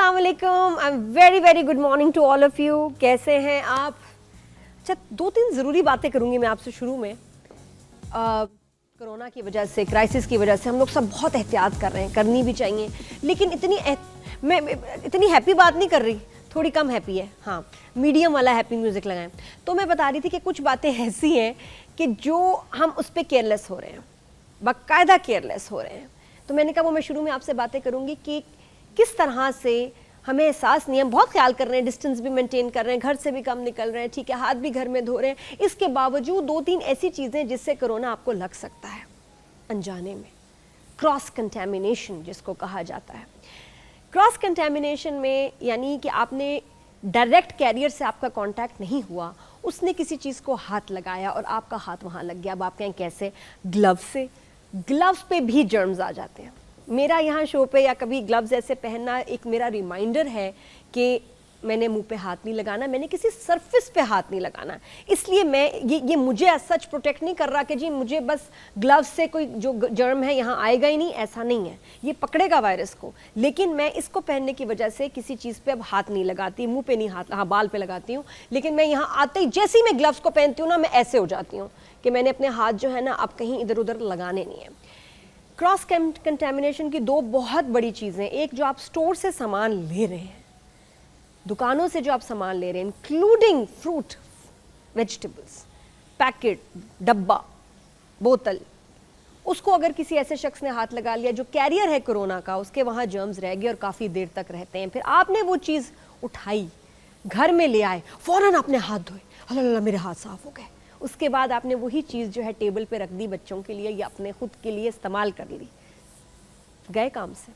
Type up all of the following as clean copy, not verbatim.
अस्सलाम वालेकुम, I am very very good morning to all of you. कैसे हैं आप? अच्छा, 2-3 ज़रूरी बातें करूँगी मैं आपसे शुरू में। कोरोना की वजह से, क्राइसिस की वजह से हम लोग सब बहुत एहतियात कर रहे हैं, करनी भी चाहिए, लेकिन मैं इतनी हैप्पी बात नहीं कर रही, थोड़ी कम हैप्पी है। हाँ, मीडियम वाला हैप्पी म्यूज़िक लगाएं। तो मैं बता रही थी कि कुछ बातें ऐसी हैं कि जो हम उस पर केयरलेस हो रहे हैं, बाकायदा केयरलेस हो रहे हैं। तो मैंने कहा वो मैं शुरू में आपसे बातें करूँगी कि किस तरह से हमें एहसास नहीं है, हम बहुत ख्याल कर रहे हैं, डिस्टेंस भी मेंटेन कर रहे हैं, घर से भी कम निकल रहे हैं, ठीक है, हाथ भी घर में धो रहे हैं, इसके बावजूद 2-3 ऐसी चीज़ें जिससे कोरोना आपको लग सकता है अनजाने में। क्रॉस कंटेमिनेशन जिसको कहा जाता है। क्रॉस कंटेमिनेशन में यानी कि आपने डायरेक्ट कैरियर से आपका कांटेक्ट नहीं हुआ, उसने किसी चीज़ को हाथ लगाया और आपका हाथ वहाँ लग गया। अब आप कहें कैसे? ग्लव्स से। ग्लव्स पे भी जर्म्स आ जाते हैं। मेरा यहाँ शो पे या कभी ग्लव्स ऐसे पहनना एक मेरा रिमाइंडर है कि मैंने मुंह पे हाथ नहीं लगाना, मैंने किसी सरफेस पे हाथ नहीं लगाना। इसलिए मैं ये मुझे सच प्रोटेक्ट नहीं कर रहा कि जी मुझे बस ग्लव्स से कोई जो जर्म है यहाँ आएगा ही नहीं, ऐसा नहीं है। ये पकड़ेगा वायरस को, लेकिन मैं इसको पहनने की वजह से किसी चीज़ पे अब हाथ नहीं लगाती, मुंह पे नहीं हाथ, हाँ बाल पे लगाती हूँ, लेकिन मैं यहाँ आते ही जैसे ही मैं ग्लव्स को पहनती हूँ ना, मैं ऐसे हो जाती हूँ कि मैंने अपने हाथ जो है ना अब कहीं इधर उधर लगाने नहीं है। क्रॉस कंटेमिनेशन की 2 बहुत बड़ी चीज़ें, एक जो आप स्टोर से सामान ले रहे हैं, दुकानों से जो आप सामान ले रहे हैं, इंक्लूडिंग फ्रूट, वेजिटेबल्स, पैकेट, डब्बा, बोतल, उसको अगर किसी ऐसे शख्स ने हाथ लगा लिया जो कैरियर है कोरोना का, उसके वहाँ जर्म्स रह गए और काफ़ी देर तक रहते हैं। फिर आपने वो चीज़ उठाई, घर में ले आए, फ़ौरन आपने हाथ धोए, अल्लाह मेरे हाथ साफ़ हो गए। उसके बाद आपने वही चीज़ जो है टेबल पे रख दी बच्चों के लिए या अपने खुद के लिए इस्तेमाल कर ली, गए काम से।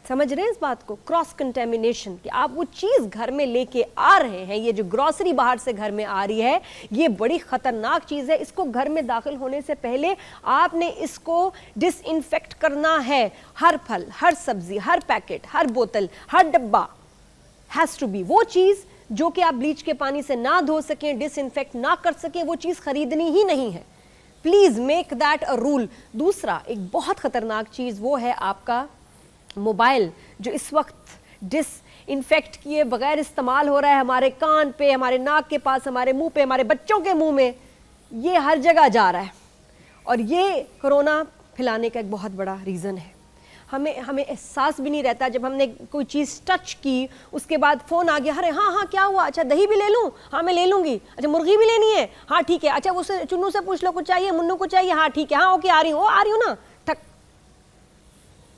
समझ रहे हैं इस बात को? क्रॉस कंटेमिनेशन कि आप वो चीज़ घर में लेके आ रहे हैं, ये जो ग्रॉसरी बाहर से घर में आ रही है, ये बड़ी ख़तरनाक चीज़ है। इसको घर में दाखिल होने से पहले आपने इसको डिसइंफेक्ट करना है। हर फल, हर सब्ज़ी, हर पैकेट, हर बोतल, हर डब्बा हैज़ टू बी वो चीज़ जो कि आप ब्लीच के पानी से ना धो सकें, डिसइंफेक्ट ना कर सकें, वो चीज़ खरीदनी ही नहीं है। Please make that a rule. दूसरा एक बहुत ख़तरनाक चीज़ वो है आपका मोबाइल, जो इस वक्त डिसइंफेक्ट किए बगैर इस्तेमाल हो रहा है हमारे कान पे, हमारे नाक के पास, हमारे मुंह पे, हमारे बच्चों के मुंह में, ये हर जगह जा रहा है और ये कोरोना फैलाने का एक बहुत बड़ा रीज़न है। हमें एहसास भी नहीं रहता, जब हमने कोई चीज़ टच की उसके बाद फ़ोन आ गया, अरे हाँ हाँ क्या हुआ, अच्छा दही भी ले लूँ, हाँ मैं ले लूँगी, अच्छा मुर्गी भी लेनी है, हाँ ठीक है, अच्छा उससे चुन्नू से पूछ लो कुछ चाहिए, मुन्नू को चाहिए, हाँ ठीक है, हाँ ओके आ रही हूँ ना, ठक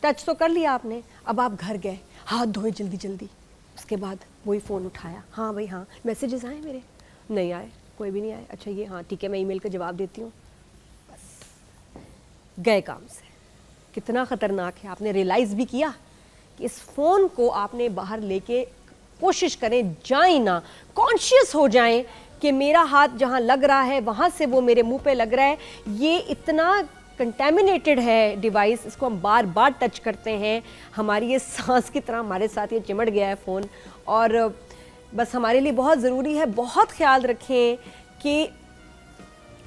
टच तो कर लिया आपने। अब आप घर गए, हाथ धोए जल्दी जल्दी, उसके बाद वही फ़ोन उठाया, हाँ भाई हाँ मैसेजेस आए मेरे, नहीं आए, कोई भी नहीं आए, अच्छा ये हाँ ठीक है मैं ईमेल का जवाब देती हूँ, बस गए काम से। कितना ख़तरनाक है। आपने रियलाइज़ भी किया कि इस फ़ोन को आपने बाहर लेके कोशिश करें, जाएं ना, कॉन्शियस हो जाएं कि मेरा हाथ जहाँ लग रहा है वहाँ से वो मेरे मुंह पे लग रहा है। ये इतना कंटेमिनेटेड है डिवाइस, इसको हम बार बार टच करते हैं, हमारी ये सांस की तरह हमारे साथ ये चिमट गया है फ़ोन, और बस हमारे लिए बहुत ज़रूरी है, बहुत ख्याल रखें कि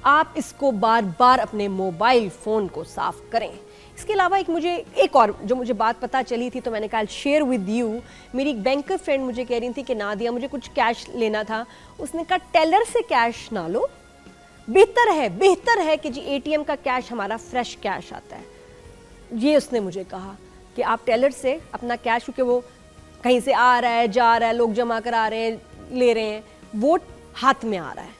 आप इसको बार बार अपने मोबाइल फ़ोन को साफ़ करें। इसके अलावा एक और जो मुझे बात पता चली थी तो मैंने कहा शेयर विद यू। मेरी एक बैंकर फ्रेंड मुझे कह रही थी कि नादिया मुझे कुछ कैश लेना था, उसने कहा टेलर से कैश ना लो, बेहतर है कि जी एटीएम का कैश हमारा फ्रेश कैश आता है। ये उसने मुझे कहा कि आप टेलर से अपना कैश, क्योंकि वो कहीं से आ रहा है जा रहा है, लोग जमा करा रहे हैं, ले रहे हैं, वो हाथ में आ रहा है,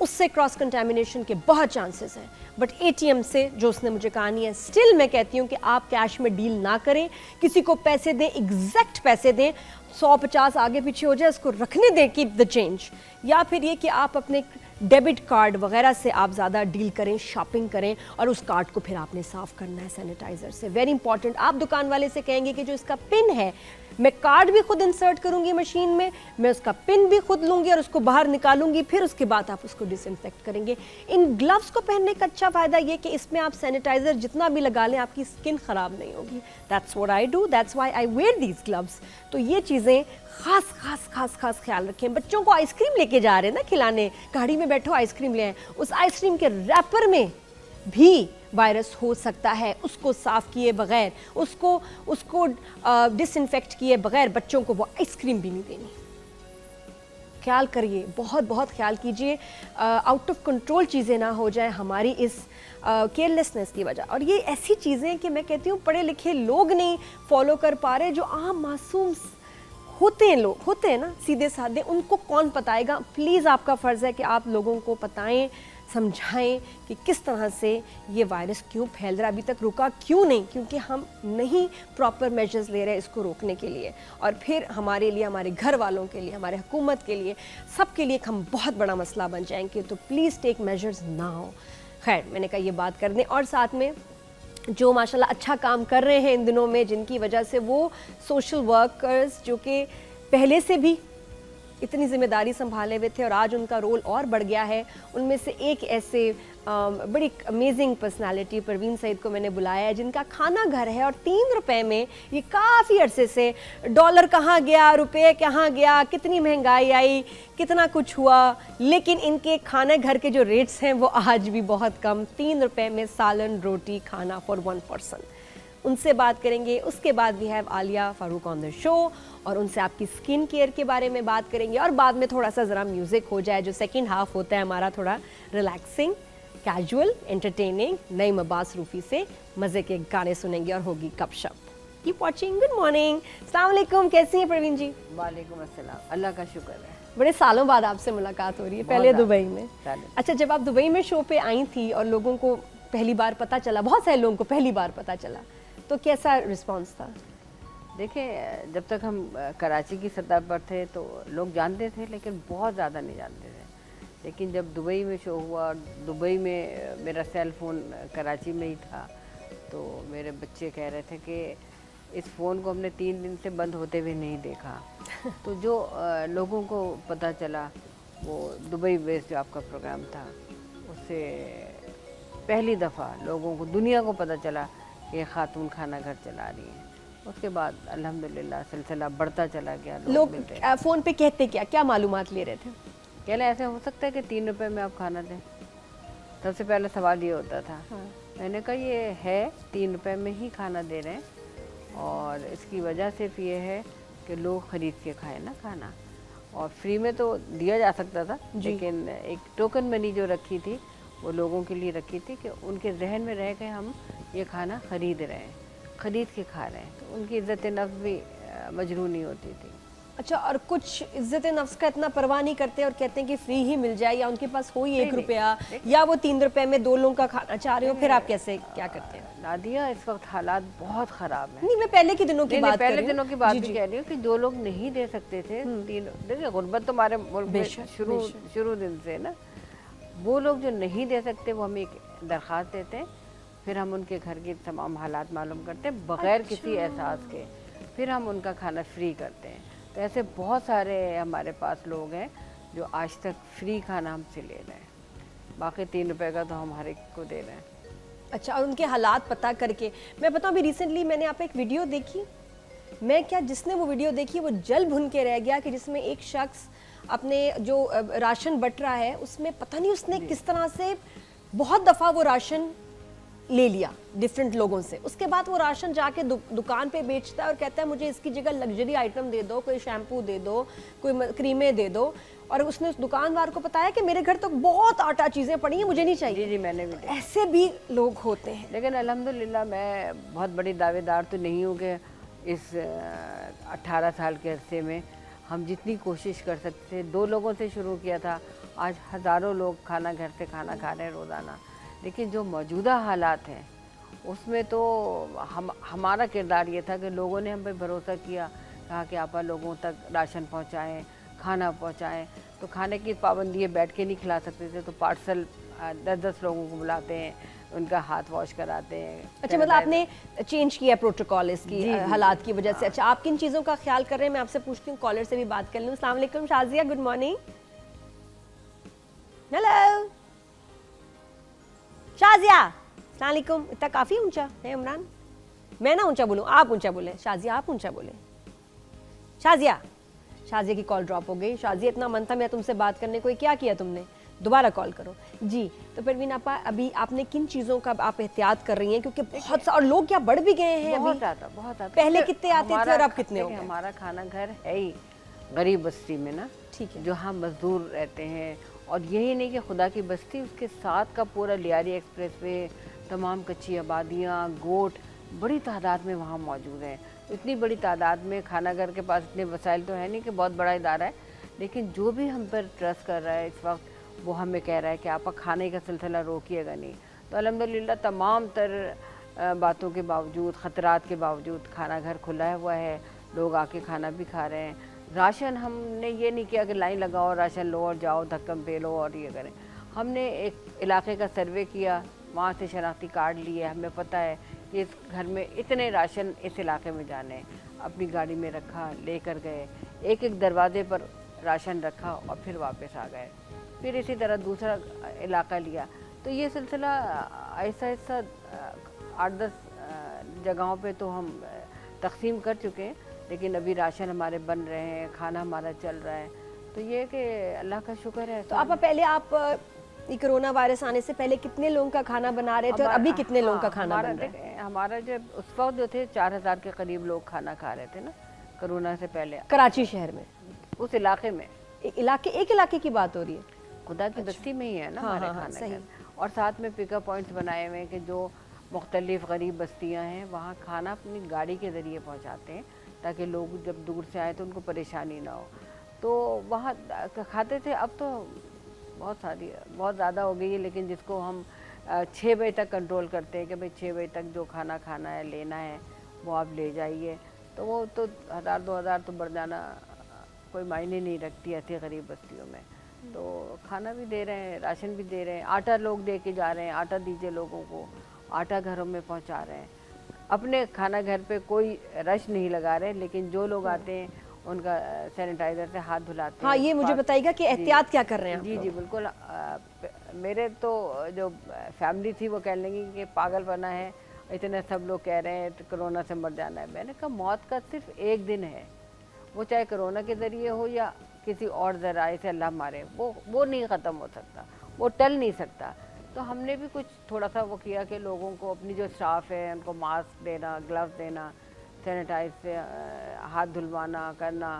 उससे क्रॉस कंटेमिनेशन के बहुत चांसेस हैं। बट एटीएम से जो उसने मुझे कहा नहीं है। स्टिल मैं कहती हूँ कि आप कैश में डील ना करें, किसी को पैसे दें, एग्जैक्ट पैसे दें, 100-50 आगे पीछे हो जाए उसको रखने दें, कीप द चेंज। या फिर ये कि आप अपने डेबिट कार्ड वगैरह से आप ज़्यादा डील करें, शॉपिंग करें, और उस कार्ड को फिर आपने साफ़ करना है सैनिटाइज़र से। Very important. आप दुकान वाले से कहेंगे कि जो इसका पिन है, मैं कार्ड भी खुद इंसर्ट करूंगी मशीन में, मैं उसका पिन भी खुद लूंगी और उसको बाहर निकालूंगी, फिर उसके बाद आप उसको डिसइंफेक्ट करेंगे। इन ग्लव्स को पहनने का अच्छा फ़ायदा ये कि इसमें आप सैनिटाइज़र जितना भी लगा लें आपकी स्किन ख़राब नहीं होगी। That's what I do, that's why I wear these gloves. तो ये चीज़ें खास ख्याल रखें। बच्चों को आइसक्रीम लेके जा रहे हैं ना खिलाने, गाड़ी में बैठो आइसक्रीम ले आए, उस आइसक्रीम के रैपर में भी वायरस हो सकता है, उसको साफ़ किए बगैर, उसको डिसइंफेक्ट किए बगैर बच्चों को वो आइसक्रीम भी नहीं देनी। ख्याल करिए, बहुत बहुत ख्याल कीजिए, आउट ऑफ कंट्रोल चीज़ें ना हो जाए हमारी इस केयरलेसनेस की वजह। और ये ऐसी चीज़ें कि मैं कहती हूँ पढ़े लिखे लोग नहीं फॉलो कर पा रहे, जो आम मासूम होते हैं, लोग होते हैं ना सीधे साधे, उनको कौन बताएगा। प्लीज़ आपका फ़र्ज़ है कि आप लोगों को बताएं, समझाएं कि किस तरह से ये वायरस क्यों फैल रहा है, अभी तक रुका क्यों नहीं, क्योंकि हम नहीं प्रॉपर मेजर्स ले रहे हैं इसको रोकने के लिए। और फिर हमारे लिए, हमारे घर वालों के लिए, हमारे हुकूमत के लिए, सब के लिए हम बहुत बड़ा मसला बन जाएंगे। तो प्लीज़ टेक मेजर्स नाउ। खैर, मैंने कहा ये बात कर दें। और साथ में जो माशाल्लाह अच्छा काम कर रहे हैं इन दिनों में, जिनकी वजह से वो सोशल वर्कर्स जो कि पहले से भी इतनी जिम्मेदारी संभाले हुए थे और आज उनका रोल और बढ़ गया है, उनमें से एक ऐसे बड़ी अमेजिंग पर्सनालिटी परवीन सईद को मैंने बुलाया है, जिनका खाना घर है और 3 रुपए में ये काफ़ी अरसे से, डॉलर कहाँ गया, रुपये कहाँ गया, कितनी महंगाई आई, कितना कुछ हुआ, लेकिन इनके खाने घर के जो रेट्स हैं वो आज भी बहुत कम, 3 रुपए में सालन रोटी खाना फॉर 1 पर्सन। उनसे बात करेंगे। उसके बाद we have Alia Farooq on the show और उनसे आपकी स्किन केयर के बारे में बात करेंगे। और बाद में थोड़ा सा ज़रा म्यूज़िक हो जाए, जो सेकंड हाफ होता है हमारा, थोड़ा relaxing, casual, entertaining. Naeem Abbas Rufi से मज़े के गाने सुनेंगे और होगी गपशप। Keep watching. गुड मॉर्निंग, अस्सलाम वालेकुम, कैसी हैं परवीन जी? वालेकुम अस्सलाम, अल्लाह का शुक्र है। बड़े सालों बाद आपसे मुलाकात हो रही है, पहले दुबई में। अच्छा, जब आप दुबई में शो पे आई थी और लोगों को पहली बार पता चला, बहुत सारे लोगों को पहली बार पता चला, तो कैसा रिस्पांस था? देखिए, जब तक हम कराची की सतह पर थे तो लोग जानते थे, लेकिन बहुत ज़्यादा नहीं जानते थे। लेकिन जब दुबई में शो हुआ, दुबई में मेरा सेल फ़ोन कराची में ही था, तो मेरे बच्चे कह रहे थे कि इस फ़ोन को हमने 3 दिन से बंद होते हुए नहीं देखा। तो जो लोगों को पता चला, वो दुबई बेस्ड जो आपका प्रोग्राम था, उससे पहली दफ़ा लोगों को, दुनिया को पता चला कि खातून खाना घर चला रही है। उसके बाद अल्हम्दुलिल्लाह सिलसिला बढ़ता चला गया। लोग फ़ोन पे कहते क्या मालूमात ले रहे थे? कह रहे ऐसे हो सकता है कि 3 रुपए में आप खाना दें? सबसे पहले सवाल ये होता था। हाँ। मैंने कहा ये है 3 रुपए में ही खाना दे रहे हैं, और इसकी वजह सिर्फ ये है कि लोग ख़रीद के खाएँ ना खाना, और फ्री में तो दिया जा सकता था, लेकिन एक टोकन मनी जो रखी थी वो लोगों के लिए रखी थी कि उनके जहन में रह के हम ये खाना ख़रीद रहे हैं, ख़रीद के खा रहे हैं, तो उनकी इज़्ज़त नफ्स भी मजरूह नहीं होती थी। अच्छा, और कुछ इज़्ज़त नफ्स का इतना परवाह नहीं करते और कहते हैं कि फ्री ही मिल जाए, या उनके पास हो ही 1 रुपया, या वो 3 रुपए में 2 लोगों का खाना चाह रहे हो, फिर आप कैसे क्या करते हैं? नादिया, इस वक्त हालात बहुत ख़राब हैं। नहीं, मैं पहले के दिनों की बात पहले दिनों की बात भी कह रही हूँ कि जो लोग नहीं दे सकते थे, देखिए गुर्बत तो हमारे मुल्क में शुरू दिन से ना, वो लोग जो नहीं दे सकते वो हमें एक दरख्वास्त देते हैं, फिर हम उनके घर के तमाम हालात मालूम करते हैं बग़ैर किसी एहसास के, फिर हम उनका खाना फ्री करते हैं। तो ऐसे बहुत सारे हमारे पास लोग हैं जो आज तक फ्री खाना हमसे ले रहे हैं, बाकी 3 रुपए का तो हम हर एक को दे रहे हैं। अच्छा, और उनके हालात पता करके, मैं बताऊँ अभी रिसेंटली मैंने आप एक वीडियो देखी, मैं क्या, जिसने वो वीडियो देखी वो जल भुन के रह गया, कि जिसमें एक शख्स अपने जो राशन बट रहा है उसमें पता नहीं उसने किस तरह से बहुत दफ़ा वो राशन ले लिया डिफरेंट लोगों से, उसके बाद वो राशन जाके दुकान पे बेचता है और कहता है मुझे इसकी जगह लग्जरी आइटम दे दो, कोई शैम्पू दे दो, कोई क्रीमें दे दो, और उसने उस दुकानदार को बताया कि मेरे घर तो बहुत आटा चीज़ें पड़ी हैं, मुझे नहीं चाहिए। जी, मैंने भी ऐसे भी लोग होते हैं। लेकिन अल्हम्दुलिल्लाह मैं बहुत बड़ी दावेदार तो नहीं हूँ कि इस 18 साल के अरसे में हम जितनी कोशिश कर सकते थे, 2 लोगों से शुरू किया था, आज हज़ारों लोग खाना घर से खाना खा रहे हैं रोज़ाना। लेकिन जो मौजूदा हालात हैं उसमें तो हमारा किरदार ये था कि लोगों ने हम पे भरोसा किया, कहा कि आप लोगों तक राशन पहुँचाएँ, खाना पहुँचाएँ। तो खाने की पाबंदी है, बैठ के नहीं खिला सकते थे, तो पार्सल 10-10 लोगों को बुलाते हैं, उनका हाथ वॉश कराते हैं। अच्छा, मतलब आपने चेंज किया प्रोटोकॉल इसकी हालात की वजह से। अच्छा, आप किन चीज़ों का ख्याल कर रहे हैं? मैं आपसे पूछती हूँ, कॉलर से भी बात कर लूँ। अस्सलाम वालेकुम Shazia, good morning. Hello Shazia, अस्सलाम वालेकुम। इतना काफ़ी ऊंचा है इमरान, मैं ना ऊंचा बोलूँ, आप ऊंचा बोले। शाजिया आप ऊंचा बोले। शाजिया की कॉल ड्रॉप हो गई। शाजिया, इतना मन था मैं तुमसे बात करने को, क्या किया तुमने? दोबारा कॉल करो जी। तो परवीन आपा, अभी आपने किन चीज़ों का आप एहतियात कर रही हैं, क्योंकि बहुत सा और लोग क्या बढ़ भी गए हैं बहुत अभी, ज़्यादा बहुत ज़्यादा। पहले कितने आते थे और अब कितने हो देखिए, गए? हमारा खाना घर है ही गरीब बस्ती में ना, ठीक है। जहाँ मजदूर रहते हैं। और यही नहीं कि खुदा की बस्ती, उसके साथ का पूरा लियारी एक्सप्रेस वे, तमाम कच्ची आबादियाँ, गोट बड़ी तादाद में वहाँ मौजूद हैं। इतनी बड़ी तादाद में खाना घर के पास इतने वसाइल तो है नहीं कि बहुत बड़ा इदारा है, लेकिन जो भी हम पर ट्रस्ट कर रहा है इस वक्त, वो हमें कह रहा है कि आप खाने का सिलसिला रोकिएगा नहीं। तो अल्हम्दुलिल्लाह तमाम तर बातों के बावजूद, ख़तरात के बावजूद खाना घर खुला हुआ है, लोग आके खाना भी खा रहे हैं। राशन हमने ये नहीं किया कि लाइन लगाओ, राशन लो और जाओ, धक्कम पे लो और ये करें। हमने एक इलाके का सर्वे किया, वहाँ से शनाख्ती कार्ड लिए, हमें पता है कि इस घर में इतने राशन इस इलाके में जाने हैं। अपनी गाड़ी में रखा, लेकर गए, एक एक दरवाजे पर राशन रखा और फिर वापस आ गए। फिर इसी तरह दूसरा इलाका लिया। तो ये सिलसिला ऐसा ऐसा 8-10 जगहों पे तो हम तकसीम कर चुके हैं, लेकिन अभी राशन हमारे बन रहे हैं, खाना हमारा चल रहा है। तो ये कि अल्लाह का शुक्र है। तो आप पहले ये कोरोना वायरस आने से पहले कितने लोगों का खाना बना रहे थे और अभी कितने लोगों का खाना बन रहा है? हमारा जो उस वक्त जो थे 4000 के करीब लोग खाना खा रहे थे ना, कोरोना से पहले, कराची शहर में, उस इलाके में। एक इलाके की बात हो रही है, खुदा की बस्ती में ही है ना हमारे खाना सही। घर। और साथ में पिकअप पॉइंट्स बनाए हुए हैं कि जो मुख्तलिफ गरीब बस्तियां हैं वहाँ खाना अपनी गाड़ी के ज़रिए पहुँचाते हैं, ताकि लोग जब दूर से आए तो उनको परेशानी ना हो। तो वहाँ खाते थे। अब तो बहुत ज़्यादा हो गई है, लेकिन जिसको हम 6 बजे तक कंट्रोल करते हैं कि भाई 6 बजे तक जो खाना खाना है, लेना है, वो आप ले जाइए। तो वो तो 1000-2000 तो बढ़ जाना कोई मायने नहीं रखती ऐसी गरीब बस्तियों में। तो खाना भी दे रहे हैं, राशन भी दे रहे हैं, आटा लोग दे के जा रहे हैं, आटा दीजिए लोगों को, आटा घरों में पहुंचा रहे हैं। अपने खाना घर पे कोई रश नहीं लगा रहे, लेकिन जो लोग आते हैं उनका सैनिटाइज़र से हाथ धुलाते हैं। हाँ, ये मुझे बताइएगा कि एहतियात क्या कर रहे हैं आप जी लोग? जी बिल्कुल। मेरे तो जो फैमिली थी वो कह लेंगी कि पागलपना है, इतने सब लोग कह रहे हैं तो कोरोना से मर जाना है। मैंने कहा मौत का सिर्फ एक दिन है, वो चाहे कोरोना के ज़रिए हो या किसी और ज़राए से अल्लाह मारे, वो नहीं ख़त्म हो सकता, वो टल नहीं सकता। तो हमने भी कुछ थोड़ा सा वो किया कि लोगों को, अपनी जो स्टाफ है उनको मास्क देना, ग्लव्स देना, सैनिटाइज से हाथ धुलवाना करना,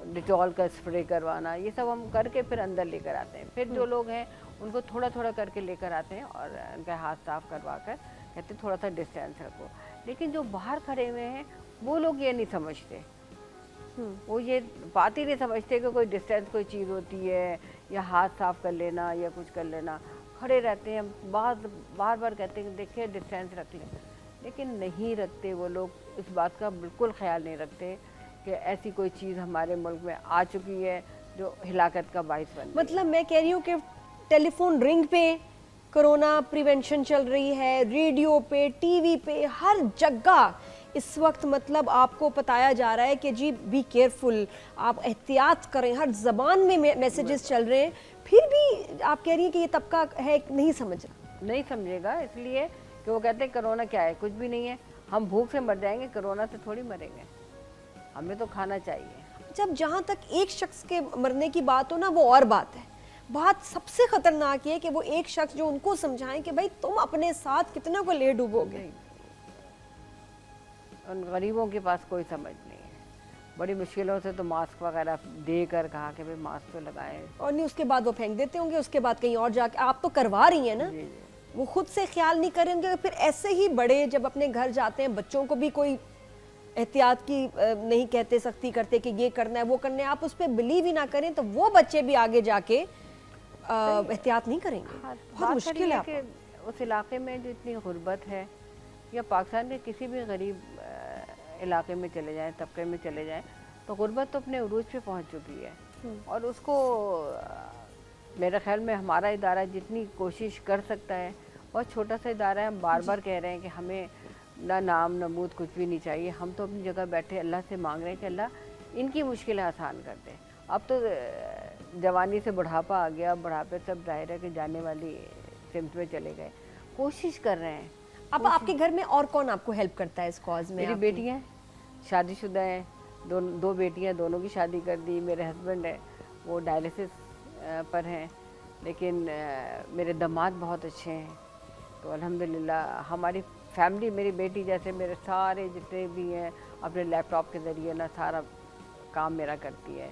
डिटॉल का स्प्रे करवाना, ये सब हम करके फिर अंदर लेकर आते हैं। फिर जो लोग हैं उनको थोड़ा थोड़ा करके लेकर आते हैं और उनका हाथ साफ करवा कर कहते थोड़ा सा डिस्टेंस रखो। लेकिन जो बाहर खड़े हुए हैं वो लोग ये नहीं समझते, वो ये बात ही नहीं समझते कि कोई डिस्टेंस कोई चीज़ होती है या हाथ साफ कर लेना या कुछ कर लेना। खड़े रहते हैं, बार बार कहते हैं देखिए डिस्टेंस रख लें, लेकिन नहीं रखते वो लोग। इस बात का बिल्कुल ख्याल नहीं रखते कि ऐसी कोई चीज़ हमारे मुल्क में आ चुकी है जो हिलाकत का बाइस बन गई। मतलब मैं कह रही हूँ कि टेलीफोन रिंग पे कोरोना प्रिवेंशन चल रही है, रेडियो पे, टीवी पे, हर जगह इस वक्त मतलब आपको बताया जा रहा है कि जी बी केयरफुल, आप एहतियात करें। हर ज़बान में मैसेजेस चल रहे हैं, फिर भी आप कह रही हैं कि ये तबका है नहीं समझ रहा। नहीं समझेगा, इसलिए कि वो कहते हैं कोरोना क्या है, कुछ भी नहीं है, हम भूख से मर जाएंगे, कोरोना से थोड़ी मरेंगे, हमें तो खाना चाहिए। जब जहाँ तक एक शख्स के मरने की बात हो ना, वो और बात है। बात सबसे खतरनाक है कि वो एक शख्स जो उनको समझाएं कि भाई तुम अपने साथ कितने को ले डूबोगे। उन गरीबों के पास कोई समझ नहीं है, बड़ी मुश्किलों से तो मास्क वगैरह देकर कहा कि भाई मास्क तो लगाएं, और नहीं उसके बाद वो फेंक देते होंगे, उसके बाद कहीं और जाके आप तो करवा रही हैं ना, वो खुद से ख्याल नहीं करेंगे। फिर ऐसे ही बड़े जब अपने घर जाते हैं, बच्चों को भी कोई एहतियात की नहीं कहते, सख्ती करते कि ये करना है वो करना है, आप उस पर बिलीव ही ना करें तो वो बच्चे भी आगे जाके एहतियात नहीं करेंगे। बहुत मुश्किल है कि उस इलाके में जो इतनी गुर्बत है, या पाकिस्तान के किसी भी गरीब इलाके में चले जाएं, तबके में चले जाएं, तो गुर्बत तो अपने उरूज पे पहुंच चुकी है। और उसको मेरे ख्याल में हमारा इदारा जितनी कोशिश कर सकता है, बहुत छोटा सा इदारा है, हम बार बार कह रहे हैं कि हमें ना नाम नमूद कुछ भी नहीं चाहिए, हम तो अपनी जगह बैठे अल्लाह से मांग रहे हैं कि अल्लाह इनकी मुश्किलें आसान कर दे। अब तो जवानी से बुढ़ापा आ गया, बुढ़ापे सब जाहिर है कि जाने वाली सिमत में चले गए, कोशिश कर रहे हैं। अब आपके घर में और कौन आपको हेल्प करता है इस कॉज में? मेरी बेटियां शादीशुदा हैं, दो बेटियां, दोनों की शादी कर दी। मेरे हस्बैंड है वो डायलिसिस पर हैं, लेकिन मेरे दामाद बहुत अच्छे हैं। तो अल्हम्दुलिल्लाह हमारी फैमिली, मेरी बेटी जैसे मेरे सारे जितने भी हैं अपने लैपटॉप के ज़रिए ना सारा काम मेरा करती है।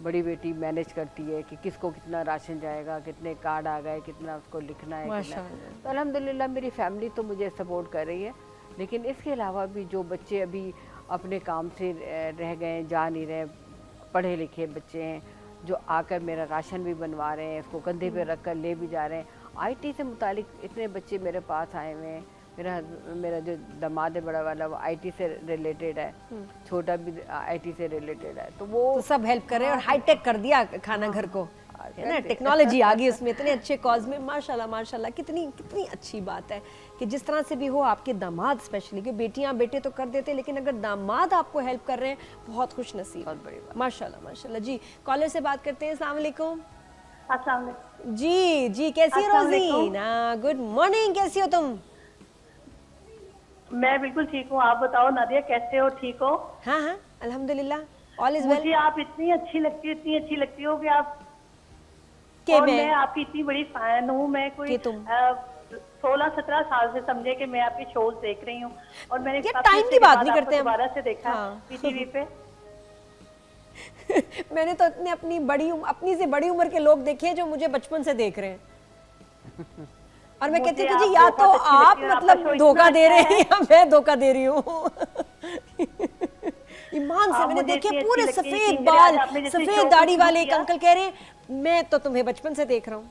बड़ी बेटी मैनेज करती है कि किसको कितना राशन जाएगा, कितने कार्ड आ गए, कितना उसको लिखना है, माशाअल्लाह। तो अल्हम्दुलिल्लाह मेरी फैमिली तो मुझे सपोर्ट कर रही है। लेकिन इसके अलावा भी जो बच्चे अभी अपने काम से रह गए, जा नहीं रहे, पढ़े लिखे बच्चे हैं जो आकर मेरा राशन भी बनवा रहे हैं, इसको कंधे पे रख कर ले भी जा रहे हैं। आईटी से मुतालिक इतने बच्चे मेरे पास आए हुए हैं। मेरा जो दामाद है बड़ा वाला, वो आईटी से रिलेटेड है, छोटा भी आईटी से रिलेटेड है। तो वो तो सब हेल्प कर रहे हैं और हाईटेक कर दिया खाना घर को, है ना, टेक्नोलॉजी आ गई उसमें इतने अच्छे कॉज में। माशाल्लाह माशाल्लाह, कितनी कितनी अच्छी बात है कि जिस तरह से भी हो आपके दामाद, स्पेशली कि बेटियां बेटे तो कर देते, लेकिन अगर दामाद आपको हेल्प कर रहे हैं, बहुत खुश नसीब, बहुत बड़ी बात। माशाल्लाह माशाल्लाह। जी कॉलर से बात करते हैं। अस्सलाम वालेकुम। अस्सलाम वालेकुम। जी जी, कैसी है अस्सलाम वालेकुम। रोजीना? गुड मॉर्निंग, कैसी हो तुम? मैं बिल्कुल ठीक हूँ, आप बताओ नादिया कैसे हो, ठीक हो? हाँ हाँ अल्हम्दुलिल्लाह, ऑल इज वेल। मुझे आप इतनी अच्छी लगती हो कि आप के और मैं मैं आपकी इतनी बड़ी फैन हूँ। मैं कोई कि तुम 16-17 साल से समझे कि मैं आपके शोज देख रही हूँ और मैंने ये काफी टाइम अर्से की के बात बाद नहीं आपको करते हम। दोबारा से देखा हाँ। पीटीवी पे। मैंने तो इतने अपनी से बड़ी उम्र के लोग देखे हैं जो मुझे बचपन से देख रहे हैं, और मैं कहती हूँ कि जी या तो आप मतलब धोखा दे रहे हैं या मैं धोखा दे रही हूँ। ईमान से मैंने देखे पूरे सफेद बाल, सफेद दाढ़ी वाले एक अंकल कह रहे हैं मैं तो तुम्हें बचपन से देख रहा हूँ।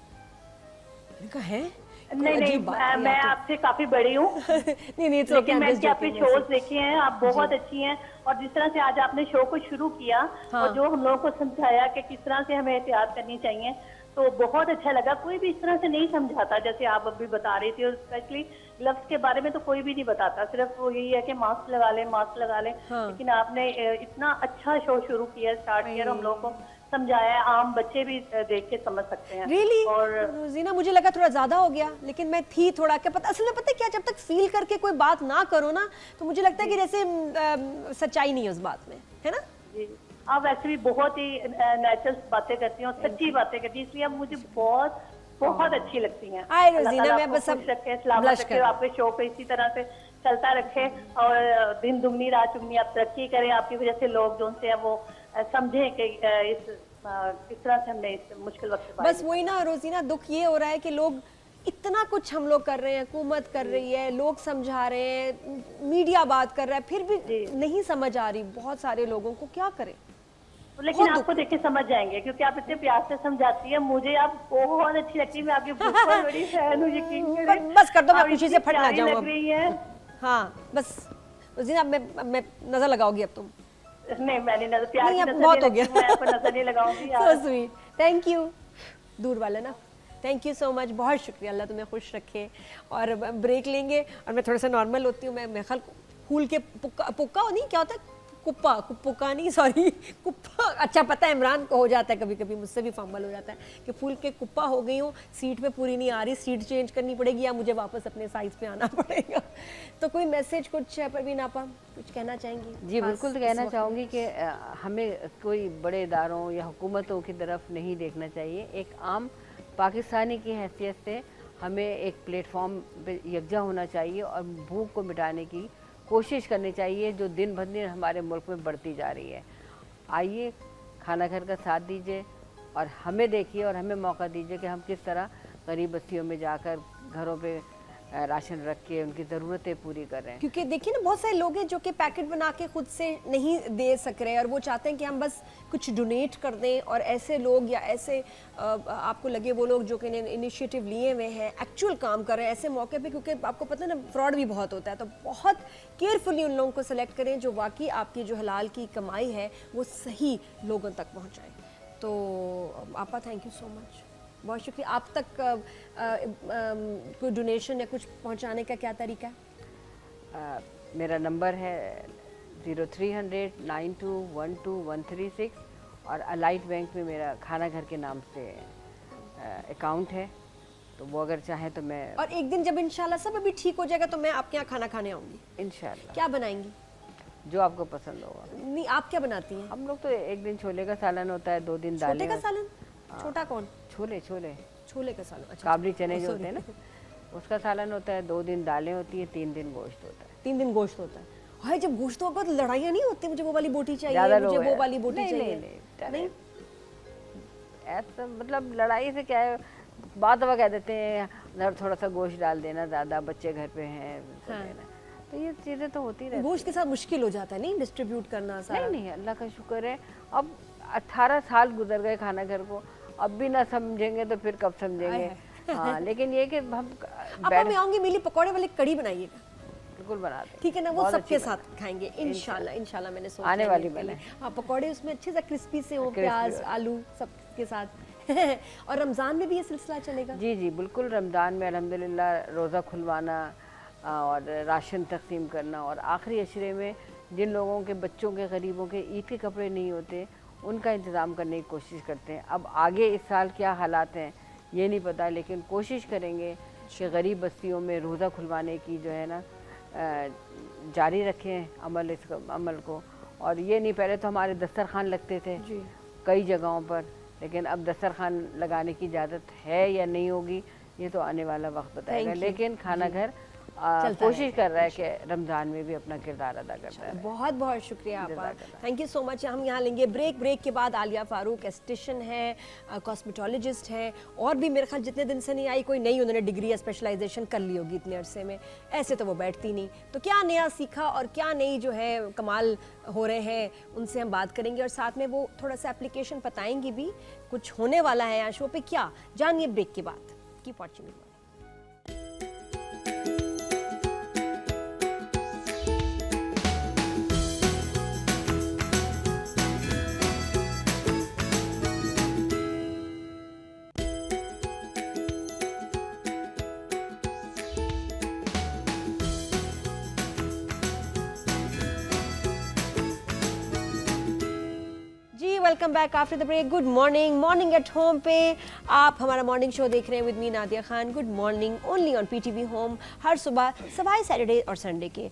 मैंने कहा है नहीं, मैं आपसे काफी बड़ी हूँ। नहीं नहीं, लेकिन मैंने आपके शोज देखे हैं, आप बहुत अच्छी हैं। और जिस तरह से आज आपने शो को शुरू किया और जो हम लोगों को समझाया कि किस तरह से हमें एहतियात करनी चाहिए, तो बहुत अच्छा लगा। कोई भी इस तरह से नहीं समझाता जैसे आप अभी बता रही थी, और स्पेशली ग्लव्स के बारे में तो कोई भी नहीं बताता, सिर्फ वो यही है कि मास्क लगा लें, मास्क लगा लें। लेकिन आपने इतना अच्छा शो शुरू किया, स्टार्ट किया, हम लोगों को समझाया, आम बच्चे भी देख के समझ सकते हैं। Really? और रोजीना मुझे लगा थोड़ा ज्यादा हो गया, लेकिन मैं थी थोड़ा, क्या पता असल में पता है क्या, जब तक फील करके कोई बात ना करो ना, तो मुझे लगता है कि जैसे सच्चाई नहीं है उस बात में, है ना? जी, आप वैसे भी बहुत ही नेचुरल बातें करती हैं और सच्ची बातें करती हैं, इसलिए आप मुझे बहुत बहुत अच्छी लगती हैं। हाय अल्लाह रोजीना, ताला मैं आपको बस अब खुश रखे, सलामत blush रखे, कर- आपके शो पे इसी तरह से चलता रखे और दिन दुगनी रात चुगनी आप तरक्की करें। आपकी वजह से लोग जो उनसे वो समझें कि किस तरह से हमने इस मुश्किल वक्त से बस वही ना रोजीना, दुख ये हो रहा है कि लोग इतना कुछ हम लोग कर रहे हैं, हुकूमत कर रही है, लोग समझा रहे हैं, मीडिया बात कर रहा है, फिर भी नहीं समझ आ रही बहुत सारे लोगों को, क्या करें। लेकिन आपको देख के समझ जाएंगे क्योंकि आप इतने प्यार से समझाती है। मुझे आप बहुत अच्छी लगती है, मैं आपकी बहुत बड़ी फैन हूँ, यकीन करें। बस कर दो, मैं आप खुशी इतनी से फट ना प्यारी जाऊं लग अब। रही है। हाँ बस रोजीना, अब मैं नजर लगाओगी अब तुम। नहीं, मैंने नजर प्यार नहीं, की अब नजर बहुत नहीं हो गया। लगती, मैं आपको नजर नहीं लगाऊंगी सो यार। Sweet, thank you. दूर वाला ना, थैंक यू सो मच, बहुत शुक्रिया, अल्लाह तुम्हें खुश रखे। और ब्रेक लेंगे और मैं थोड़ा सा नॉर्मल होती हूँ। मैं ख्याल फूल के पुक्का नहीं, क्या होता है, पुक्का नहीं, सॉरी कुप्पा, अच्छा पता है इमरान को हो जाता है कभी कभी, मुझसे भी फंबल हो जाता है कि फूल के कुप्पा हो गई हूँ, सीट पे पूरी नहीं आ रही, सीट चेंज करनी पड़ेगी या मुझे वापस अपने साइज पे आना पड़ेगा। तो कोई मैसेज कुछ परवीन आपा कुछ कहना चाहेंगी? जी बिल्कुल, तो कहना चाहूँगी कि हमें कोई बड़े इदारों या हुकूमतों की तरफ नहीं देखना चाहिए। एक आम पाकिस्तानी की हैसियत से हमें एक प्लेटफॉर्म पे यकजा होना चाहिए और भूख को मिटाने की कोशिश करनी चाहिए जो दिन ब दिन हमारे मुल्क में बढ़ती जा रही है। आइए, खाना घर का साथ दीजिए और हमें देखिए और हमें मौका दीजिए कि हम किस तरह गरीब बस्तियों में जाकर घरों पे राशन रख के उनकी ज़रूरतें पूरी कर रहे हैं। क्योंकि देखिए ना, बहुत सारे लोग हैं जो कि पैकेट बना के खुद से नहीं दे सक रहे और वो चाहते हैं कि हम बस कुछ डोनेट कर दें। और ऐसे लोग या ऐसे आपको लगे वो लोग जो कि इनिशिएटिव लिए हुए हैं, एक्चुअल काम कर रहे हैं ऐसे मौके पे, क्योंकि आपको पता है ना फ्रॉड भी बहुत होता है, तो बहुत केयरफुली उन लोगों को सेलेक्ट करें जो वाकई आपकी जो हलाल की कमाई है वो सही लोगों तक पहुँचाएँ। तो आपा थैंक यू सो मच, बहुत शुक्रिया। आप तक कोई डोनेशन या कुछ पहुंचाने का क्या तरीका है? मेरा नंबर है 03009212 और अलाइट बैंक में मेरा खाना घर के नाम से अकाउंट है, तो वो अगर चाहे तो मैं। और एक दिन जब इंशाल्लाह सब अभी ठीक हो जाएगा तो मैं आपके यहाँ खाना खाने आऊँगी इंशाल्लाह। क्या बनाएंगी? जो आपको पसंद होगा। नहीं, आप क्या बनाती हैं? हम लोग तो एक दिन छोले का सालन होता है, 2 दिन दालें। छोटे का सालन? छोटा कौन? छोले छोले छोले का सालन, अच्छा काबली चने जो होते हैं ना, उसका सालन होता है, 2 दिन दालें होती है, 3 दिन गोश्त होता है। 3 दिन गोश्त होता है। हाय, जब गोश्त होगा तो लड़ाइयाँ नहीं होती, मुझे वो वाली बोटी चाहिए, ज़्यादा मुझे लोग वो हैं। वाली बोटी नहीं, चाहिए? नहीं, नहीं? ऐसा मतलब लड़ाई से क्या है, बात दफा कह देते हैं इधर थोड़ा सा गोश्त डाल देना, ज़्यादा बच्चे घर पे हैं तो हाँ। देना। तो ये चीज़ें तो होती रहती गोश्त के साथ मुश्किल हो जाता है नहीं डिस्ट्रीब्यूट करना हैं। सारा? नहीं, अल्लाह का शुक्र है। अब 18 साल गुजर गए खाना घर को, अब भी ना समझेंगे तो फिर कब समझेंगे। हाँ, लेकिन ये कि हम अब मैं आऊंगी, मिली पकौड़े वाली कड़ी बनाइएगा, बिल्कुल बनाते हैं। ठीक है ना? वो बहुत सबके अच्छी साथ खाएंगे इंशाल्लाह। इंशाल्लाह मैंने सोचा आने है वाली मेरे बने। लिए। हाँ, पकौड़े उसमें अच्छे से क्रिस्पी से हो, क्रिस्पी प्याज हो। आलू सबके साथ। और रमजान में भी ये सिलसिला चलेगा? जी जी बिल्कुल। रमज़ान में अल्हम्दुलिल्लाह रोज़ा खुलवाना और राशन तकसीम करना, और आखिरी अशरे में जिन लोगों के बच्चों के गरीबों के ईद के कपड़े नहीं होते उनका इंतज़ाम करने की कोशिश करते हैं। अब आगे इस साल क्या हालात हैं ये नहीं पता, लेकिन कोशिश करेंगे कि गरीब बस्तियों में रोज़ा खुलवाने की जो है ना जारी रखें अमल को। और ये नहीं, पहले तो हमारे दस्तरखान लगते थे कई जगहों पर, लेकिन अब दस्तरखान लगाने की इजाज़त है या नहीं होगी ये तो आने वाला वक्त बताएगा। लेकिन खाना घर कोशिश कर रहा है कि रमज़ान में भी अपना किरदार अदा करता है। बहुत बहुत शुक्रिया आपका, थैंक यू सो मच। हम यहाँ लेंगे ब्रेक के बाद आलिया फारूक एस्थेटिशियन है, कॉस्मेटोलॉजिस्ट हैं, और भी मेरे ख्याल जितने दिन से नहीं आई कोई नई उन्होंने डिग्री या स्पेशलाइजेशन कर ली होगी इतने अरसे में, ऐसे तो वो बैठती नहीं। तो क्या नया सीखा और क्या नई जो है कमाल हो रहे हैं उनसे हम बात करेंगे, और साथ में वो थोड़ा सा एप्लीकेशन बताएंगी भी, कुछ होने वाला है यहाँ शो पे क्या, जानिए ब्रेक के बाद। Keep watching. Welcome back after the break. Good morning, morning at home पे आप हमारा मॉर्निंग शो देख रहे हैं with me Nadia Khan. Good morning only on PTV home, हर सुबह सवाए सैटरडे और संडे के।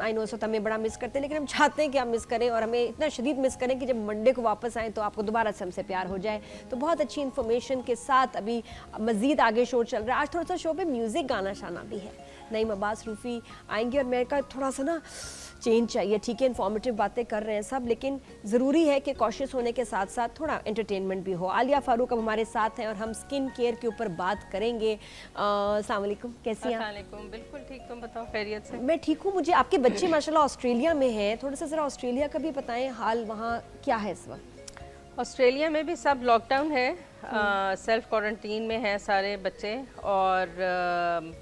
आई नो सो हमें बड़ा मिस करते हैं, लेकिन हम चाहते हैं कि आप मिस करें, और हमें इतना शदीद मिस करें कि जब मंडे को वापस आएँ तो आपको दोबारा से हमसे प्यार हो जाए। तो बहुत अच्छी इन्फॉर्मेशन के साथ अभी मज़ीद आगे शो चल रहा है। आज थोड़ा सा शो पे म्यूज़िक गाना शाना भी है, नईम अब्बास रूफ़ी आएंगे, और मेरे का थोड़ा सा ना चेंज चाहिए। ठीक है, इन्फॉर्मेटिव बातें कर रहे हैं सब, लेकिन ज़रूरी है कि कॉशियस होने के साथ साथ थोड़ा एंटरटेनमेंट भी हो। आलिया फारूक अब हमारे साथ हैं और हम स्किन केयर के ऊपर बात करेंगे। अस्सलाम वालेकुम, कैसी हैं आप? बिल्कुल ठीक, तुम बताओ खैरियत से? मैं ठीक हूँ। मुझे आपके बच्चे माशाल्लाह ऑस्ट्रेलिया में हैं, थोड़ा सा ज़रा ऑस्ट्रेलिया का भी बताएं, हाल वहाँ क्या है इस वक्त? ऑस्ट्रेलिया में भी सब लॉकडाउन है, सेल्फ क्वारंटीन में हैं सारे बच्चे, और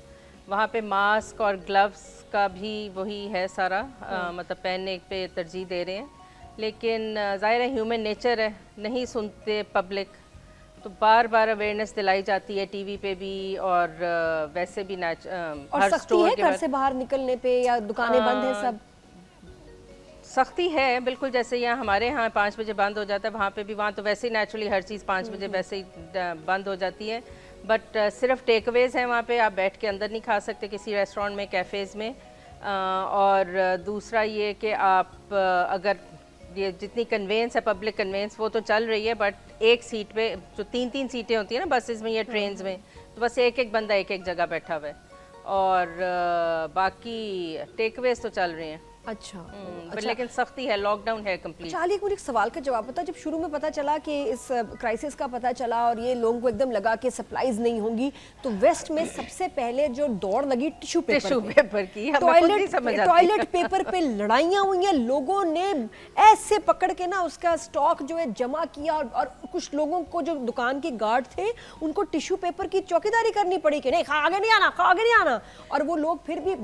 वहाँ पे मास्क और ग्लव्स का भी वही है सारा, मतलब पहनने पे तरजीह दे रहे हैं। लेकिन ज़ाहिर है ह्यूमन नेचर है, नहीं सुनते पब्लिक, तो बार बार अवेयरनेस दिलाई जाती है टीवी पे भी, और वैसे भी और हर सख्ती स्टोर है के घर से बाहर निकलने पे, या दुकानें बंद है सब? सख्ती है बिल्कुल, जैसे यहाँ हमारे यहाँ 5 बजे बंद हो जाता है, वहाँ पे भी, वहाँ तो वैसे ही नेचुरली हर चीज़ 5 बजे वैसे ही बंद हो जाती है। बट सिर्फ टेक अवेज़ हैं वहाँ पे, आप बैठ के अंदर नहीं खा सकते किसी रेस्टोरेंट में, कैफ़ेज़ में। और दूसरा ये कि आप अगर ये जितनी कन्वेंस है, पब्लिक कन्वेंस, वो तो चल रही है, बट एक सीट पे जो 3-3 सीटें होती हैं ना बसेस में या ट्रेन्स में, तो बस एक बंदा एक जगह बैठा हुआ है, और बाकी टेक अवेज़ तो चल रही हैं। अच्छा, लेकिन सख्ती है, लॉकडाउन है कंप्लीट। चाली मुझे एक सवाल का जवाब बता, जब शुरू में पता चला कि इस क्राइसिस का पता चला और ये लोगों को एकदम लगा कि सप्लाईज नहीं होंगी, तो वेस्ट में सबसे पहले जो दौड़ लगी टिश्यू पेपर की, टॉयलेट पेपर पे लड़ाइयाँ हुई हैं, लोगों ने ऐसे पकड़ के ना उसका स्टॉक जो है जमा किया, और कुछ लोगों को जो दुकान के गार्ड थे उनको टिश्यू पेपर की चौकीदारी करनी पड़ी कि नहीं आगे नहीं आना, और वो लोग फिर भी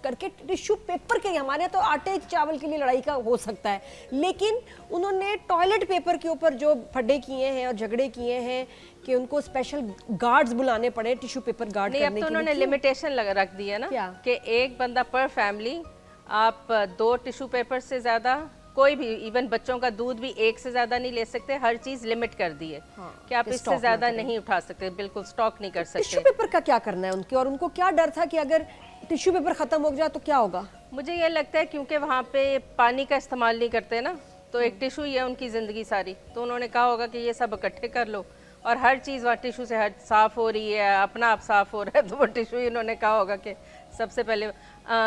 करके टिश्यू पेपर के, हमारे तो आटे चावल के लिए लड़ाई का हो सकता है, लेकिन उन्होंने टॉयलेट पेपर के ऊपर जो फड्डे किए हैं और झगड़े किए हैं कि उनको स्पेशल गार्ड्स बुलाने पड़े टिश्यू पेपर गार्ड करने के लिए। अब तो उन्होंने लिमिटेशन रख दी है ना कि एक बंदा पर फैमिली, आप 2 टिश्यू पेपर से ज़्यादा कोई भी, इवन बच्चों का दूध भी 1 से ज़्यादा नहीं ले सकते, हर चीज़ लिमिट कर दी है कि आप इससे ज़्यादा नहीं उठा सकते, बिल्कुल स्टॉक नहीं कर सकते। टिश्यू पेपर का क्या करना है उनके, और उनको क्या डर था कि अगर टिश्यू पेपर ख़त्म हो जाए तो क्या होगा? मुझे ये लगता है क्योंकि वहाँ पे पानी का इस्तेमाल नहीं करते ना, तो एक टिश्यू ही है उनकी ज़िंदगी सारी, तो उन्होंने कहा होगा कि ये सब इकट्ठे कर लो और हर चीज़ वहाँ टिश्यू से हर साफ़ हो रही है, अपना आप साफ़ हो रहा है, तो वो टिश्यू इन्होंने कहा होगा कि सबसे पहले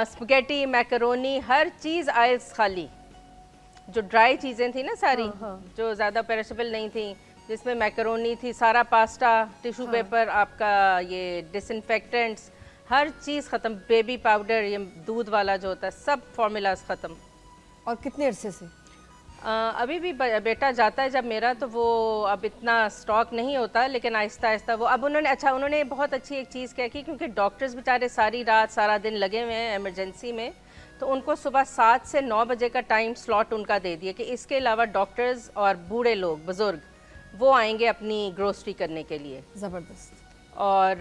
स्पगेटी, मैकरोनी, हर चीज़ आइल्स खाली। जो ड्राई चीज़ें थी ना सारी, जो ज़्यादा पेरिशेबल नहीं थी, जिसमें मैकरोनी थी, सारा पास्ता, टिश्यू पेपर, आपका ये डिसइंफेक्टेंट्स, हर चीज़ ख़त्म। बेबी पाउडर, ये दूध वाला जो होता है, सब फार्मूलाज ख़त्म। और कितने अरसे से? अभी भी बेटा जाता है जब मेरा, तो वो अब इतना स्टॉक नहीं होता, लेकिन आहिस्ता आहिस्ता वो अब उन्होंने बहुत अच्छी एक चीज़ क्या की, क्योंकि डॉक्टर्स बेचारे सारी रात सारा दिन लगे हुए हैं इमरजेंसी में, तो उनको सुबह 7 से 9 बजे का टाइम स्लॉट उनका दे दिया कि इसके अलावा डॉक्टर्स और बूढ़े लोग, बुज़ुर्ग, वो आएंगे अपनी ग्रोसरी करने के लिए। ज़बरदस्त। और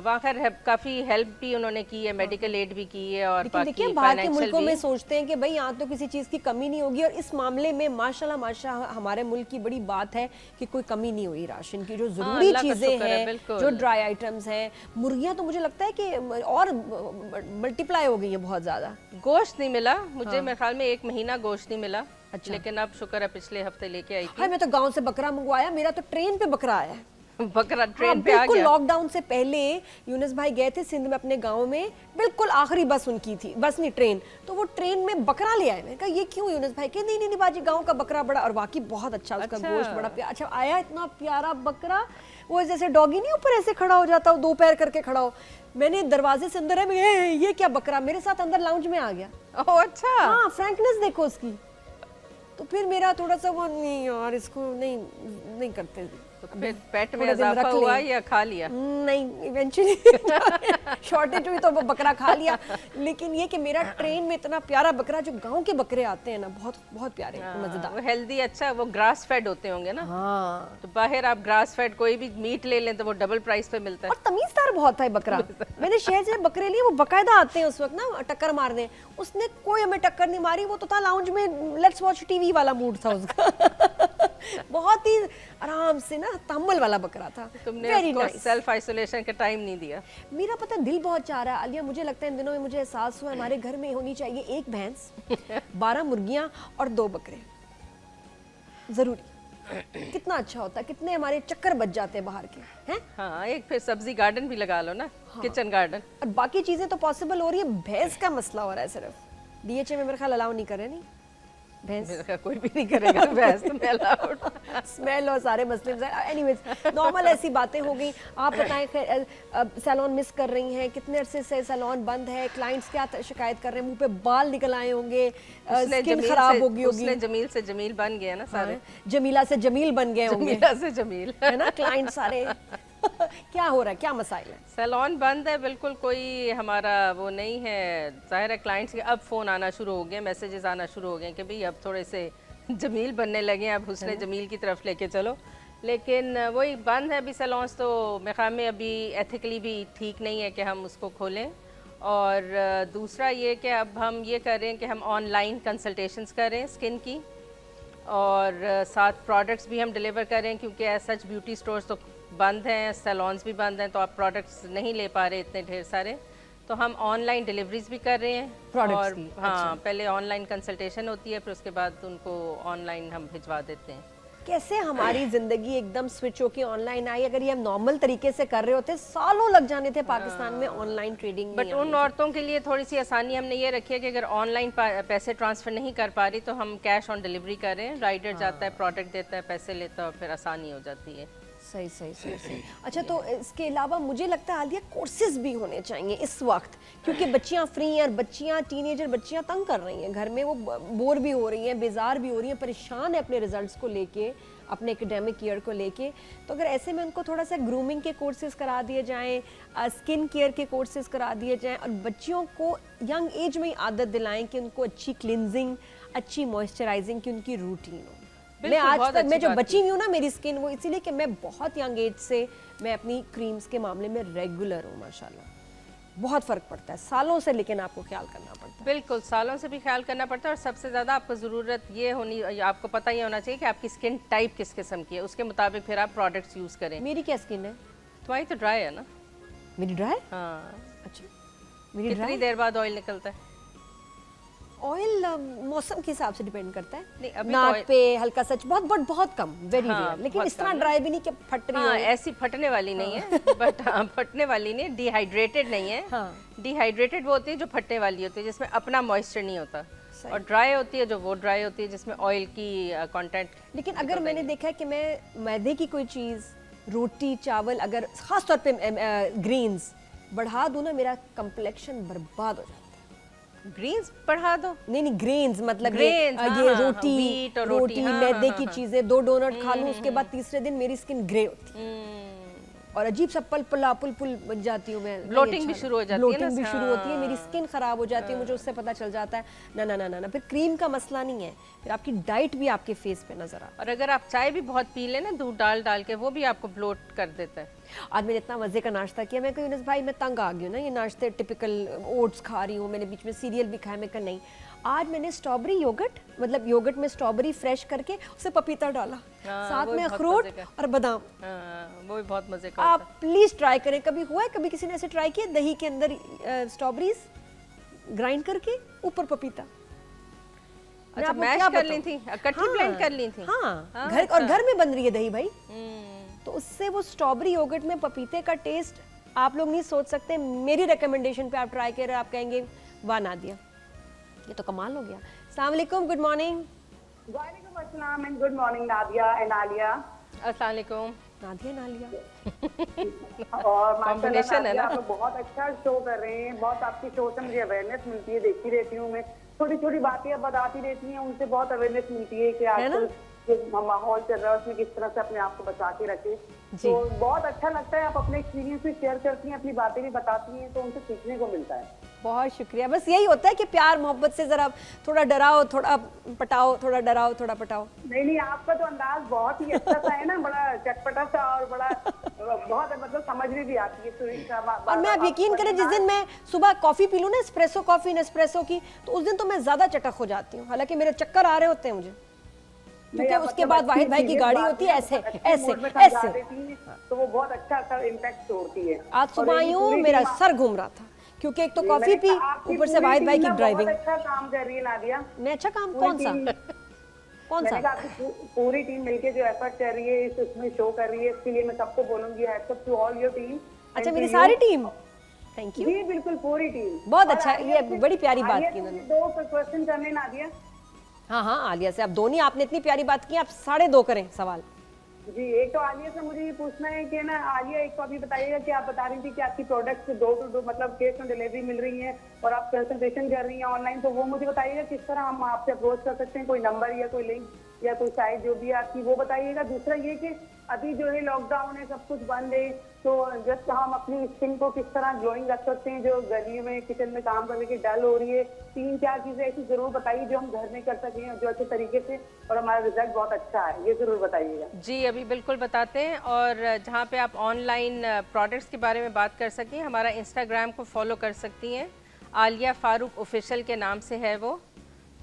वहाँ खैर काफ़ी हेल्प भी उन्होंने की है, मेडिकल एड भी की है, और लेकिन देखिए बाकी बाहर के फाइनेंशियल मुल्कों में भी। सोचते हैं कि भाई यहाँ तो किसी चीज़ की कमी नहीं होगी, और इस मामले में माशाल्लाह हमारे मुल्क की बड़ी बात है कि कोई कमी नहीं हुई राशन की। जो ज़रूरी अल्लाह का चीज़ें शुक्र है, हैं, बिल्कुल। जो ड्राई आइटम्स हैं, मुर्गियाँ तो मुझे लगता है कि और मल्टीप्लाई हो गई हैं बहुत ज़्यादा। गोश्त नहीं मिला मुझे, मेरे ख्याल में 1 महीना गोश्त नहीं मिला। अच्छा। लेकिन अब शुक्र है पिछले हफ्ते लेके आई हाँ, मैं तो गाँव से बकरा मंगवाया, मेरा तो ट्रेन पे बकरा आया है। थी। बकरा हाँ, ट्रेन पे आ बिल्कुल गया। लॉकडाउन से पहले यूनुस भाई गए थे सिंध में अपने गांव में, बिल्कुल आखिरी बस उनकी थी, बस नहीं ट्रेन, तो वो ट्रेन में बकरा ले आए। मैंने कहा ये क्यों यूनुस भाई? के नहीं नहीं नहीं बाजी, गांव का बकरा बड़ा, और वाकई बहुत अच्छा, उसका अच्छा। गोश्त बड़ा प्यारा। अच्छा आया, इतना प्यारा बकरा, वो जैसे डॉगी नहीं ऊपर ऐसे खड़ा हो जाता हो, 2 पैर करके खड़ा हो। मैंने दरवाजे से अंदर है, ये क्या बकरा मेरे साथ अंदर लाउंज में आ गया। ओह अच्छा। हाँ, फ्रैंकनेस देखो उसकी। तो फिर मेरा थोड़ा सा वो, नहीं यार इसको नहीं करते। तो फिर पेट में थोड़े दिन इजाफा रख हुआ लें। या खा लिया? नहीं, इवेंचुअली शॉर्टेज हुई तो वो बकरा खा लिया। लेकिन ये कि मेरा ट्रेन में इतना प्यारा बकरा, जो गांव के बकरे आते हैं ना, बहुत बहुत प्यारे, मजेदार। वो हेल्दी, अच्छा, वो ग्रास फेड होते होंगे ना। हाँ, तो बाहर आप ग्रास फेड कोई भी मीट ले लें तो वो डबल प्राइस पे मिलता है। और तमीजदार बहुत था ये बकरा। मैंने शहर से बकरे लिए, वो बकायदा आते हैं उस वक्त ना टक्कर मारने। उसने कोई हमें टक्कर नहीं मारी, वो तो था लाउंज में, लेट्स वॉच टीवी वाला मूड था उसका। बहुत ही आराम से ना, तहम्मुल वाला बकरा था। तुमने Very उसको nice। सेल्फ आइसोलेशन का टाइम नहीं दिया। मेरा पता दिल बहुत चाह रहा है आलिया, मुझे लगता है इन दिनों में मुझे एहसास हुआ हमारे घर में होनी चाहिए 1 भैंस, 12 मुर्गियां और 2 बकरे, जरूरी। कितना अच्छा होता है, कितने हमारे चक्कर बच जाते हैं बाहर के, हैं? हाँ, एक फिर सब्जी गार्डन भी लगा लो ना, किचन गार्डन। और बाकी चीजें तो पॉसिबल हो रही है, भैंस का मसला हो रहा है सिर्फ। डीएचए में मेरे ख्याल अलाउ नहीं कर रहे, नहीं भैंस मेरे ख्याल कोई भी नहीं करेगा भैंस तो मैं अलाउड। स्मेल और सारे मसले। एनीवेज, नॉर्मल ऐसी बातें हो गई। आप बताएं, सैलून मिस कर रही हैं, कितने अरसे से सैलून बंद है, क्लाइंट्स क्या शिकायत कर रहे हैं, मुंह पे बाल निकल आए होंगे, स्किन खराब होगी उसने जमील से जमील बन गया ना सारे। जमीला से जमील बन गए होंगे, जमीला से जमील है ना, क्लाइंट सारे। क्या हो रहा है, क्या मसाइल है? सैलून बंद है, बिल्कुल कोई हमारा वो नहीं है। जाहिर है क्लाइंट्स के अब फ़ोन आना शुरू हो गए, मैसेजेस आना शुरू हो गए कि भाई अब थोड़े से जमील बनने लगे, अब हुस्न जमील की तरफ लेके चलो। लेकिन वही बंद है अभी सैलून्स, तो मेरे ख्याल में अभी एथिकली भी ठीक नहीं है कि हम उसको खोलें। और दूसरा ये कि अब हम ये कर रहे हैं कि हम ऑनलाइन कंसल्टेशंस करें स्किन की, और साथ प्रोडक्ट्स भी हम डिलीवर करें, क्योंकि एज सच ब्यूटी स्टोर्स तो बंद हैं, सैलून्स भी बंद हैं, तो आप प्रोडक्ट्स नहीं ले पा रहे इतने ढेर सारे, तो हम ऑनलाइन डिलीवरीज भी कर रहे हैं। Products और की, हाँ, अच्छा। पहले ऑनलाइन कंसल्टेशन होती है, फिर उसके बाद उनको ऑनलाइन हम भिजवा देते हैं। कैसे हमारी जिंदगी एकदम स्विच होके ऑनलाइन आई? अगर ये हम नॉर्मल तरीके से कर रहे होते, सालों लग जाने थे पाकिस्तान में ऑनलाइन ट्रेडिंग। बट उन औरतों के लिए थोड़ी सी आसानी हमने ये रखी है कि अगर ऑनलाइन पैसे ट्रांसफ़र नहीं कर पा रही तो हम कैश ऑन डिलीवरी करें, राइडर जाता है, प्रोडक्ट देता है, पैसे लेता है, और फिर आसानी हो जाती है। सही सही सही सही। अच्छा, तो इसके अलावा मुझे लगता है आलिया कोर्सेज भी होने चाहिए इस वक्त, क्योंकि बच्चियां फ्री हैं, और बच्चियां टीनेजर बच्चियां तंग कर रही हैं घर में, वो बोर भी हो रही हैं, बेजार भी हो रही हैं, परेशान है अपने रिजल्ट्स को लेके, अपने एकेडमिक ईयर को लेके। तो अगर ऐसे में उनको थोड़ा सा ग्रूमिंग के कोर्सेज करा दिए जाएं, स्किन केयर के कोर्सेज करा दिए जाएं, और बच्चियों को यंग एज में ही आदत दिलाएं कि उनको अच्छी क्लिनजिंग, अच्छी मॉइस्चराइजिंग की उनकी रूटीन हो। मैं आज बहुत तक, मैं अच्छी जो बात बची हुई हूँ ना मेरी स्किन, वो इसीलिए कि मैं बहुत यंग एज से मैं अपनी क्रीम्स के मामले में रेगुलर हूँ माशाल्लाह। बहुत फ़र्क पड़ता है सालों से, लेकिन आपको ख्याल करना पड़ता है। बिल्कुल, सालों से भी ख्याल करना पड़ता है, और सबसे ज़्यादा आपको ज़रूरत ये होनी, आपको पता ही होना चाहिए कि आपकी स्किन टाइप किस किस्म की है, उसके मुताबिक फिर आप प्रोडक्ट्स यूज़ करें। मेरी क्या स्किन है? तुम्हारी तो ड्राई है ना? मेरी ड्राई? हाँ। अच्छा, मेरी कितनी ड्राई देर बाद ऑयल निकलता है? ऑयल मौसम के हिसाब से डिपेंड करता नहीं, है। अभी नाक तो पे हल्का सच बहुत कम, वेरी हाँ, रेयर, लेकिन बहुत इस तरह कम है। ड्राई भी नहीं कि फट रही हाँ, हो। ऐसी फटने वाली नहीं है, बट हाँ, फटने वाली नहीं, डिहाइड्रेटेड नहीं है। हाँ। डिहाइड्रेटेड वो होती है जो फटने वाली होती है, जिसमें अपना मॉइस्चर नहीं होता, सही। और ड्राई होती है जो वो ड्राई होती है जिसमें ऑयल की कंटेंट। लेकिन अगर मैंने देखा है कि मैं मैदे की कोई चीज़, रोटी चावल, अगर ख़ास तौर पे ग्रेन्स बढ़ा दूँ ना, मेरा कंप्लेक्शन बर्बाद हो जाता है। ग्रीन्स बढ़ा दो। नहीं ग्रेन्स मतलब Grains, हाँ, ये हाँ, रोटी, wheat और रोटी हाँ, मैदे हाँ, की हाँ। चीज़ें, 2 डोनट खा लूँ, उसके बाद तीसरे दिन मेरी स्किन ग्रे होती है और अजीब सा पुल बन जाती हूँ मैं। Bloating भी शुरू हो जाती है ना, ब्लोटिंग भी शुरू होती है, मेरी हाँ। स्किन खराब हो जाती है, मुझे उससे पता चल जाता है ना ना ना ना ना। फिर क्रीम का मसला नहीं है, फिर आपकी डाइट भी आपके फेस पे नजर आता और अगर आप चाय भी बहुत पी लें ना दूध डाल के, वो भी आपको ब्लोट कर देता है। है। आज मैंने इतना मजे का नाश्ता किया, मैं कहा यूनुस भाई मैं तंग आ गई हूँ ना, ये नाश्ते टिपिकल ओट्स खा रही हूँ, मैंने बीच में सीरियल भी खाया। मैं कहा नहीं, आज मैंने स्ट्रॉबेरी योगर्ट, मतलब योगर्ट में स्ट्रॉबेरी फ्रेश करके उसे पपीता डाला, हाँ, साथ वो भी में बहुत अखरोट मजे का। और बादाम। वो भी बहुत मजे का आप होता है। प्लीज ट्राई करें। कभी हुआ है, कभी किसी ने ऐसे ट्राई किया, दही के अंदर स्ट्रॉबेरीज ग्राइंड करके ऊपर पपीता? मैं अच्छा, आपको मैश क्या कर बताऊं? ली थी, इकट्ठी blend कर ली थी? हाँ, हाँ, घर और अच्छा। घर में बन रही है दही भाई, हम्म, तो उससे वो स्ट्रॉबेरी योगर्ट में पपीते का टेस्ट आप लोग नहीं सोच सकते। मेरी रिकमेंडेशन पे आप ट्राई करें, आप कहेंगे वाह नादिया, ये तो कमाल हो गया। अस्सलाम वालेकुम, गुड मॉर्निंग। वालेकुम अस्सलाम and good morning Nadia and Alia. अस्सलाम वालेकुम। नादिया नालिया, और माशाल्लाह Combination है नादिया, ना? आप लोग बहुत अच्छा शो कर रहे हैं, बहुत आपकी शो से मुझे अवेयरनेस मिलती है, देखती रहती हूँ मैं, छोटी छोटी बातें आप बताती रहती हैं, उनसे बहुत अवेयरनेस मिलती है कि है ना? आजकल जो माहौल चल रहा है उसमें किस तरह से अपने आप को बचा के रखे। जी। तो बहुत अच्छा लगता है, आप अपने एक्सपीरियंस भी शेयर करती हैं, अपनी बातें भी बताती हैं, तो उनसे सीखने को मिलता है। बहुत शुक्रिया। बस यही होता है कि प्यार मोहब्बत से जरा थोड़ा डराओ, थोड़ा पटाओ, थोड़ा डराओ, थोड़ा पटाओ। नहीं आपका तो अंदाज बहुत ही अच्छा सा है ना, बड़ा चटपटा सा और बड़ा बहुत मतलब समझ में भी आती है सुरीन का और मैं, आप यकीन करें, जिस दिन मैं सुबह कॉफी पी लूँ ना, एस्प्रेसो कॉफी, नेस्प्रेसो की, तो उस दिन तो मैं ज्यादा चटक हो जाती हूँ, हालांकि मेरे चक्कर आ रहे होते हैं मुझे, क्योंकि उसके बाद वाहिद भाई की गाड़ी होती है ऐसे ऐसे ऐसे। तो वो बहुत अच्छा सा इम्पैक्ट छोड़ती है। आज सुबह आई हूँ, मेरा सर घूम रहा था, क्योंकि एक तो कॉफी पी, ऊपर से वाहिद भाई की ड्राइविंग। अच्छा काम कर रही है नादिया। मैं अच्छा काम कौन सा मैंने कहा आपकी पूरी टीम मिलके जो एफर्ट कर रही है, इसमें शो कर रही है, इसके लिए मैं सबको बोलूंगी hats up to all your team. अच्छा, मेरी सारी टीम, थैंक यू। जी बिल्कुल पूरी टीम। बहुत अच्छा, ये बड़ी प्यारी बात की इन्होंने। इन्होंने। 2 क्वेश्चन करने नादिया। हाँ आलिया से आप दो नहीं, आपने इतनी प्यारी बात की, आप 2.5 करें सवाल। जी, एक तो आलिया से मुझे ये पूछना है कि ना आलिया, एक तो अभी बताइएगा कि आप बता रही थी कि आपकी प्रोडक्ट्स डोर टू डोर मतलब कैश ऑन डिलीवरी मिल रही है और आप कंसल्टेशन कर रही हैं ऑनलाइन, तो वो मुझे बताइएगा किस तरह हम आपसे अप्रोच कर सकते हैं, कोई नंबर या कोई लिंक या कोई साइट जो भी आपकी, वो बताइएगा। दूसरा ये कि अभी जो है लॉकडाउन है, सब कुछ बंद है, तो जस्ट हम अपनी स्किन को किस तरह ग्लोइंग रख सकते हैं, जो गर्मियों में किचन में काम करने की डल हो रही है, 3-4 चीजें ऐसी जरूर बताइए जो हम घर में कर सकें जो अच्छे तरीके से और हमारा रिजल्ट बहुत अच्छा है, ये जरूर बताइएगा। जी अभी बिल्कुल बताते हैं। और जहाँ पे आप ऑनलाइन प्रोडक्ट्स के बारे में बात कर सकें, हमारा इंस्टाग्राम को फॉलो कर सकती हैं, आलिया फारूक ऑफिशियल के नाम से है वो,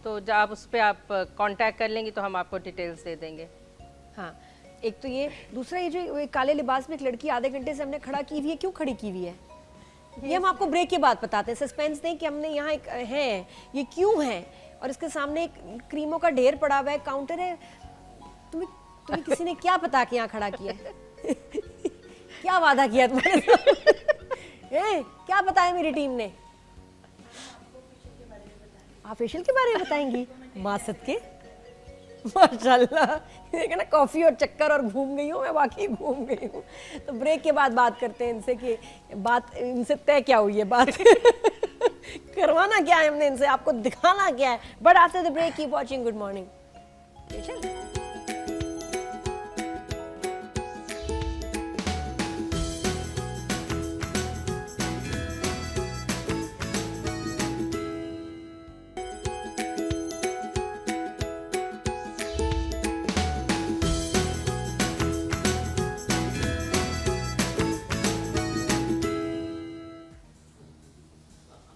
तो जब आप उस पर आप कांटेक्ट कर लेंगी तो हम आपको डिटेल्स दे देंगे। हाँ, एक तो ये, दूसरा ये जो काले लिबास में एक लड़की आधे घंटे से हमने खड़ा की हुई है, क्यों खड़ी की हुई है, ये हम आपको ब्रेक के बाद बताते हैं। सस्पेंस दें कि हमने यहाँ एक है, ये क्यों है, और इसके सामने एक क्रीमों का ढेर पड़ा हुआ है, काउंटर है। तुम्हें किसी ने क्या पता कि यहाँ खड़ा किया है? क्या वादा किया तुम्हारे साथ? क्या बताया मेरी टीम ने? आप फेशियल के बारे में बताएंगी? मासद के माशाल्लाह, देखा ना, कॉफी और चक्कर और घूम गई हूँ मैं, वाकई घूम गई हूँ। तो ब्रेक के बाद बात करते हैं इनसे कि बात इनसे तय क्या हुई है, बात करवाना क्या है हमने इनसे, आपको दिखाना क्या है। But after the break keep watching good morning.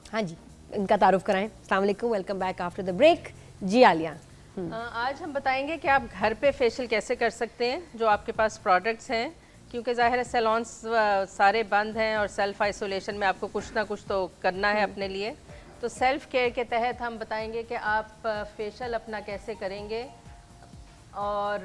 हाँ जी, इनका तारुफ कराएं। अस्सलाम वालेकुम, welcome back after the break. जी आलिया, आज हम बताएंगे कि आप घर पे फेशियल कैसे कर सकते हैं, जो आपके पास प्रोडक्ट्स हैं, क्योंकि ज़ाहिर है सैलॉन्स सारे बंद हैं और सेल्फ आइसोलेशन में आपको कुछ ना कुछ तो करना है अपने लिए। तो सेल्फ केयर के तहत हम बताएंगे कि आप फेशियल अपना कैसे करेंगे, और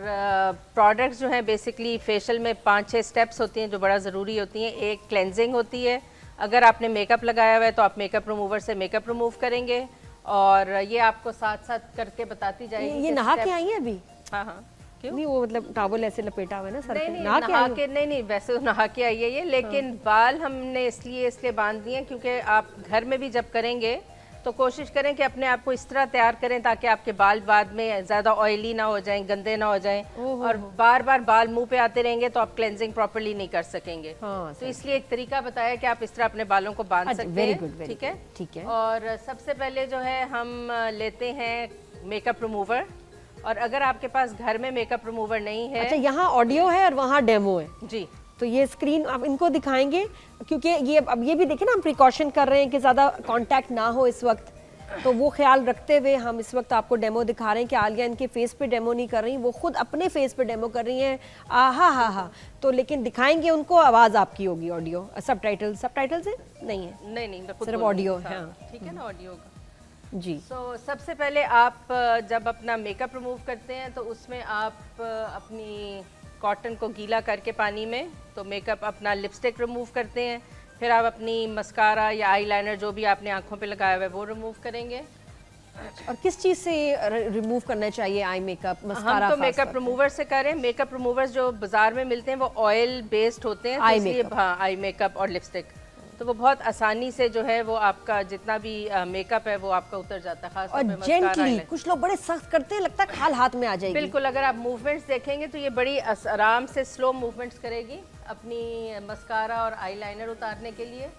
प्रोडक्ट्स जो हैं बेसिकली फेशियल में 5-6 स्टेप्स होती हैं जो बड़ा ज़रूरी होती हैं। एक क्लेंजिंग होती है, अगर आपने मेकअप लगाया हुआ है तो आप मेकअप रिमूवर से मेकअप रिमूव करेंगे, और ये आपको साथ साथ करके बताती जाएगी। ये नहा के आई है अभी? हाँ हाँ, क्यों नहीं, वो मतलब टॉवल ऐसे लपेटा हुआ है ना सर पे, नहीं, नहा के आई हो? नहीं, वैसे तो नहा के आई है ये, लेकिन बाल हमने इसलिए बांध दिए क्योंकि आप घर में भी जब करेंगे तो कोशिश करें कि अपने आप को इस तरह तैयार करें ताकि आपके बाल बाद में ज़्यादा ऑयली ना हो जाएं, गंदे ना हो जाएं, और बार बार बाल मुंह पे आते रहेंगे तो आप क्लेंजिंग प्रॉपर्ली नहीं कर सकेंगे। हाँ, तो इसलिए एक तरीका बताया कि आप इस तरह अपने बालों को बांध सकते very हैं। good, very ठीक है, good, ठीक है। और सबसे पहले जो है हम लेते हैं मेकअप रिमूवर, और अगर आपके पास घर में मेकअप रिमूवर नहीं है। अच्छा, यहाँ ऑडियो है और वहाँ डेमो है जी, तो ये स्क्रीन आप इनको दिखाएंगे क्योंकि ये अब ये भी देखें ना, हम प्रिकॉशन कर रहे हैं कि ज़्यादा कांटेक्ट ना हो इस वक्त, तो वो ख्याल रखते हुए हम इस वक्त आपको डेमो दिखा रहे हैं कि आलिया इनके फेस पे डेमो नहीं कर रही, वो खुद अपने फेस पे डेमो कर रही हैं। हा तो लेकिन दिखाएंगे उनको, आवाज़ आपकी होगी, ऑडियो सबटाइटल्स है नहीं है? नहीं, मैं खुद सिर्फ बोलूंगी। ऑडियो है, हाँ, हाँ। ठीक है ना, ऑडियो का। जी। सबसे पहले आप जब अपना मेकअप रिमूव करते हैं तो उसमें आप अपनी कॉटन को गीला करके पानी में, तो मेकअप अपना लिपस्टिक रिमूव करते हैं, फिर आप अपनी मस्कारा या आईलाइनर जो भी आपने आंखों पे लगाया हुआ है वो रिमूव करेंगे। और किस चीज़ से रिमूव करना चाहिए आई मेकअप, मस्कारा? हम तो मेकअप रिमूवर से करें। मेकअप रिमूवर्स जो बाजार में मिलते हैं वो ऑयल बेस्ड होते हैं, आई तो इसलिए हाँ, आई मेकअप और लिपस्टिक, तो वो बहुत आसानी से जो है वो आपका जितना भी मेकअप है वो आपका उतर जाता है। खास और तौर पे जेंटली, कुछ लोग बड़े सख्त करते हैं, लगता है खाल हाथ में आ जाएगी। बिल्कुल, अगर आप मूवमेंट्स देखेंगे तो ये बड़ी आराम से स्लो मूवमेंट्स करेगी अपनी मस्कारा और आईलाइनर उतारने के लिए।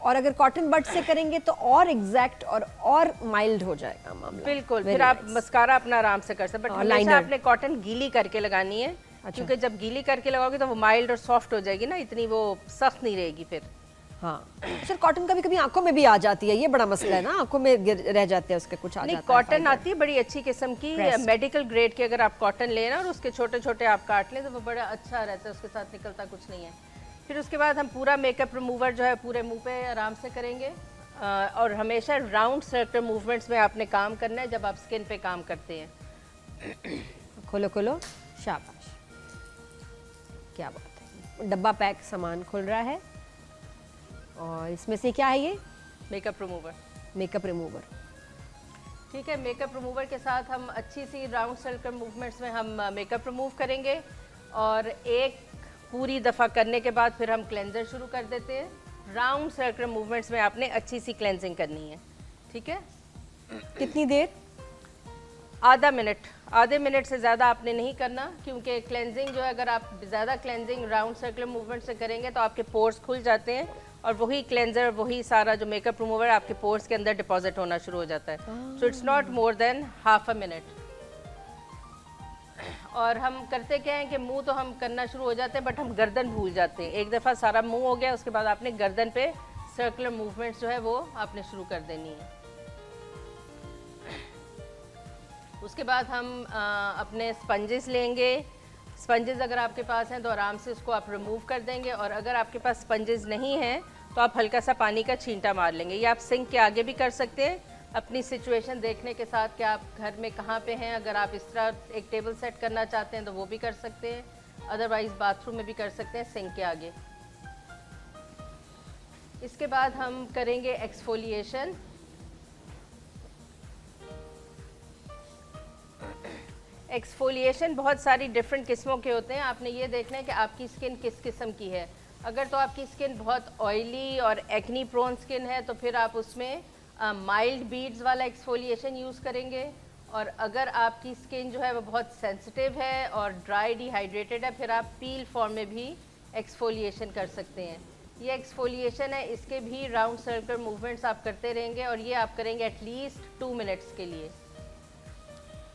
और अगर कॉटन बड से करेंगे तो और एग्जैक्ट और माइल्ड हो जाएगा मामला। बिल्कुल, Very फिर आप nice. मस्कारा अपना आराम से कर सकते हैं, बट हमेशा liner. आपने कॉटन गीली करके लगानी है। क्योंकि जब गीली करके लगाओगे तो वो माइल्ड और सॉफ्ट हो जाएगी ना, इतनी वो सख्त नहीं रहेगी फिर। हाँ सर, कॉटन कभी कभी आंखों में भी आ जाती है, ये बड़ा मसला है ना, आंखों में रह जाते हैं उसके कुछ आ नहीं, जाता है कॉटन आती है बड़ी अच्छी किस्म की मेडिकल ग्रेड की, अगर आप कॉटन लेना और उसके छोटे छोटे आप काट लें तो वो बड़ा अच्छा रहता है, उसके साथ निकलता कुछ नहीं है। फिर उसके बाद हम पूरा मेकअप रिमूवर जो है पूरे मुंह पे आराम से करेंगे, और हमेशा राउंड सर्कुलर मूवमेंट्स में आपने काम करना है जब आप स्किन पे काम करते हैं। खोलो, शाबाश, क्या बात है। डब्बा पैक सामान खुल रहा है, और इसमें से क्या है ये? Makeup remover. मेकअप रिमूवर, ठीक है। मेकअप रिमूवर के साथ हम अच्छी सी राउंड सर्कुलर मूवमेंट्स में हम मेकअप रिमूव करेंगे, और एक पूरी दफ़ा करने के बाद फिर हम क्लेंजर शुरू कर देते हैं। राउंड सर्कुलर मूवमेंट्स में आपने अच्छी सी क्लेंजिंग करनी है, ठीक है। कितनी देर? आधे मिनट से ज़्यादा आपने नहीं करना, क्योंकि क्लेंजिंग जो है अगर आप ज़्यादा क्लेंजिंग राउंड सर्कुलर मूवमेंट से करेंगे तो आपके पोर्स खुल जाते हैं, और वही क्लेंजर, वही सारा जो मेकअप रिमूवर आपके पोर्स के अंदर डिपॉजिट होना शुरू हो जाता है। So it's not more than half a minute. और हम करते क्या है कि मुंह तो हम करना शुरू हो जाते हैं, बट हम गर्दन भूल जाते हैं। एक दफ़ा सारा मुंह हो गया, उसके बाद आपने गर्दन पे सर्कुलर मूवमेंट्स जो है वो आपने शुरू कर देनी है। उसके बाद हम अपने स्पंजेस लेंगे। स्पंजेस अगर आपके पास हैं तो आराम से उसको आप रिमूव कर देंगे, और अगर आपके पास स्पंजेस नहीं हैं तो आप हल्का सा पानी का छींटा मार लेंगे। ये आप सिंक के आगे भी कर सकते हैं, अपनी सिचुएशन देखने के साथ कि आप घर में कहाँ पे हैं। अगर आप इस तरह एक टेबल सेट करना चाहते हैं तो वो भी कर सकते हैं, अदरवाइज बाथरूम में भी कर सकते हैं सिंक के आगे। इसके बाद हम करेंगे एक्सफोलिएशन। एक्सफोलिएशन बहुत सारी डिफरेंट किस्मों के होते हैं, आपने ये देखना है कि आपकी स्किन किस किस्म की है। अगर तो आपकी स्किन बहुत ऑयली और एक्नी प्रोन स्किन है तो फिर आप उसमें माइल्ड बीड्स वाला एक्सफोलिएशन यूज़ करेंगे, और अगर आपकी स्किन जो है वो बहुत सेंसिटिव है और ड्राई डिहाइड्रेटेड है फिर आप पील फॉर्म में भी एक्सफोलिएशन कर सकते हैं। ये एक्सफोलिएशन है, इसके भी राउंड सर्कुलर मूवमेंट्स आप करते रहेंगे, और ये आप करेंगे एटलीस्ट 2 मिनट्स के लिए।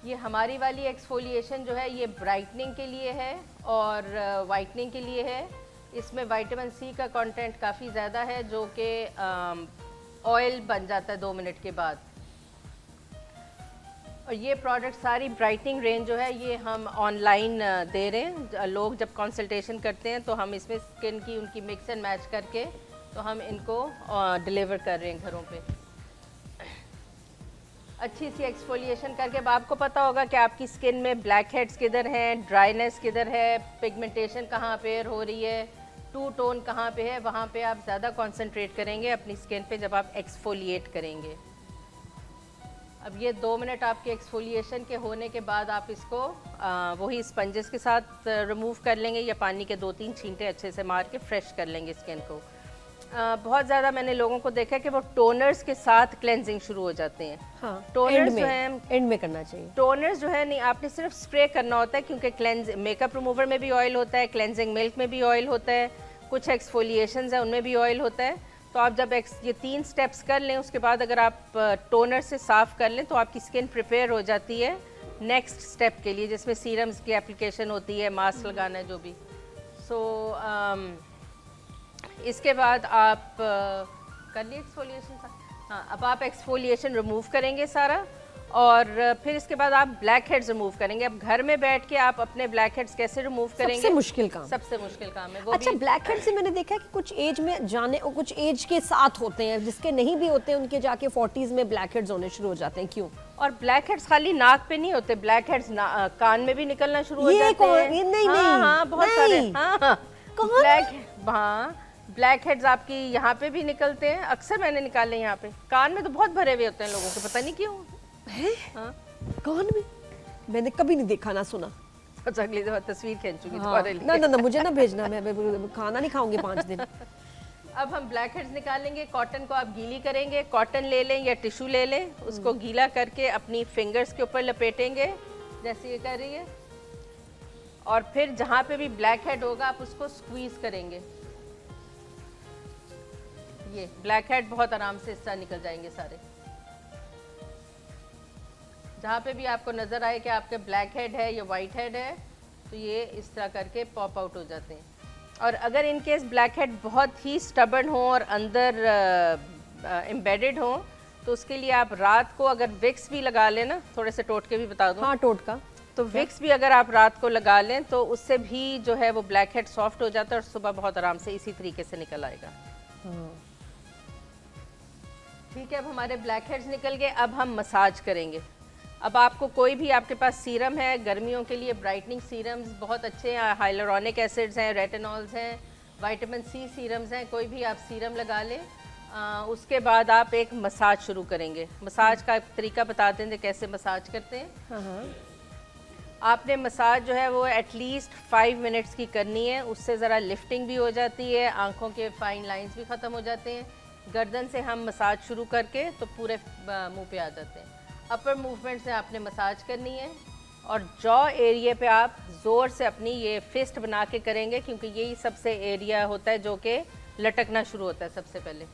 ये हमारी वाली एक्सफोलिएशन जो है ये ब्राइटनिंग के लिए है और वाइटनिंग के लिए है। इसमें विटामिन सी का कंटेंट काफ़ी ज़्यादा है जो कि ऑयल बन जाता है 2 मिनट के बाद। और ये प्रोडक्ट सारी ब्राइटनिंग रेंज जो है ये हम ऑनलाइन दे रहे हैं। लोग जब कंसल्टेशन करते हैं तो हम इसमें स्किन की उनकी मिक्स एंड मैच करके तो हम इनको डिलीवर कर रहे हैं घरों पे। अच्छी सी एक्सफोलिएशन करके अब आपको पता होगा कि आपकी स्किन में ब्लैक हेड्स किधर हैं, ड्राइनेस किधर है, पिगमेंटेशन कहाँ पे हो रही है, टू टोन कहाँ पे है, वहाँ पे आप ज़्यादा कंसंट्रेट करेंगे अपनी स्किन पे जब आप एक्सफोलिएट करेंगे। अब ये 2 मिनट आपके एक्सफोलिएशन के होने के बाद आप इसको वही स्पंजेस के साथ रिमूव कर लेंगे या पानी के 2-3 छींटे अच्छे से मार के फ्रेश कर लेंगे स्किन को। बहुत ज़्यादा मैंने लोगों को देखा है कि वो टोनर्स के साथ क्लेंजिंग शुरू हो जाते हैं। हाँ, टोनर्स जो हैं एंड में करना चाहिए। टोनर्स जो है नहीं, आपने सिर्फ स्प्रे करना होता है क्योंकि क्लेंज मेकअप रिमूवर में भी ऑयल होता है, क्लेंजिंग मिल्क में भी ऑयल होता है, कुछ एक्सफोलिएशंस हैं उनमें भी ऑयल होता है। तो आप जब ये 3 स्टेप्स कर लें उसके बाद अगर आप टोनर से साफ़ कर लें तो आपकी स्किन प्रिपेयर हो जाती है नेक्स्ट स्टेप के लिए, जिसमें सीरम्स की एप्लीकेशन होती है, मास्क लगाना है जो भी। इसके बाद आप कर लिए एक्सफोलिएशन। हाँ, अब आप एक्सफोलिएशन रिमूव करेंगे सारा और फिर इसके बाद आप ब्लैक हेड्स रिमूव करेंगे। अब घर में बैठ के आप अपने ब्लैक हेड्स कैसे रिमूव करेंगे? सबसे मुश्किल काम। सबसे मुश्किल काम है वो। अच्छा, ब्लैक हेड से मैंने देखा है कि कुछ एज में जाने और कुछ एज के साथ होते हैं, जिसके नहीं भी होते हैं उनके जाके 40s में ब्लैक हेड्स होने शुरू हो जाते हैं। क्यों? और ब्लैक हेड्स खाली नाक पे नहीं होते, ब्लैक हेड्स कान में भी निकलना शुरू हो जाते हैं। ये नहीं हाँ, नहीं हाँ, बहुत सारे। हाँ, कहाँ? ब्लैक हेड्स आपकी यहाँ पे भी निकलते हैं, अक्सर मैंने निकाले यहाँ पे। कान में तो बहुत भरे हुए होते हैं लोगों के, पता नहीं क्यों है। हाँ, कान में मैंने कभी नहीं देखा ना सुना। अच्छा, अगली दफा तस्वीर खींचूंगी हाँ, तुम्हारे लिए। ना मुझे ना भेजना, मैं खाना नहीं खाऊंगी 5 दिन। अब हम ब्लैक हेड्स निकालेंगे। कॉटन को आप गीली करेंगे, कॉटन ले लें या टिश्यू ले लें, उसको गीला करके अपनी फिंगर्स के ऊपर लपेटेंगे जैसे ये कर रही है, और फिर जहाँ पे भी ब्लैक हेड होगा आप उसको स्क्वीज करेंगे। ये ब्लैक हेड बहुत आराम से इससे निकल जाएंगे सारे। जहाँ पे भी आपको नज़र आए कि आपके ब्लैक हेड है या वाइट हेड है तो ये इस तरह करके पॉप आउट हो जाते हैं। और अगर इन केस ब्लैक हेड बहुत ही स्टबर्न हो और अंदर एम्बेडेड हो तो उसके लिए आप रात को अगर विक्स भी लगा लें ना, थोड़े से टोटके भी बता दूं। हाँ, टोटका। तो विक्स भी अगर आप रात को लगा लें तो उससे भी जो है वो ब्लैक हेड सॉफ्ट हो जाता है और सुबह बहुत आराम से इसी तरीके से निकल आएगा। ठीक है, अब हमारे ब्लैक हेड्स निकल गए। अब हम मसाज करेंगे। अब आपको कोई भी आपके पास सीरम है, गर्मियों के लिए ब्राइटनिंग सीरम्स बहुत अच्छे हैं, हाइलुरोनिक एसिड्स हैं, रेटिनॉल्स हैं, विटामिन सी सीरम्स हैं, कोई भी आप सीरम लगा लें। उसके बाद आप एक मसाज शुरू करेंगे। मसाज का तरीका बता देंगे कैसे मसाज करते हैं। हाँ। आपने मसाज जो है वो एटलीस्ट 5 मिनट्स की करनी है, उससे ज़रा लिफ्टिंग भी हो जाती है, आँखों के फाइन लाइंस भी ख़त्म हो जाते हैं। गर्दन से हम मसाज शुरू करके तो पूरे मुंह पे आ जाते हैं। अपर मूवमेंट से आपने मसाज करनी है और जॉ एरिया पे आप ज़ोर से अपनी ये फिस्ट बना के करेंगे क्योंकि यही सबसे एरिया होता है जो कि लटकना शुरू होता है सबसे पहले।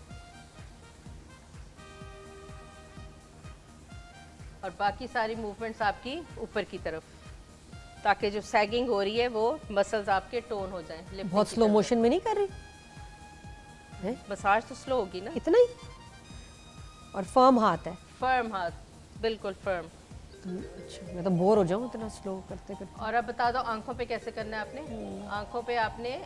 और बाकी सारी मूवमेंट्स आपकी ऊपर की तरफ, ताकि जो सैगिंग हो रही है वो मसल्स आपके टोन हो जाएं। बहुत स्लो मोशन में नहीं कर रही है? मसाज तो स्लो होगी ना, इतना ही। और फर्म हाथ है। फर्म हाथ, बिल्कुल फर्म। अच्छा, मैं तो बोर हो जाऊं इतना स्लो करते करते। और अब बता दो आंखों पे कैसे करना है आपने। आंखों पे आपने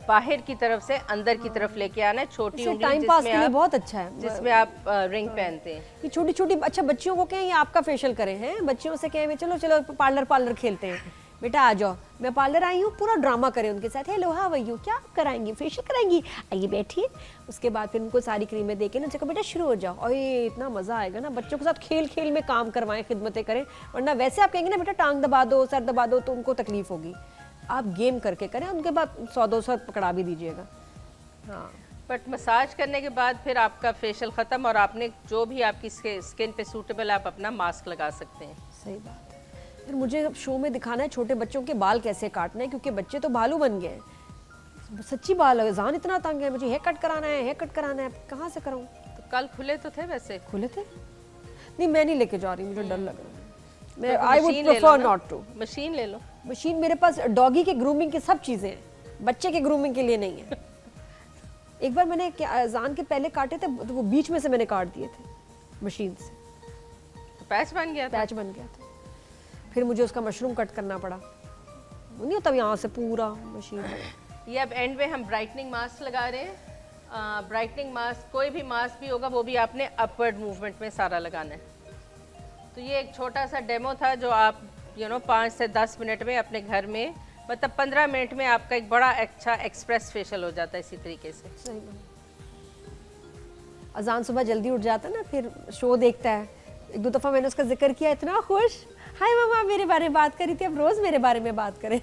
बाहर की तरफ से अंदर की तरफ लेके आना है, छोटी उंगली टाइम पास के लिए बहुत अच्छा है, जिसमें आप रिंग पहनते हैं। ये छोटी छोटी। अच्छा, बच्चियों को कहें ये आपका फेशियल करें हैं, बच्चियों से कहें चलो चलो पार्लर खेलते हैं, बेटा आ जाओ, मैं पार्लर आई हूँ, पूरा ड्रामा करें उनके साथ। हेलो, हाउ आर यू, क्या कराएंगी, फेशियल कराएंगी, आइए बैठिए। उसके बाद फिर उनको सारी क्रीमें दे के ना चलो बेटा शुरू हो जाओ। और ये इतना मज़ा आएगा ना, बच्चों के साथ खेल खेल में काम करवाएं, खिदमतें करें। वरना वैसे आप कहेंगे ना बेटा टांग दबा दो, सर दबा दो, तो उनको तकलीफ होगी। आप गेम करके करें, उनके बाद 100-200 पकड़ा भी दीजिएगा। हाँ, बट मसाज करने के बाद फिर आपका फेशियल ख़त्म और आपने जो भी आपकी स्किन पे सूटेबल आप अपना मास्क लगा सकते हैं। सही बात है। फिर मुझे शो में दिखाना है छोटे बच्चों के बाल कैसे काटने हैं, क्योंकि बच्चे तो भालू बन गए हैं। सच्ची बाल है, जान इतना तंग है, मुझे हेयर कट कराना है, हेयर कट कराना है, कहाँ से कराऊँ? तो कल खुले तो थे वैसे। खुले थे? नहीं, मैं नहीं लेके जा रही, मुझे डर लग रहा है। मैं तो I would prefer not to. Machine ले लो। मशीन मेरे पास डॉगी के ग्रूमिंग की सब चीज़ें हैं, बच्चे के ग्रूमिंग के लिए नहीं है। एक बार मैंने अजान के पहले काटे थे तो वो बीच में से मैंने काट दिए थे मशीन से, तो पैच बन गया था। पैच बन गया था। फिर मुझे उसका मशरूम कट करना पड़ा, वो नहीं होता यहाँ से पूरा मशीन। ये अब एंड में हम ब्राइटनिंग मास्क लगा रहे हैं। ब्राइटनिंग मास्क, कोई भी मास्क भी होगा वो भी आपने अपवर्ड मूवमेंट में सारा लगाना है। तो ये एक छोटा सा डेमो था जो आप 5 से 10 मिनट में अपने घर में, मतलब 15 मिनट में आपका एक बड़ा अच्छा एक्सप्रेस फेशियल हो जाता है इसी तरीके से। सही बात। अजान सुबह जल्दी उठ जाता है ना, फिर शो देखता है। एक दो दफ़ा मैंने उसका जिक्र किया, इतना खुश, हाय मामा मेरे बारे में बात करी थी, अब रोज़ मेरे बारे में बात करें।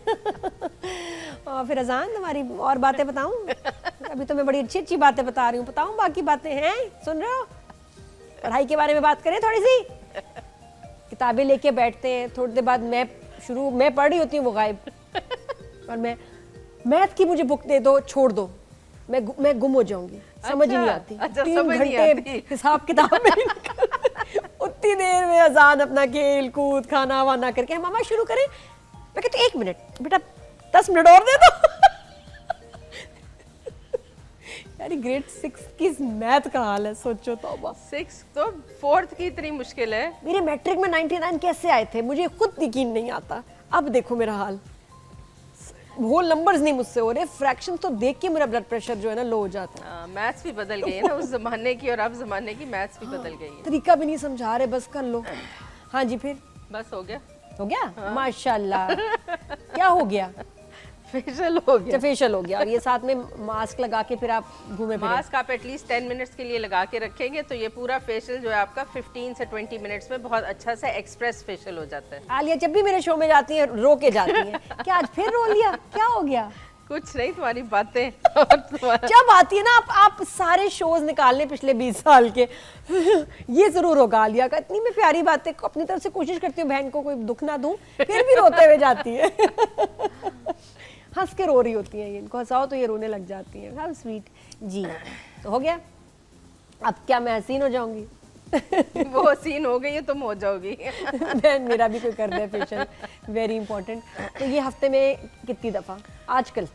और फिर अजान तुम्हारी और बातें बताऊं? अभी तो मैं बड़ी अच्छी अच्छी बातें बता रही हूँ, बताऊं बाकी बातें हैं, सुन रहे हो? पढ़ाई के बारे में बात करें थोड़ी सी। किताबें लेके बैठते हैं, थोड़ी देर बाद मैं पढ़ रही होती हूँ, वो गायब। और मैं मैथ की मुझे बुक दे दो, छोड़ दो, मैं गुम हो जाऊंगी, समझ ही नहीं आती। अच्छा, 3 समझ नहीं घंटे आती। हिसाब किताब में ही निकल उतनी देर में अजान अपना खेल कूद खाना वाना करके मामा शुरू करें। मैं कहती 1 मिनट बेटा, 10 मिनट और दे दो। यार ग्रेड 6 की मैथ का हाल है, सोचो तौबा। 6 तो 4th की इतनी मुश्किल है। मेरे मैट्रिक में 99 कैसे आए थे मुझे खुद यकीन नहीं आता। अब देखो मेरा हाल, होल नंबर्स नहीं मुझसे हो रहे, फ्रैक्शन तो देख के मेरा ब्लड प्रेशर जो है ना लो हो जाता है। मैथ्स भी बदल गई है ना, उस जमाने की और अब जमाने की मैथ्स भी बदल गई है। तरीका भी नहीं समझा रहे, बस कर लो। हाँ जी, फिर बस हो गया, हो गया। माशाल्लाह। क्या हो गया? फेशियल हो गया। फेशियल हो गया। और ये साथ में मास्क लगा के फिर आप घूमे फिरे। मास्क आप एटलीस्ट 10 मिनट्स के लिए लगा के रखेंगे तो ये पूरा फेशियल जो है आपका 15 से 20 मिनट्स में बहुत अच्छा सा एक्सप्रेस फेशियल हो जाता है। आलिया जब भी मेरे शो में जाती है रो के जाती है, क्या आज फिर रो लिया, क्या हो गया? कुछ नहीं, तुम्हारी बातें और तुम्हारा जब आती है ना आप सारे शोज निकालने पिछले 20 साल के, ये जरूर होगा आलिया का। इतनी मैं प्यारी बातें अपनी तरफ से कोशिश करती हूँ बहन को कोई दुख ना दूं, फिर भी रोते हुए जाती है। हंस के रो रही होती हैं, इनको हंसाओ तो ये रोने लग जाती हैं। हाउ स्वीट जी। तो हो गया, अब क्या मैं हसीन हो जाऊंगी? वो हसीन हो गई है, तुम हो जाओगी। बहन मेरा भी कोई कर दे फेशियल, वेरी इंपॉर्टेंट। तो ये हफ्ते में कितनी दफ़ा आजकल?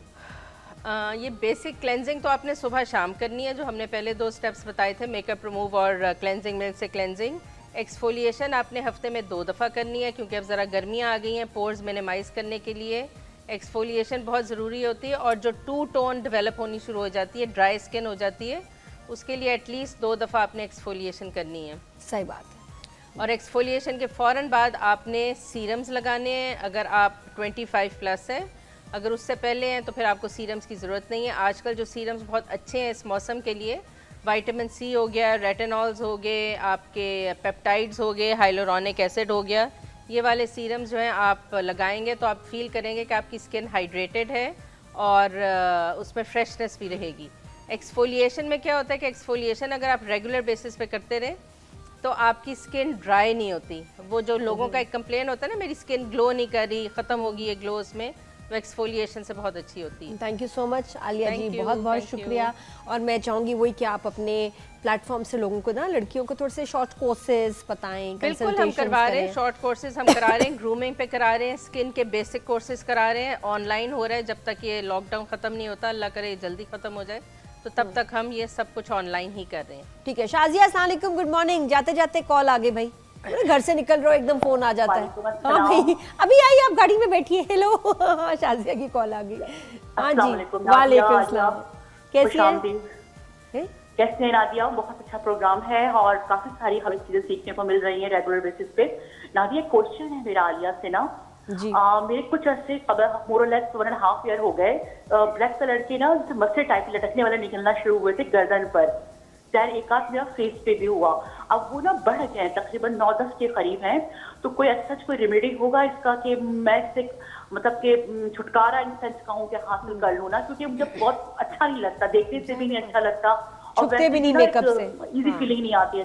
ये बेसिक क्लेंजिंग तो आपने सुबह शाम करनी है, जो हमने पहले 2 स्टेप्स बताए थे, मेकअप रिमूव और क्लेंजिंग मिल्क से क्लेंजिंग। एक्सफोलिएशन आपने हफ्ते में 2 दफ़ा करनी है, क्योंकि अब ज़रा गर्मियाँ आ गई हैं, पोर्स मिनिमाइज करने के लिए एक्सफोलिएशन बहुत ज़रूरी होती है। और जो 2 टोन डेवलप होनी शुरू हो जाती है, ड्राई स्किन हो जाती है, उसके लिए एटलीस्ट 2 दफ़ा आपने एक्सफोलिएशन करनी है। सही बात है। और एक्सफोलिएशन के फ़ौरन बाद आपने सीरम्स लगाने हैं। अगर आप 25 प्लस है, अगर उससे पहले हैं तो फिर आपको सीरम्स की ज़रूरत नहीं है। आजकल जो सीरम्स बहुत अच्छे हैं इस मौसम के लिए, विटामिन सी हो गया, रेटिनॉल्स हो गए, आपके पेप्टाइड्स हो गए, हाइलोरॉनिक एसिड हो गया, ये वाले सीरम्स जो हैं आप लगाएंगे तो आप फील करेंगे कि आपकी स्किन हाइड्रेटेड है और उसमें फ्रेशनेस भी रहेगी। एक्सफोलिएशन में क्या होता है कि एक्सफोलिएशन अगर आप रेगुलर बेसिस पे करते रहें तो आपकी स्किन ड्राई नहीं होती। वो जो लोगों का एक कंप्लेन होता है ना, मेरी स्किन ग्लो नहीं कर रही, ख़त्म होगी ये ग्लो, उसमें वो एक्सफोलिएशन से बहुत अच्छी होती है। Thank you so much Alia ji, Thank you, बहुत बहुत thank you. शुक्रिया। और मैं चाहूँगी वही कि आप अपने प्लेटफॉर्म से लोगों को ना, लड़कियों को थोड़े से शॉर्ट कोर्सेज बताएं। बिल्कुल हम करवा रहे हैं, शॉर्ट कोर्सेज हम करा रहे हैं, ग्रूमिंग पे करा रहे हैं, स्किन के बेसिक कोर्सेज करा रहे हैं, ऑनलाइन हो रहा है जब तक ये लॉकडाउन ख़त्म नहीं होता, अल्लाह करे जल्दी ख़त्म हो जाए, तो तब तक हम ये सब कुछ ऑनलाइन ही कर रहे हैं। ठीक है। शाजिया अस्सलाम वालेकुम, गुड मॉर्निंग। जाते जाते कॉल आ गई भाई, पूरे घर से निकल रहे हो एकदम फोन आ जाता है। हाँ भाई, अभी आई, आप गाड़ी में बैठिए। हेलो। हाँ, शाजिया की कॉल आ गई। हाँ जी, वालेकुम अस्सलाम। कैसी हैं? कैसे हैं नादिया? बहुत अच्छा प्रोग्राम है और काफी सारी हमें चीजें सीखने को मिल रही हैं रेगुलर बेसिस पे। नादिया, क्वेश्चन है मेरा आलिया से ना, जी। मेरे कुछ अर्से कबल मोरलेस 1.5 ईयर हो गए, ब्लैक कलर के ना मस्से टाइप लटकने वाले निकलना शुरू हुए थे गर्दन पर, चाहे एक आध मेरा फेस पे भी हुआ। अब वो ना बढ़ गए हैं, तकरीबन 9-10 के करीब हैं। तो कोई ऐसा कोई रेमेडी होगा इसका कि मैं इससे मतलब कि छुटकारा इन सेंस कहूँ कि हासिल कर लूँ ना, क्योंकि मुझे बहुत अच्छा नहीं लगता, देखने से भी नहीं अच्छा लगता और छुपते भी नहीं मेकअप से, इजी फीलिंग नहीं आती है।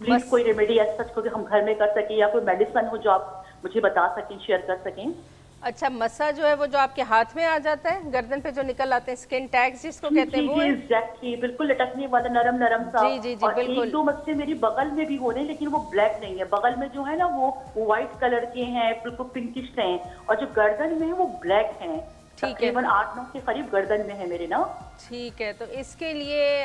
प्लीज कोई रेमेडी ऐसा को कि हम घर में कर सकें या कोई मेडिसिन हो जो आप मुझे बता सकें, शेयर कर सकें। अच्छा, मस्सा जो है वो जो आपके हाथ में आ जाता है, गर्दन पे जो निकल आते हैं, स्किन टैग्स जिसको कहते हैं, वो है? एग्जैक्टली, बिल्कुल लटकने वाला नरम नरम सा। जी जी जी, और बिल्कुल। 1-2 मस्से मेरी बगल में भी हो रहे हैं, लेकिन वो ब्लैक नहीं है। बगल में जो है ना वो व्हाइट कलर के हैं, बिल्कुल पिंकिश हैं, और जो गर्दन में है वो ब्लैक हैं। ठीक है। तकरीबन 8-9 के करीब गर्दन में है मेरे ना। ठीक है, तो इसके लिए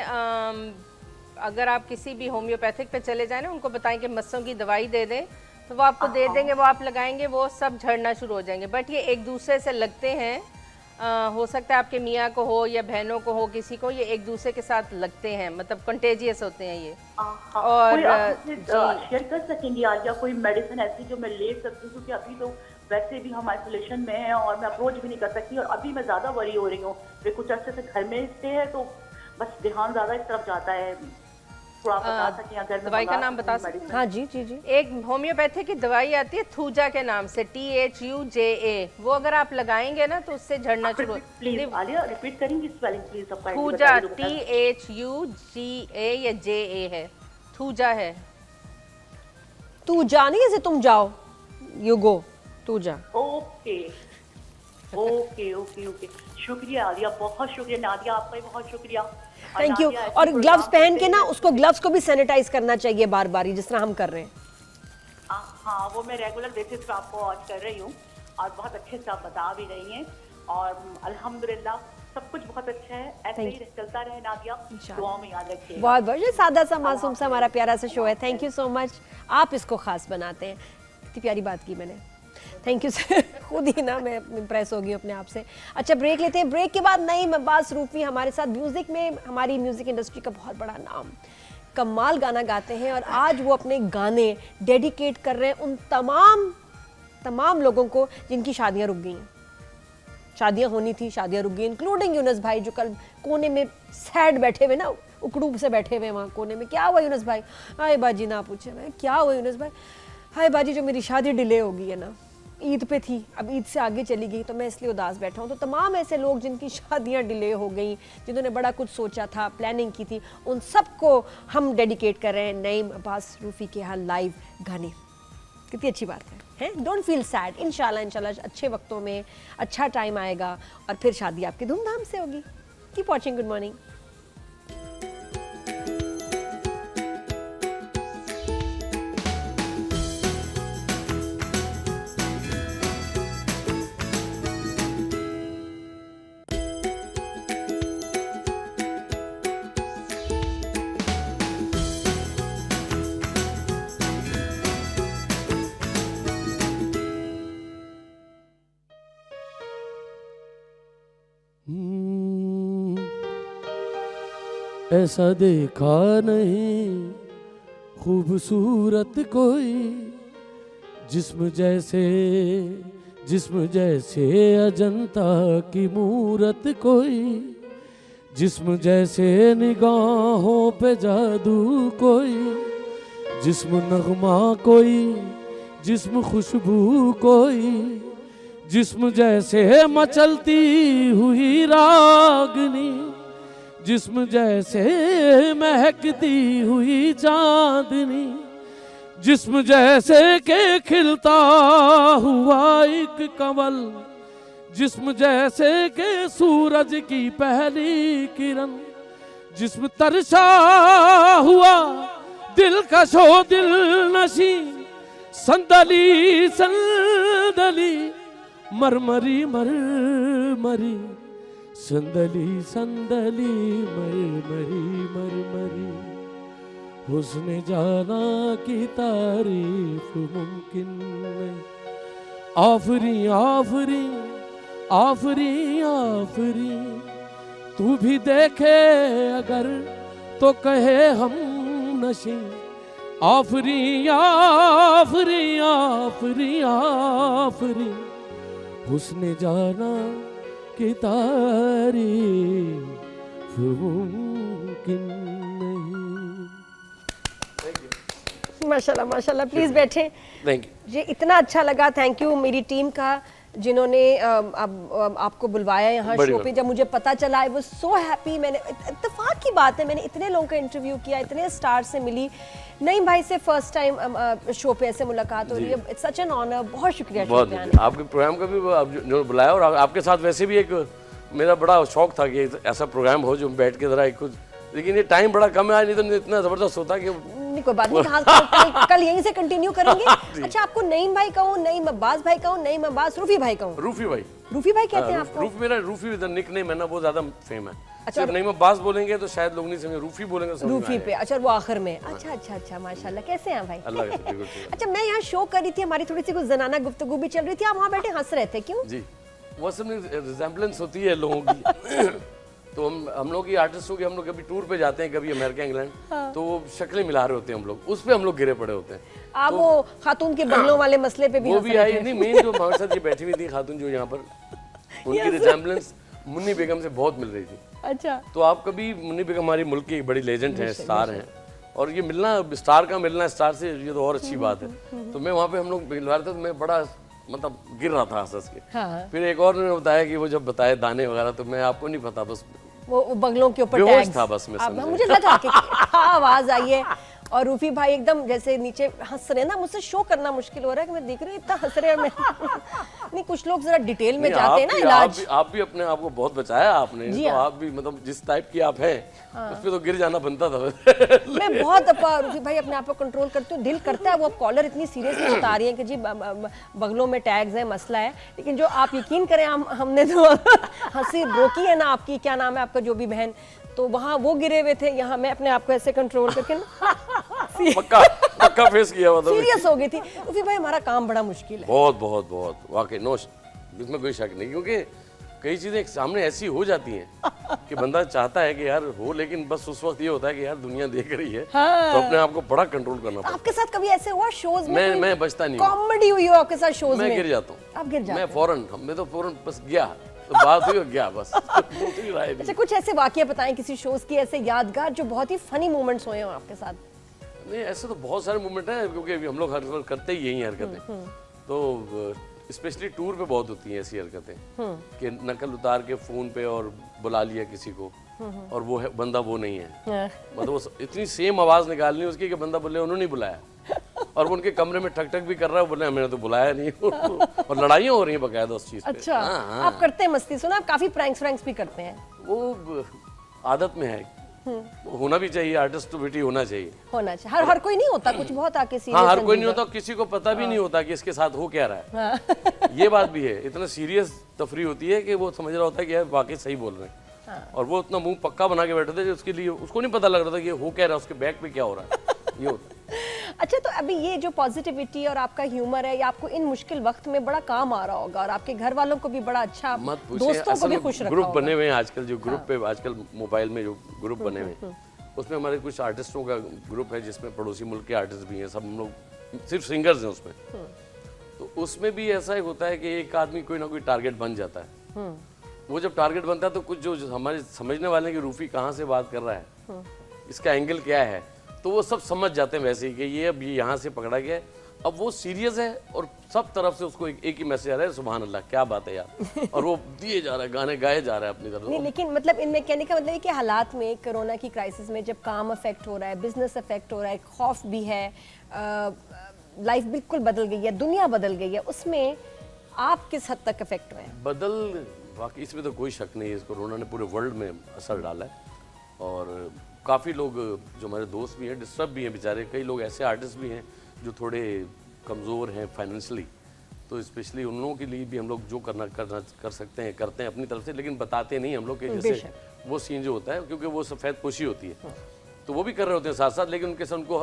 अगर आप किसी भी होम्योपैथिक पे चले जाए ना, उनको बताएं कि मस्सों की दवाई दे दें, तो वो आपको दे देंगे, वो आप लगाएंगे, वो सब झड़ना शुरू हो जाएंगे। बट ये एक दूसरे से लगते हैं, हो सकता है आपके मियाँ को हो या बहनों को हो, किसी को, ये एक दूसरे के साथ लगते हैं, मतलब कंटेजियस होते हैं ये। और शेयर कर सकेंगी आलिया कोई मेडिसिन ऐसी जो मैं ले सकती हूँ, क्योंकि अभी तो वैसे भी हम आइसोलेशन में हैं और मैं अप्रोच भी नहीं कर सकती, और अभी मैं ज़्यादा वरी हो रही हूँ। वे कुछ अर्से से घर में स्टे है तो बस ध्यान ज़्यादा इस तरफ जाता है। थोड़ा बता सकें अगर मैं दवाई का मंगा नाम बता सकूं सकते हैं? हाँ जी जी जी। एक होम्योपैथी की दवाई आती है थूजा के नाम से, THUJA, वो अगर आप लगाएंगे ना तो उससे झड़ना शुरू प्लीज आलिया रिपीट करेंगी स्पेलिंग प्लीज सबका? थूजा, THUGA या JA है, थूजा है। तू जा नहीं, जैसे तुम जाओ, यू गो, तू जा। ओके ओके ओके ओके, शुक्रिया आलिया, बहुत शुक्रिया। नादिया आपका भी बहुत शुक्रिया। Thank you. नादिया, ऐसे और ग्लव्स प्रोग्राम पहन के करते ना हैं। उसको, ग्लव्स को भी सैनिटाइज करना चाहिए बार बार, जिस तरह हम कर रहे हैं। हाँ, वो मैं रेगुलर बेसिस पे आपको आज कर रही हूँ और बहुत अच्छे से आप बता भी रही हैं, और अल्हम्दुलिल्लाह सब कुछ बहुत अच्छा है। ऐसे Thank ही चलता रहे नादिया, दुआओं में याद रखिए। बहुत बहुत, ये सादा सा मासूम सा हमारा प्यारा सा शो है। थैंक यू सो मच, आप इसको खास बनाते हैं। इतनी प्यारी बात की मैंने, थैंक यू सर। खुद ही ना मैं इम्प्रेस हो गई अपने आप से। अच्छा, ब्रेक लेते हैं। ब्रेक के बाद नईम अब्बास रूफी हमारे साथ, म्यूज़िक में हमारी म्यूज़िक इंडस्ट्री का बहुत बड़ा नाम, कमाल गाना गाते हैं, और आज वो अपने गाने डेडिकेट कर रहे हैं उन तमाम लोगों को जिनकी शादियां रुक गई हैं। शादियां होनी थी, शादियां रुक गई, इंक्लूडिंग यूनुस भाई जो कल कोने में सैड बैठे हुए ना, उकड़ू से बैठे हुए वहाँ कोने में। क्या हुआ यूनुस भाई? हाय बाजी ना पूछे, मैं क्या हुआ यूनुस भाई? हाय बाजी, जो मेरी शादी डिले हो गई है ना, ईद पे थी, अब ईद से आगे चली गई तो मैं इसलिए उदास बैठा हूँ। तो तमाम ऐसे लोग जिनकी शादियाँ डिले हो गई, जिन्होंने बड़ा कुछ सोचा था, प्लानिंग की थी, उन सबको हम डेडिकेट कर रहे हैं नईम अब्बास रूफी के यहाँ लाइव गाने। कितनी अच्छी बात है? डोंट फील सैड, इंशाल्लाह अच्छे वक्तों में अच्छा टाइम आएगा और फिर शादी आपकी धूमधाम से होगी। Keep watching good morning. ऐसा देखा नहीं खूबसूरत कोई, जिस्म जैसे अजंता की मूरत कोई, जिस्म जैसे निगाहों पे जादू कोई, जिस्म नगमा कोई, जिस्म खुशबू कोई, जिस्म जैसे मचलती हुई रागनी, जिस्म जैसे महकती हुई चांदनी, जिस्म जैसे के खिलता हुआ एक कमल, जिस्म जैसे के सूरज की पहली किरण, जिस्म तरसा हुआ दिलकशो दिल नशी, संदली संदली मरमरी मरमरी, संदली संदली मरमरी मरमरी, हुस्न जाना की तारीफ मुमकिन नहीं। आफरी आफरी आफरी आफरी, तू भी देखे अगर तो कहे हम नशी। आफरी आफरी आफरी आफरी, हुस्न जाना की तारीफ मुमकिन नहीं। माशाल्लाह माशाल्लाह, प्लीज बैठे। Thank you. ये इतना अच्छा लगा, थैंक यू मेरी टीम का जिन्होंने आपको बुलवाया यहाँ बड़ी शो बात। पे। जब मुझे पता चला आई वाज सो हैप्पी। मैंने, इत्तेफाक की बात है, मैंने इतने लोगों का इंटरव्यू किया, इतने स्टार से मिली, नईम भाई से फर्स्ट टाइम शो पे ऐसे मुलाकात हो रही है। It's such an honour. बहुत शुक्रिया बहुत शो पे आने। आपके प्रोग्राम का भी आप जो बुलाया, और आपके साथ वैसे भी एक मेरा बड़ा शौक था कि ऐसा प्रोग्राम हो जो बैठ के जरा एक कुछ, लेकिन ये टाइम बड़ा कम है, नहीं तो इतना ज़बरदस्त होता कि नहीं, कोई बात नहीं, कल यहीं से कंटिन्यू करेंगे। अच्छा, आपको नईम भाई कहूँ, नईम अब्बास भाई कहूँ, नईम अब्बास रूफी भाई कहूँ? रूफी भाई। रूफी भाई कहते हैं आपको? रूफ मेरा रूफी इधर निकनेम है ना, वो ज़्यादा फेम है। अच्छा, सिर्फ नहीं अब्बास बोलेंगे तो शायद लोग नहीं समझे, रूफी बोलेंगे तो समझ में रूफी आएगा। पे। अच्छा, वो आखिर में। अच्छा अच्छा अच्छा, माशाल्लाह। कैसे हैं भाई? अल्लाह का शुक्र, बिल्कुल ठीक है। अच्छा, मैं यहाँ शो कर रही थी, हमारी थोड़ी सी कुछ जनाना गुफ्तगू भी चल रही थी, आप वहाँ बैठे हंस रहे थे, क्यों? जी वो सब में रिजेम्बलेंस होती है लोगों की। तो हम लोग की आर्टिस्टों की, हम लोग कभी टूर पे जाते हैं, कभी अमेरिका इंग्लैंड, तो वो शक्लें मिला रहे होते हैं हम लोग, उस पे हम लोग गिरे पड़े होते हैं। आप वो खातून के बंगलों वाले मसले पे भी वो हंस भी रहे आई थे। नहीं, मेन जो हमारे साथ ये बैठी हुई थी खातून जो यहाँ पर, उनकी रिजेम्बलेंस मुन्नी बेगम से बहुत मिल रही थी। अच्छा, तो आप कभी, मुन्नी बेगम हमारी मुल्क की एक बड़ी लेजेंड है, स्टार हैं, और ये मिलना, स्टार का मिलना स्टार से, ये तो और अच्छी बात है। तो मैं वहाँ पे, हम लोग मिलवा रहे थे, तो मैं बड़ा मतलब गिर रहा था हंस के। हाँ। फिर एक और ने बताया कि वो जब बताए दाने वगैरह, तो मैं आपको नहीं पता, बस वो बंगलों के ऊपर बेहोश टैग्स था बस मैं, समझे। मुझे लगा कि आवाज आई है, और रूफी भाई एकदम जैसे नीचे हंस रहे हैं ना, मुझसे शो करना मुश्किल हो रहा है कि मैं देख रही हूँ इतना हंस रहे हैं। मैं नहीं, कुछ लोग जरा डिटेल में जाते हैं ना इलाज। आप भी अपने आप को बहुत बचाया आपने, जी तो हाँ। आप भी मतलब जिस टाइप की आप हैं, उस पे तो गिर जाना बनता था। मैं बहुत दफा रूफी भाई अपने आप को कंट्रोल करती हूँ, दिल करता है वो कॉलर इतनी सीरियसली बता रही है कि जी बंगलों में टैग्स है, मसला है, लेकिन जो आप यकीन करें, हमने तो हंसी रोकी है ना आपकी, क्या नाम है आपका जो भी बहन, तो वहाँ वो गिरे हुए थे, यहाँ मैं अपने आप को ऐसे कंट्रोल करके पक्का फेस किया हुआ था। सीरियस हो गई थी। रूफी भाई हमारा काम बड़ा मुश्किल है। बहुत बहुत बहुत वाकई, नो, इसमें कोई शक नहीं, क्योंकि कई चीजें सामने ऐसी हो जाती हैं कि बंदा चाहता है कि यार हो, लेकिन बस उस वक्त ये होता है कि यार दुनिया देख रही है, तो अपने आप को बड़ा कंट्रोल करना पड़ता आपके साथ कभी ऐसे हुआ शोज में? मैं बचता नहीं हूँ। कॉमेडी हुई हो आपके साथ शोज में? मैं गिर जाता हूँ, आप गिर जाते मैं फौरन, मैं तो फौरन बस गया, तो बात हुई और गया बस। दूसरी राय नहीं। अच्छा, कुछ ऐसे वाकया बताएं किसी शोज की, ऐसे यादगार जो बहुत ही फनी मोमेंट्स हुए हो आपके साथ। नहीं, ऐसे तो बहुत सारे मोमेंट हैं, क्योंकि अभी हम लोग हर वक्त करते ही यही हरकतें, तो स्पेशली टूर पे बहुत होती हैं ऐसी हरकतें कि नकल उतार के फोन पे और बुला लिया किसी को, और वो है बंदा वो नहीं है, मतलब वो इतनी सेम आवाज निकालनी उसकी कि बंदा बोले उन्होंने नहीं बुलाया, और वो उनके कमरे में ठक ठक भी कर रहा है, बोले मैंने तो बुलाया नहीं। और लड़ाइयाँ हो रही हैं बकायदा उस चीज पे। अच्छा, हाँ। आप करते हैं मस्ती, सुना आप काफी प्रैंक्स भी करते हैं। वो आदत में है, होना भी चाहिए, आर्टिस्टिविटी होना चाहिए। होना चाहिए, हर कोई नहीं होता, कुछ बहुत आके सीरियस। हाँ, हर कोई नहीं होता, किसी को पता भी नहीं होता कि इसके साथ हो क्या रहा है। ये बात भी है, इतना सीरियस तफरी होती है कि वो समझ रहा होता है कि यार वाकई सही बोल रहे हैं, और वो उतना मुंह पक्का बना के बैठे थे, उसके लिए उसको नहीं पता लग रहा था कि हो क्या रहा है, उसके बैक पे क्या हो रहा है, ये होता है। अच्छा, तो अभी ये जो पॉजिटिविटी और आपका ह्यूमर है, ये आपको इन मुश्किल वक्त में बड़ा काम आ रहा होगा, और आपके घर वालों को भी बड़ा अच्छा, मत पूछिए, दोस्तों को असल भी में खुश रखा ग्रुप होगा। बने हुए हैं आजकल, जो ग्रुप पे आजकल मोबाइल में जो ग्रुप बने हुए हैं, उसमें हमारे कुछ आर्टिस्टों का ग्रुप है, जिसमें पड़ोसी मुल्क के आर्टिस्ट भी हैं, सब हम लोग सिर्फ सिंगर्स हैं उसमें। तो उसमें भी ऐसा ही होता है कि एक आदमी कोई ना कोई टारगेट बन जाता है। वो जब टारगेट बनता है तो कुछ जो हमारे समझने वाले कि रूफी कहाँ से बात कर रहा है, इसका एंगल क्या है, तो वो सब समझ जाते हैं वैसे ही कि ये अब ये यहाँ से पकड़ा गया है, अब वो सीरियस है, और सब तरफ से उसको एक ही मैसेज आ रहा है, सुभान अल्लाह क्या बात है यार, और वो दिए जा रहा है, गाने गाए जा रहा है अपनी तरफ। नहीं, लेकिन मतलब इनमें कहने का मतलब है कि हालात में, कोरोना की क्राइसिस में, जब काम अफेक्ट हो रहा है, बिजनेस अफेक्ट हो रहा है, खौफ भी है, लाइफ बिल्कुल बदल गई है, दुनिया बदल गई है, उसमें आप किस हद तक अफेक्ट हुए हैं? बदल, वाकई इसमें तो कोई शक नहीं है, इस कोरोना ने पूरे वर्ल्ड में असर डाला है, और काफ़ी लोग जो हमारे दोस्त भी हैं डिस्टर्ब भी हैं बेचारे, कई लोग ऐसे आर्टिस्ट भी हैं जो थोड़े कमज़ोर हैं फाइनेंशियली, तो स्पेशली उन लोगों के लिए भी हम लोग जो कर सकते हैं करते हैं अपनी तरफ से, लेकिन बताते नहीं हम लोग कि जैसे वो सीन जो होता है, क्योंकि वो सफ़ेद पोशी होती है, तो वो भी कर रहे होते हैं साथ साथ, लेकिन उनके साथ उनको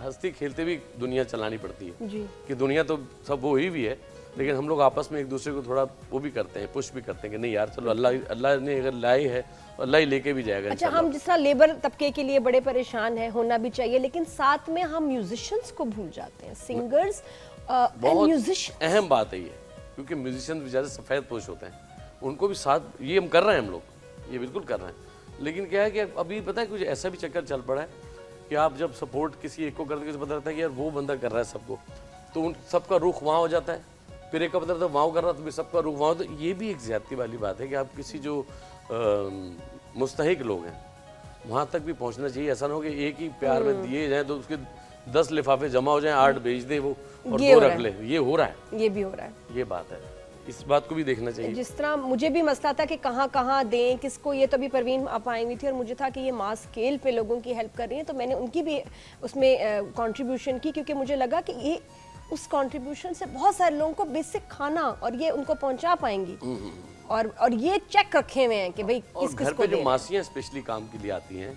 हंसती खेलते भी दुनिया चलानी पड़ती है जी। कि दुनिया तो सब वो ही भी है, लेकिन हम लोग आपस में एक दूसरे को थोड़ा वो भी करते हैं, पुश भी करते हैं कि नहीं यार चलो, अल्लाह ने अगर लाई है अल्लाह ही लेके भी जाएगा। अच्छा, हम जिस तरह लेबर तबके के लिए बड़े परेशान हैं, होना भी चाहिए, लेकिन साथ में हम म्यूजिशियंस को भूल जाते हैं, सिंगर्स बहुत म्यूजिशियन। अहम बात है ये, क्योंकि म्यूजिशियन बेचारे सफ़ेद पोश होते हैं, उनको भी साथ, ये हम कर रहे हैं, हम लोग ये बिल्कुल कर रहे हैं, लेकिन क्या है कि अभी पता है कुछ ऐसा भी चक्कर चल पड़ा है कि आप जब सपोर्ट किसी एक को करते पता रहता है कि यार वो बंदा कर रहा है सबको, तो उन सबका रुख वहाँ हो जाता है, फिर एक का पता रहता है वहाँ कर रहा है तो भी सबका रुख वहाँ, तो ये भी एक ज्यादती वाली बात है कि आप किसी जो मुस्तहिक लोग हैं वहाँ तक भी पहुँचना चाहिए, ऐसा ना हो कि एक ही प्यार में दिए जाए तो उसके 10 लिफाफे जमा हो जाएं, 8 बेच दे वो और 2 रख ले, ये हो रहा है, ये भी हो रहा है, ये बात है, इस बात को भी देखना चाहिए। जिस तरह मुझे भी मसला था कि कहाँ कहाँ दें किसको, ये तो अभी परवीन आप आई हुई थी और मुझे था कि ये मास स्केल पे लोगों की हेल्प कर रही है, तो मैंने उनकी भी उसमें कंट्रीब्यूशन की, क्योंकि मुझे लगा कि ये उस कंट्रीब्यूशन से बहुत सारे लोगों को बेसिक खाना और ये उनको पहुंचा पाएंगी, और ये चेक रखे हुए हैं कि भाई किस घर किस को पे जो दें। मासियाँ स्पेशली काम के लिए आती हैं,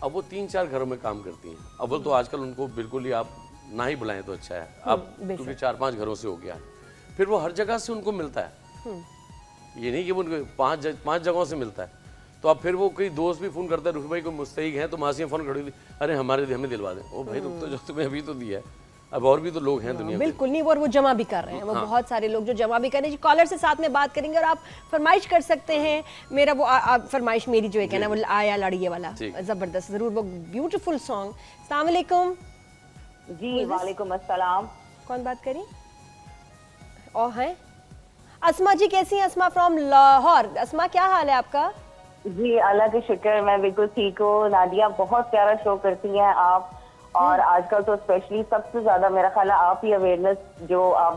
अब वो 3-4 घरों में काम करती हैं, अव्वल तो आजकल उनको बिल्कुल ही आप ना ही बुलाएं तो अच्छा है, अब क्योंकि 4-5 घरों से हो गया है, फिर वो हर जगह से उनको मिलता है, ये नहीं कि वो उनको पांच जगहों से मिलता है। तो अब फिर वो कोई दोस्त भी फ़ोन करता है, रूफी भाई को मुस्तैक हैं, तो मासियाँ फ़ोन करी थी, अरे हमें दिलवा दें। ओ भाई रुक तो, जो तुम्हें अभी तो दिया है, अब और भी तो लोग हैं दुनिया में। बिल्कुल नहीं, और वो जमा भी कर रहे हैं, वो बहुत सारे लोग जो जमा भी कर रहे हैं। कॉलर से साथ में बात करेंगे और आप फरमाइश कर सकते हैं। मेरा वो फरमाइश मेरी जो है क्या ना, वो आया लड़िए वाला जबरदस्त, जरूर, वो ब्यूटीफुल सॉन्ग। अस्सलाम वालेकुम जी, वालेकुम अस्सलाम। कौन बात करी? और हैं अस्मा जी, कैसी हैं? अस्मा फ्रॉम लाहौर। अस्मा, क्या हाल है आपका? जी, अल्लाह का शुक्र, मैं बिल्कुल ठीक हूँ। नादिया, बहुत प्यारा शो करती हैं आप, और आजकल तो स्पेशली सबसे ज्यादा मेरा ख्याल है आप ही अवेयरनेस जो आप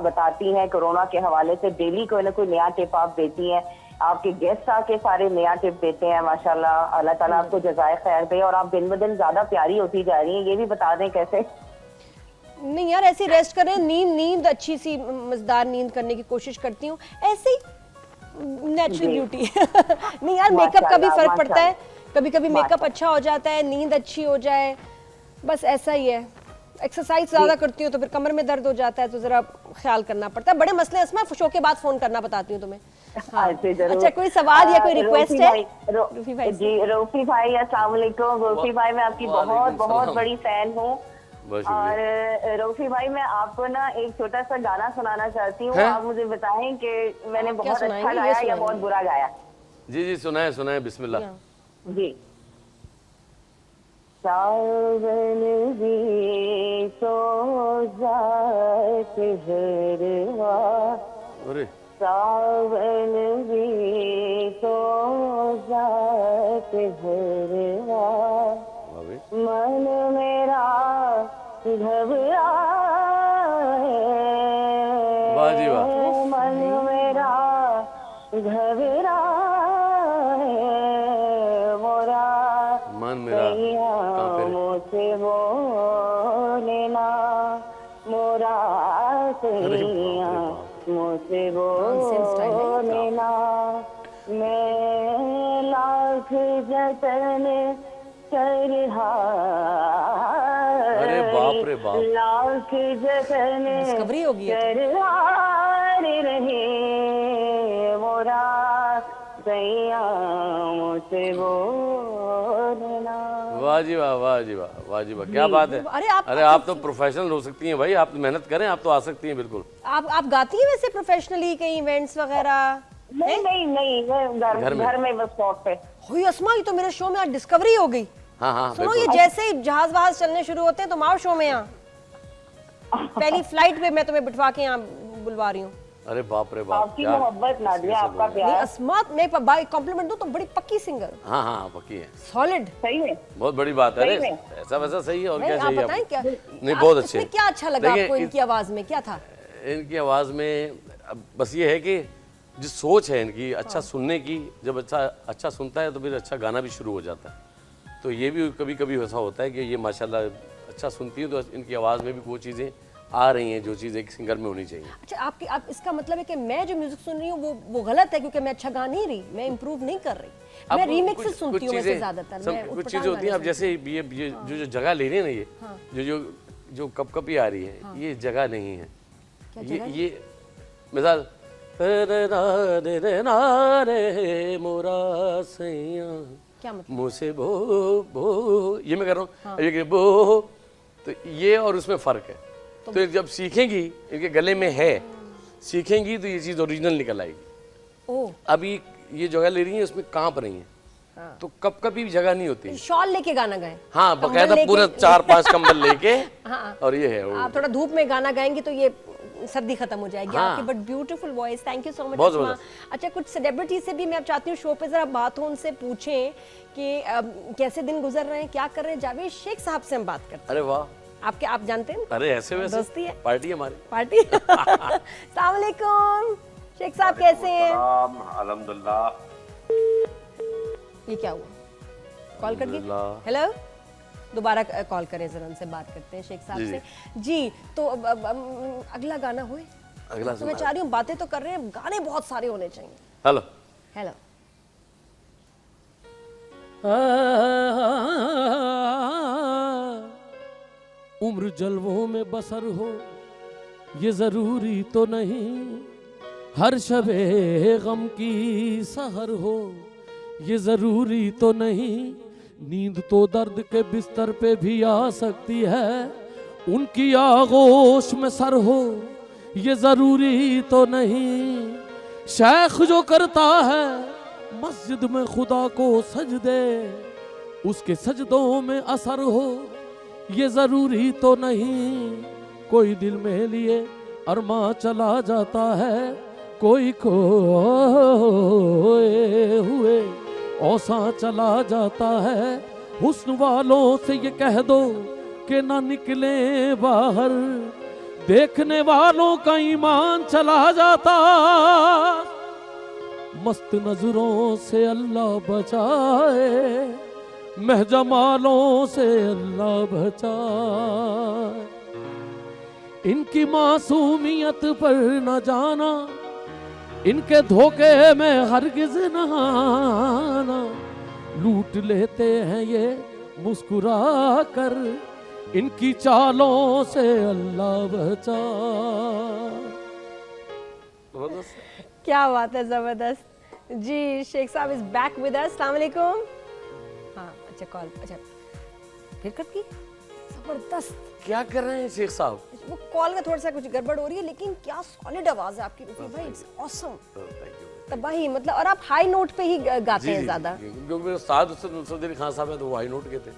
बताती हैं कोरोना के हवाले से, डेली कोई ना कोई नया टिप आप देती हैं। आपके गेस्ट आके सारे नया टिप देते हैं, माशाल्लाह। अल्लाह ताला आपको जज़ाए खैर दे, और आप दिन ब दिन ज्यादा प्यारी होती जा रही हैं। ये भी बता दें कैसे? नहीं यार, ऐसे रेस्ट करें, नींद अच्छी सी मजेदार नींद करने की कोशिश करती हूँ, ऐसे ही नेचुरल ब्यूटी। नहीं यार, मेकअप का भी फर्क पड़ता है, कभी कभी मेकअप अच्छा हो जाता है, नींद अच्छी हो जाए, बस ऐसा ही है। एक्सरसाइज ज्यादा करती हूँ तो फिर कमर में दर्द हो जाता है, तो जरा ख्याल करना पड़ता है। बड़े मसले हैं, शो के बाद फोन करना बताती हूँ तुम्हें। हाँ। अच्छा, कोई सवाल या कोई रिक्वेस्ट है? रोफी भाई जी, रोफी भाई अस्सलाम वालेकुम। रोफी भाई, मैं आपकी बहुत बड़ी फैन हूँ। और रोफी भाई, मैं आपको ना एक छोटा सा गाना सुनाना चाहती हूँ। आप मुझे बताएं कि मैंने बहुत अच्छा गाया या बहुत बुरा गाया। जी सुनाए, बिस्मिल्लाह। जी। सावन भी तो जात हरवा, सावन भी तो जात हरवा, मन मेरा घबराए, मन मेरा घबराए, मोरा मन मेरा मुझसे बोले ना, मोरा सैया मुझसे बोले ना, मैं लाख जतन कर अरे बाप रे बाप, लाख जतन डिस्कवरी होगी कर रहे, मोरा सैया मुझसे बोलना। वाह जी वाह, वाह जी वाह, वाह जी वाह, क्या बात है। अरे आप तो प्रोफेशनल हो सकती हैं भाई, आप तो मेहनत करें, आप तो आ सकती हैं बिल्कुल। आप गाती हैं वैसे प्रोफेशनली कहीं इवेंट्स वगैरह? नहीं, घर में बस शौक पे। हुई अस्मा, ये तो मेरे शो में आज डिस्कवरी हो गई। हाँ, सुनो, ये जैसे ही जहाज वहाज चलने शुरू होते हैं तुम आओ शो में। यहाँ पहली फ्लाइट पे मैं तुम्हें बिठवा के यहाँ बुलवा रही हूँ। अरे बाप रे बाप, आपकी मोहब्बत नादिया, आपका प्यार। अस्मा, मैं कॉम्प्लीमेंट दूं तो बड़ी पक्की सिंगर। हाँ पक्की है, सॉलिड, सही है, बहुत बड़ी बात है। अरे ऐसा वैसा सही है, और क्या चाहिए? आप बताएं क्या? नहीं, बहुत अच्छे। क्या अच्छा लगा आपको इनकी आवाज में? क्या था इनकी आवाज में? बस ये है कि जो सोच है इनकी अच्छा सुनने की, जब अच्छा सुनता है तो फिर अच्छा गाना भी शुरू हो जाता है। तो ये भी कभी कभी ऐसा होता है कि ये माशाल्लाह अच्छा सुनती है, तो इनकी आवाज़ में भी वो चीज़ें आ रही हैं जो चीज़ एक सिंगर में होनी चाहिए। अच्छा, आप इसका मतलब है कि मैं जो म्यूजिक सुन रही हूँ वो गलत है, क्योंकि मैं अच्छा गा नहीं रही, मैं इम्प्रूव नहीं कर रही, मैं रीमिक्स सुनती हूँ वैसे ज्यादातर। कुछ चीज़ें होती हैं, अब जैसे ये जो जगह ले रही है ना, ये जो कप आ रही है, ये जगह नहीं है। ये मिसाल मोरा सैया क्या मतलब? मुझसे बो ये मैं कर रहा हूँ, ये बो, तो ये और उसमें फ़र्क है। तो जब सीखेंगी, इनके गले में है, सीखेंगी तो ये चीज़ ओरिजिनल निकल आएगी। अभी ये जगह ले रही है, उसमें कांप रही हैं, तो कब भी जगह नहीं होती। शॉल लेके गाना गाएं। हाँ, बकायदा पूरा 4-5 कंबल लेके। और ये है आप थोड़ा धूप में गाना गाएंगी तो ये सर्दी खत्म हो जाएगी आपकी। But beautiful voice, thank you so much. अच्छा, कुछ सेलिब्रिटी से भी मैं अब चाहती हूँ शो पे जरा बात हो, उनसे पूछें कि कैसे दिन गुजर रहे हैं, क्या कर रहे हैं। जावेद शेख साहब से हम बात करते हैं। अरे वाह, आप जानते हैं? अरे ऐसे वैसे दोस्ती है, पार्टी हमारी पार्टी। अस्सलाम वालेकुम शेख साहब, कैसे हैं? अल्हम्दुलिल्लाह। ये क्या हुआ, कॉल कर दी? हेलो, दोबारा कॉल करें जरा, उनसे बात करते हैं शेख साहब से। जी, तो अब अगला गाना हुए। अगला तो मैं चाह रही हूँ, बातें तो कर रहे हैं, गाने बहुत सारे होने चाहिए। हेलो हेलो, उम्र जलवों में बसर हो ये जरूरी तो नहीं, हर शबे गम की सहर हो, ये जरूरी तो नहीं, नींद तो दर्द के बिस्तर पे भी आ सकती है, उनकी आगोश में सर हो, ये जरूरी तो नहीं, शेख जो करता है मस्जिद में खुदा को सजदे, उसके सजदों में असर हो, ये जरूरी तो नहीं, कोई दिल में लिए अरमा चला जाता है, कोई खोए हुए औसा चला जाता है, हुस्न वालों से ये कह दो कि ना निकले बाहर, देखने वालों का ईमान चला जाता, मस्त नजरों से अल्लाह बचाए, महजमालों से अल्लाह बचाए, इनकी मासूमियत पर न जाना, इनके धोखे में हरगिज न आना, लूट लेते हैं ये मुस्कुरा कर, इनकी चालों से अल्लाह बचा। क्या बात है, जबरदस्त जी। शेख साहब इज बैक विद अस। अस्सलाम वालेकुम। हाँ अच्छा कॉल, अच्छा फिर कब की, जबरदस्त। क्या कर रहे हैं शेख साहब? वो कॉल का थोड़ा सा कुछ गड़बड़ हो रही है, लेकिन क्या सॉलिड आवाज है आपकी रफीक भाई, इट्स ऑसम। तबाही मतलब, और आप हाई नोट पे ही गाते हैं ज्यादा। क्योंकि मेरे उस्ताद नुसरत खान साहब है तो वो हाई नोट के थे,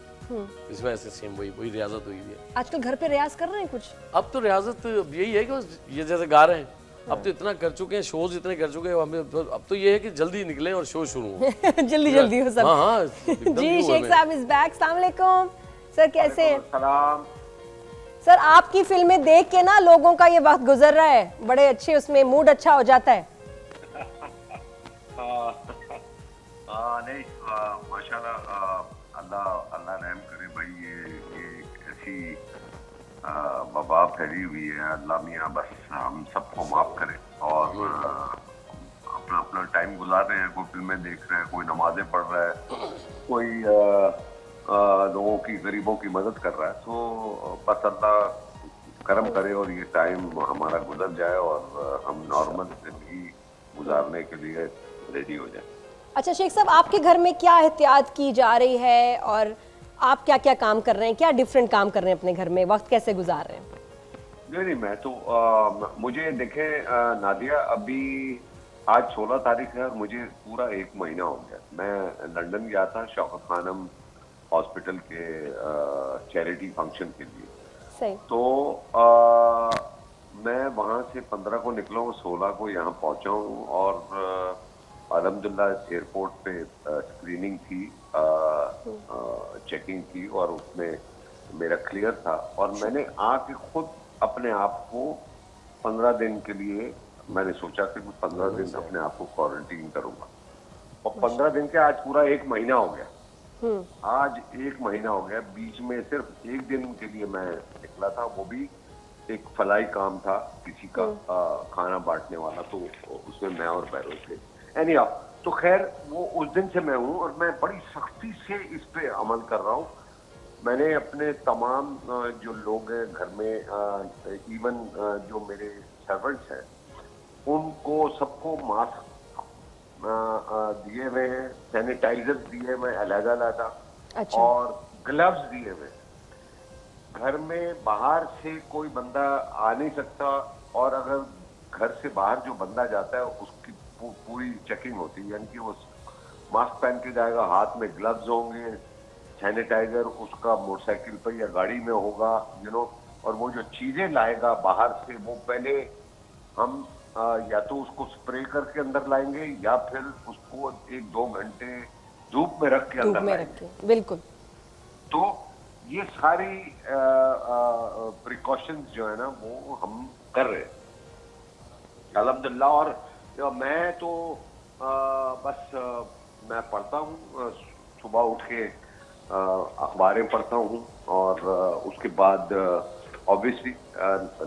इस वजह से सेम वही रियाजत हुई है। आजकल घर पे रियाज कर रहे हैं कुछ? अब तो रियाजत यही है कि बस ये जैसे गा रहे हैं, अब तो इतना कर चुके हैं, शोज इतने कर चुके हैं, हमें अब तो ये है कि जल्दी निकले और शो शुरू हो जल्दी जल्दी हो सब। हाँ जी शेख साहब इज बैक। अस्सलाम वालेकुम सर, कैसे हैं? सलाम सर आपकी फिल्में देख के ना लोगों का ये वक्त गुजर रहा है, बड़े अच्छे, उसमें मूड अच्छा हो जाता है। नहीं माशाल्लाह, अल्लाह अल्लाह रहम करे भाई, ये ऐसी वबा फैली हुई है, अल्लाह मियाँ बस हम सबको माफ करे, और अपना अपना टाइम गुजार रहे हैं, कोई फिल्में देख रहे हैं, कोई नमाजें पढ़ रहा है, कोई लोगों की, गरीबों की मदद कर रहा है, तो बस अल्लाह करम करे और ये टाइम हमारा गुजर जाए और हम नॉर्मल जिंदगी गुजारने के लिए रेडी हो जाए। अच्छा शेख साहब, आपके घर में क्या एहतियात की जा रही है और आप क्या क्या काम कर रहे हैं, क्या डिफरेंट काम कर रहे हैं अपने घर में, वक्त कैसे गुजार रहे हैं? नहीं मैं तो मुझे देखें नादिया, अभी आज 16 तारीख है और मुझे पूरा 1 महीना हो गया। मैं लंदन गया था शौकत खानम हॉस्पिटल के चैरिटी फंक्शन के लिए। सही। तो मैं वहाँ से 15 को निकला हूँ, 16 को यहाँ पहुँचा हूँ, और अल्हम्दुलिल्लाह एयरपोर्ट पे स्क्रीनिंग थी, चेकिंग थी, और उसमें मेरा क्लियर था, और मैंने आके खुद अपने आप को 15 दिन के लिए मैंने सोचा कि मैं 15 दिन अपने आप को क्वारंटीन करूंगा, और 15 दिन के आज पूरा 1 महीना हो गया। आज 1 महीना हो गया। बीच में सिर्फ 1 दिन के लिए मैं निकला था, वो भी एक फलाई काम था किसी का, खाना बांटने वाला, तो उसमें मैं और बैरो थे। एनीहाउ, तो खैर वो उस दिन से मैं हूँ और मैं बड़ी सख्ती से इस पे अमल कर रहा हूँ। मैंने अपने तमाम जो लोग हैं घर में, इवन जो मेरे सर्वेंट्स हैं, उनको सबको मास्क दिए हुए हैं, सैनिटाइजर दिए हुए अलग-अलग, अच्छा। और ग्लव्स दिए हुए। घर में बाहर से कोई बंदा आ नहीं सकता, और अगर घर से बाहर जो बंदा जाता है उसकी पूरी चेकिंग होती है, यानी कि वो मास्क पहन के जाएगा, हाथ में ग्लव्स होंगे, सैनिटाइजर उसका मोटरसाइकिल पर या गाड़ी में होगा, और वो जो चीजें लाएगा बाहर से, वो पहले हम या तो उसको स्प्रे करके अंदर लाएंगे, या फिर उसको 1-2 घंटे धूप में रख के अंदर लाएंगे। बिल्कुल। तो ये सारी प्रिकॉशंस जो है ना, वो हम कर रहे हैं अल्हम्दुलिल्लाह। और मैं तो बस मैं पढ़ता हूँ, सुबह उठ के अखबारें पढ़ता हूँ, और उसके बाद ऑब्वियसली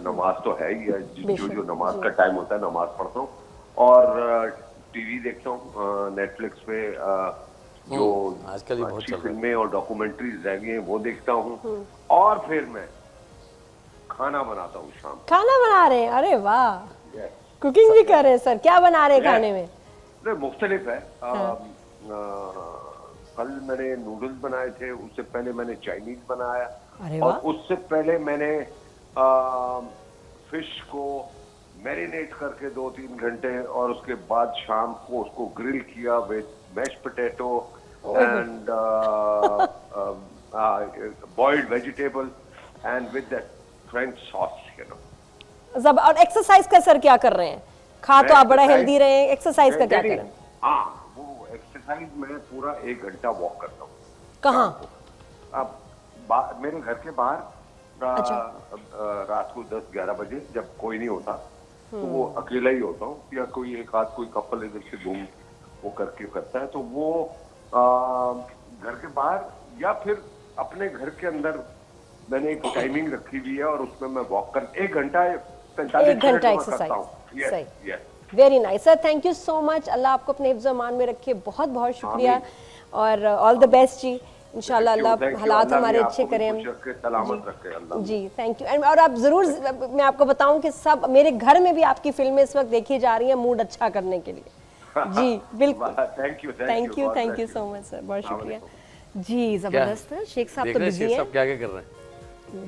नमाज तो है ही है, जो नमाज का टाइम होता है नमाज पढ़ता हूँ, और टीवी देखता हूँ, नेटफ्लिक्स पे जो आजकल अच्छी फिल्में और डॉक्यूमेंट्रीज रह गई हैं वो देखता हूँ, और फिर मैं खाना बनाता हूँ शाम। खाना बना रहे हैं? अरे वाह। कुकिंग भी कर रहे हैं सर, क्या बना रहे हैं खाने में? नहीं, मुख्तलिफ है। कल मैंने नूडल्स बनाए थे, उससे पहले मैंने चाइनीज बनाया, अरे और वाह। उससे पहले मैंने फिश को मैरिनेट करके 2-3 घंटे, और उसके बाद शाम को उसको ग्रिल किया with mash potato and boiled vegetable and with that French sauce, you know. जब और एक्सरसाइज का सर क्या कर रहे हैं? खा तो आप बड़ा हेल्दी रहे हैं, एक्सरसाइज का क्या कर रहे हैं? हाँ, वो एक्सरसाइज में पूरा 1 घंटा वॉक करता हूँ। कहाँ? अब मेरे घर के बाहर रात को 10-11 बजे, जब कोई नहीं होता तो वो अकेला ही होता हूँ, या कोई एक आध कोई कपल इधर से घूम वो करके करता है, तो वो घर के बाहर या फिर अपने घर के अंदर मैंने एक टाइमिंग रखी हुई है, और उसमें मैं वॉक कर 1 घंटा 45 मिनट करता हूँ। Exercise. Very nice sir, thank you so much. Allah आपको अपने हिफ्ज़ मान में रखे, बहुत बहुत शुक्रिया, और ऑल द बेस्ट जी। इंशाल्लाह अल्लाह हालात हमारे अच्छे करें, हम सलामत रखे अल्लाह जी। Thank you. और आप ज़रूर, मैं आपको बताऊं कि सब मेरे घर में भी आपकी फिल्में इस वक्त देखी जा रही हैं मूड अच्छा करने के लिए। जी बिल्कुल। Thank you so much sir, बहुत शुक्रिया जी। जबरदस्त है। शेख साहब तो बिजी हैं। सब क्या क्या कर रहे हैं?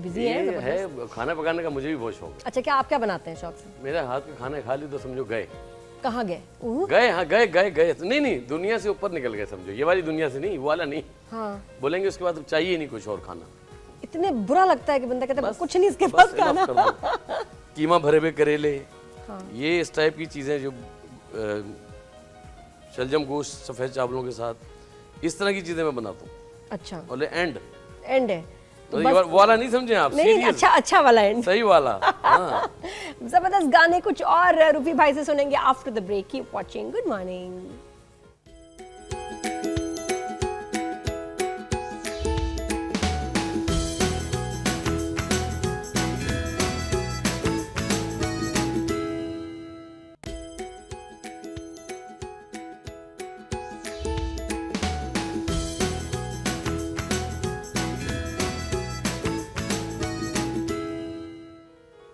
बिजी है, है खाना पकाने का मुझे भी बहुत शौक है। अच्छा, क्या आप क्या बनाते हैं शौक से? मेरे हाथ के खाने खा ली तो समझो गए। कहाँ गए? गए, हाँ गए गए गए, नहीं दुनिया से ऊपर निकल गए समझो, ये वाली दुनिया से नहीं, वो वाला नहीं। हाँ। बोलेंगे उसके बाद चाहिए नहीं कुछ और खाना। इतने बुरा लगता है कि बंदा कहता है कुछ नहीं इसके पास खाना। कीमा भरे हुए करेले, ये इस टाइप की चीजें जो शलजम गोश्त सफेद चावलों के साथ, इस तरह की चीजें मैं बनाता हूँ। अच्छा। बोले एंड है तो ये वो वाला नहीं समझे आप? नहीं, अच्छा वाला एंड, सही वाला। हाँ। जबरदस्त गाने कुछ और रूफी भाई से सुनेंगे after the break. Keep watching. Good morning.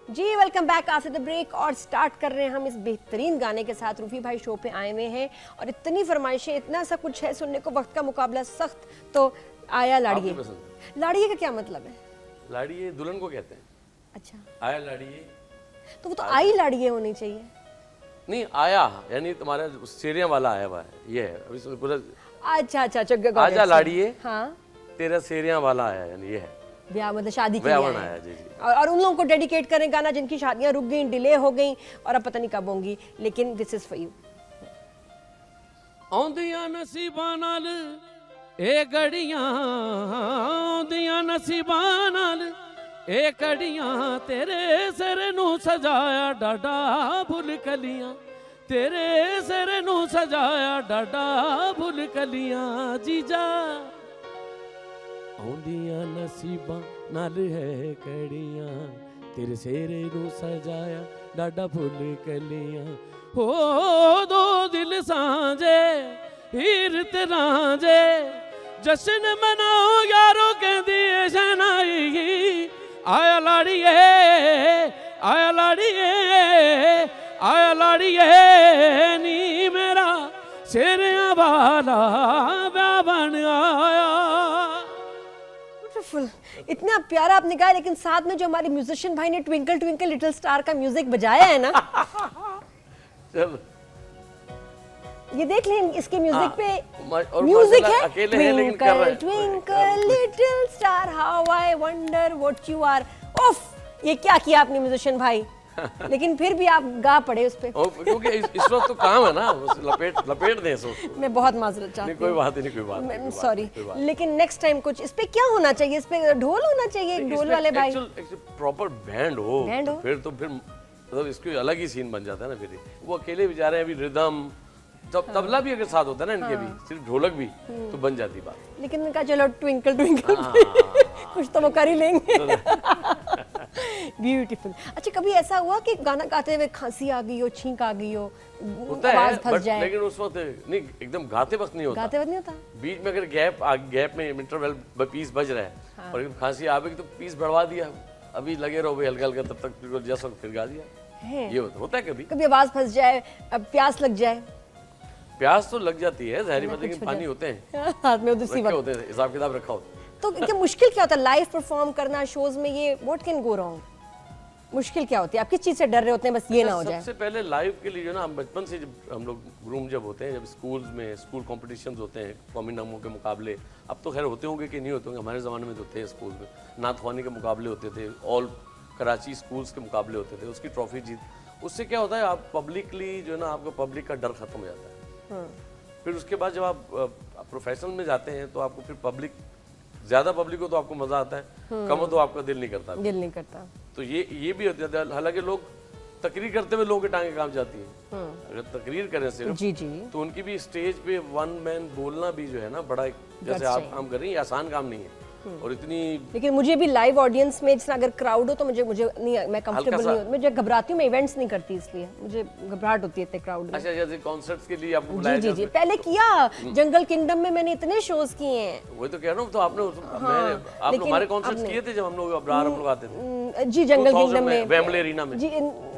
जी welcome back after the break, और स्टार्ट कर रहे हैं हम इस बेहतरीन गाने के साथ। रूफी भाई शो पे आए हुए हैं और इतनी फरमाइशें, इतना सा कुछ है सुनने को, वक्त का मुकाबला सख्त। तो आया लाड़िए। लाड़िए का क्या मतलब है? लाड़िए दुल्हन को कहते हैं। अच्छा। आया लाड़िए, तो वो तो आई लाड़िए होनी चाहिए। नहीं, आया यानी तुम्हारा सेरिया वाला आया हुआ है, ये है अभी पूरा। अच्छा, आजा लाड़िए, हाँ, तेरा सेरिया वाला आया, यानी ये है ब्याह, मतलब शादी की आया। जी जी। और उन लोगों को डेडिकेट करें गाना जिनकी शादियां रुक गई, डिले हो गई, और अब पता नहीं कब होंगी, लेकिन दिस इज फॉर यू। आउंदियां नसीबां नाल ए घड़ियां, आउंदियां नसीबां नाल ए घड़ियां, तेरे सिर नू सजाया डाडा फुल कलियां, तेरे सिर नू सजाया डाडा फुल कलियां, जीजा आउंदियां नसीबां नाल है कड़ियां, तेरे सेरे नू सजाया डाडा फुल कलियां, हो दो दिल सांझे हीर ते रांझे, जश्न मनाओ यारो कहंदी ए शहनाई, आया लाड़िए, आया लाड़िए, आया लाड़िए नी मेरा शेरियां वाला ब्याह बन आया। इतना प्यारा आपने गाया, लेकिन साथ में जो हमारे म्यूजिशियन भाई ने ट्विंकल ट्विंकल लिटिल स्टार का म्यूजिक बजाया है ना, चल ये देख लें इसके म्यूजिक पे म्यूजिक है, twinkle twinkle little star how I wonder what you are. ओफ, ये क्या किया आपने म्यूजिशियन भाई, लेकिन फिर भी आप गा पड़े उस पे, क्योंकि इस वक्त तो काम है ना, लपेट दें इसको। मैं बहुत माजरत चाहती हूँ। कोई बात नहीं, कोई बात, सॉरी, लेकिन नेक्स्ट टाइम कुछ इस पे क्या होना चाहिए, इस पे ढोल होना चाहिए, ढोल वाले भाई, प्रॉपर बैंड हो, फिर मतलब इसके अलग ही सीन बन जाता है ना। फिर वो अकेले भी जा रहे हैं, अभी रिदम तबला भी अगर साथ होता है ना इनके, भी सिर्फ ढोलक भी, तो बन जाती बात। लेकिन उनका चलो ट्विंकल ट्विंकल कुछ तो वो कर ही लेंगे। ब्यूटीफुल। अच्छा, कभी ऐसा हुआ कि गाना गाते हुए खांसी आ गई हो, छींक आ गई हो, आवाज फंस जाए? लेकिन उस वक्त नहीं, एकदम गाते वक्त नहीं होता, गाते वक्त नहीं होता, बीच में अगर गैप में इंटरवल पीस बज रहा है और खांसी आ गई तो पीस बढ़वा दिया, अभी लगे रहो भाई हल्का हल्का, तब तक जैसा फिर गा दिया। है? ये होता है कभी। कभी आवाज फंस जाए, प्यास लग जाए? प्यास तो लग जाती है ज़ाहिर बात है, लेकिन पानी होते हैं हाथ में उधर सी रखे वक्त। होते हैं, हिसाब किताब रखा होता है। तो क्या मुश्किल क्या होता है लाइव परफॉर्म करना शोज में? ये व्हाट कैन गो रॉन्ग? मुश्किल क्या होती है? आप किस चीज से डर रहे होते हैं बस ये ना हो जाए? सबसे पहले लाइव के लिए जो ना, हम बचपन से जब हम लोग ग्रूम जब होते हैं, जब स्कूल्स में स्कूल कॉम्पिटिशन्स होते हैं, कौमी नगमों के मुकाबले, अब तो खैर होते होंगे कि नहीं होते होंगे, हमारे ज़माने में तो थे स्कूल में, नात ख्वानी के मुकाबले होते थे, ऑल कराची स्कूल्स के मुकाबले होते थे, उसकी ट्रॉफी जीत। उससे क्या होता है, आप पब्लिकली जो है ना, आपका पब्लिक का डर खत्म हो जाता है। फिर उसके बाद जब आप प्रोफेशनल में जाते हैं तो आपको फिर पब्लिक, ज़्यादा पब्लिक हो तो आपको मज़ा आता है, कम हो तो आपका दिल नहीं करता। दिल नहीं करता। तो ये भी होता है। हालांकि लोग तकरीर करते हुए लोगों के टांगे काम जाती हैं, अगर तकरीर करें सिर्फ जी जी, तो उनकी भी स्टेज पे वन मैन बोलना भी जो है ना, बड़ा जैसे आप काम कर रही हैं, आसान काम नहीं है। और इतनी, लेकिन मुझे भी लाइव ऑडियंस में जितना अगर क्राउड हो तो मुझे नहीं, मैं कंफर्टेबल नहीं हूँ, मुझे घबराती हूँ, मैं इवेंट्स नहीं करती इसलिए मुझे घबराहट होती है इतने क्राउड में। अच्छा जैसे कॉन्सर्ट्स के लिए आपको जी बुलाया जी जी, जाता है। पहले किया जंगल किंगडम में, मैंने इतने शोज किए हैं। वही तो कह रहा हूँ, तो आपने आप लोग हमारे कॉन्सर्ट्स किए थे जब हम लोग अब्रार हम लोग आते थे जी, जंगल किंगडम में, वेम्बले एरिना में। जी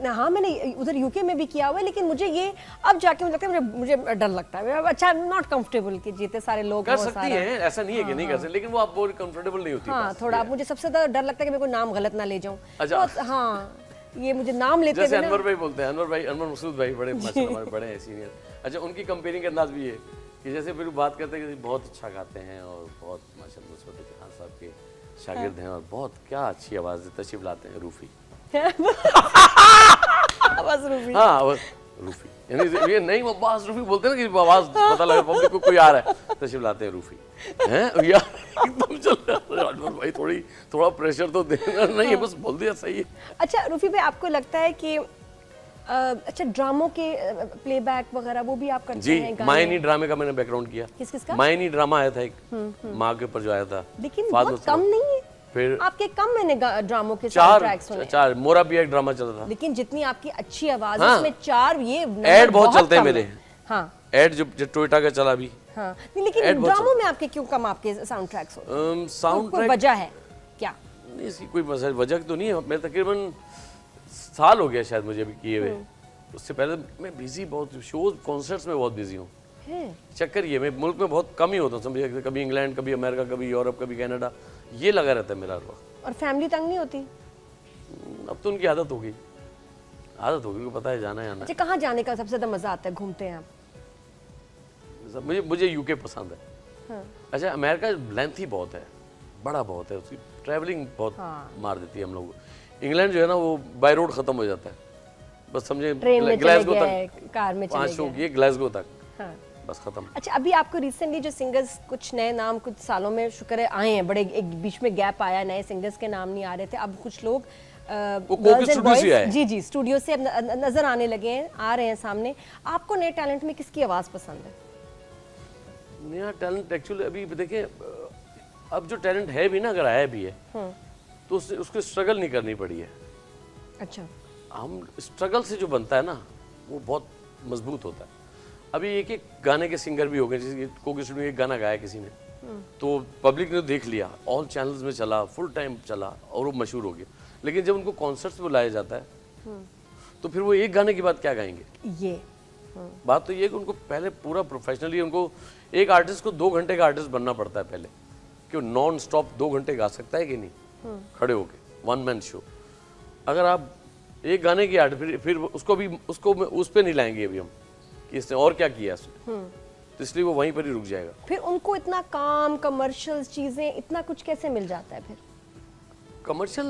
हाँ, मैंने उधर यूके में भी किया हुआ है, लेकिन मुझे ये अब जाके मुझे लगता है, मुझे डर लगता है। अच्छा, नॉट कंफर्टेबल कि जितने सारे लोग कर सकती हैं, ऐसा नहीं है कि नहीं कर सकते, लेकिन वो आप बहुत कंफर्टेबल नहीं होती। हाँ, थोड़ा मुझे सबसे ज्यादा डर लगता है कि मैं कोई नाम गलत ना ले जाऊं। अच्छा। तो हाँ, ये मुझे नाम लेते जैसे हुए अनवर भाई बोलते हैं, अनवर भाई, अनवर मसूद भाई बड़े माशाल्लाह हमारे बड़े हैं सीनियर। अच्छा, उनकी कंपेयरिंग का अंदाज भी है कि जैसे फिर बात करते हैं कि बहुत अच्छा गाते हैं और बहुत माशाल्लाह नुसरत खान साहब के शागिर्द हैं और बहुत क्या अच्छी आवाज़ है, तशरीफ लाते हैं रूफी। बस रूफी। हाँ रूफी, यानी ये नहीं, वो बास रूफी बोलते हैं ना कि आवाज़ पता लगे पब्लिक को कोई आ रहा है, तशरीफ लाते हैं रूफी हैं यार, एकदम चल रहा है। अनवर भाई थोड़ा प्रेशर तो देना नहीं है, बस बोल दिया सही है। अच्छा रूफी भाई, आपको लगता है कि अच्छा ड्रामों के प्लेबैक वगैरह वो भी आप करते जी, हैं? मायनी ड्रामे का मैंने बैकग्राउंड किया। किसका? मायनी ड्रामा आया था एक, माँ के ऊपर जो आया था, लेकिन बहुत कम नहीं है फिर आपके, कम मैंने ड्रामों के साउंड ट्रैक्स सुने। चार मोरा भी एक ड्रामा चला था, लेकिन जितनी आपकी अच्छी आवाज है हाँ, उसमें 4 ये एड बहुत चलते हैं मेरे। हाँ, एड जो टोयोटा का चला भी। हाँ, नहीं, लेकिन ड्रामों में आपके क्यों कम आपके साउंड ट्रैक्स होते हैं? साउंड कोई वजह है क्या? नहीं, इसकी कोई वजह तो नहीं है। मैं तकरीबन साल हो गया शायद मुझे भी किए हुए। उससे पहले मैं बिजी बहुत, शोज कॉन्सर्ट्स में बहुत बिजी हूँ। चक्कर ये, मैं मुल्क में बहुत कम ही होता हूँ, समझिए, कभी इंग्लैंड, कभी अमेरिका, कभी यूरोप, कभी कनाडा, ये लगा रहता है मेरा वक्त। और फैमिली तंग नहीं होती? अब तो उनकी आदत हो गई, उनको पता है जाना है आना। अच्छा, कहाँ जाने का सबसे ज्यादा मजा आता है, घूमते हैं आप? मुझे यूके पसंद है। हाँ। अच्छा, अमेरिका लेंथी बहुत है, बड़ा बहुत है, उसकी ट्रैवलिंग बहुत मार देती है हम लोग को। इंग्लैंड जो है ना, वो बाय रोड खत्म हो जाता है, बस समझे, ग्लासगो तक, कार में 5 शो किए ग्लासगो तक, हाँ, बस खत्म। अच्छा, अभी आपको रिसेंटली जो सिंगर्स, कुछ नए नाम कुछ सालों में शुक्र है आए हैं, बड़े एक बीच में गैप आया, नए सिंगर्स के नाम नहीं आ रहे थे, अब कुछ लोग जी जी स्टूडियो से नजर आने लगे हैं, आ रहे हैं सामने। आपको नए टैलेंट में किसकी आवाज पसंद है? नया टैलेंट एक्चुअली अभी देखिए, अब जो टैलेंट है भी ना, अगर आया भी है तो उसको स्ट्रगल नहीं करनी पड़ी है। अच्छा, हम स्ट्रगल से जो बनता है ना, वो बहुत मजबूत होता है। अभी एक गाने के सिंगर भी हो गए, जैसे कोकी स्टूडियो में एक गाना गाया किसी ने, तो पब्लिक ने देख लिया, ऑल चैनल्स में चला, फुल टाइम चला और वो मशहूर हो गया। लेकिन जब उनको कॉन्सर्ट्स में बुलाया जाता है तो फिर वो एक गाने की बात क्या गाएंगे? ये बात तो ये कि उनको पहले पूरा प्रोफेशनली, उनको एक आर्टिस्ट को 2 घंटे का आर्टिस्ट बनना पड़ता है पहले, कि वो नॉन स्टॉप 2 घंटे गा सकता है कि नहीं, खड़े होके, 1 मैन शो। अगर आप एक गाने की आर्टिस्ट, फिर उसको उस पर नहीं लाएंगे अभी हम कि इसने और क्या किया उसने, तो इसलिए वो वहीं पर ही रुक जाएगा। फिर उनको इतना काम, कमर्शियल चीजें, इतना कुछ कैसे मिल जाता है? फिर कमर्शियल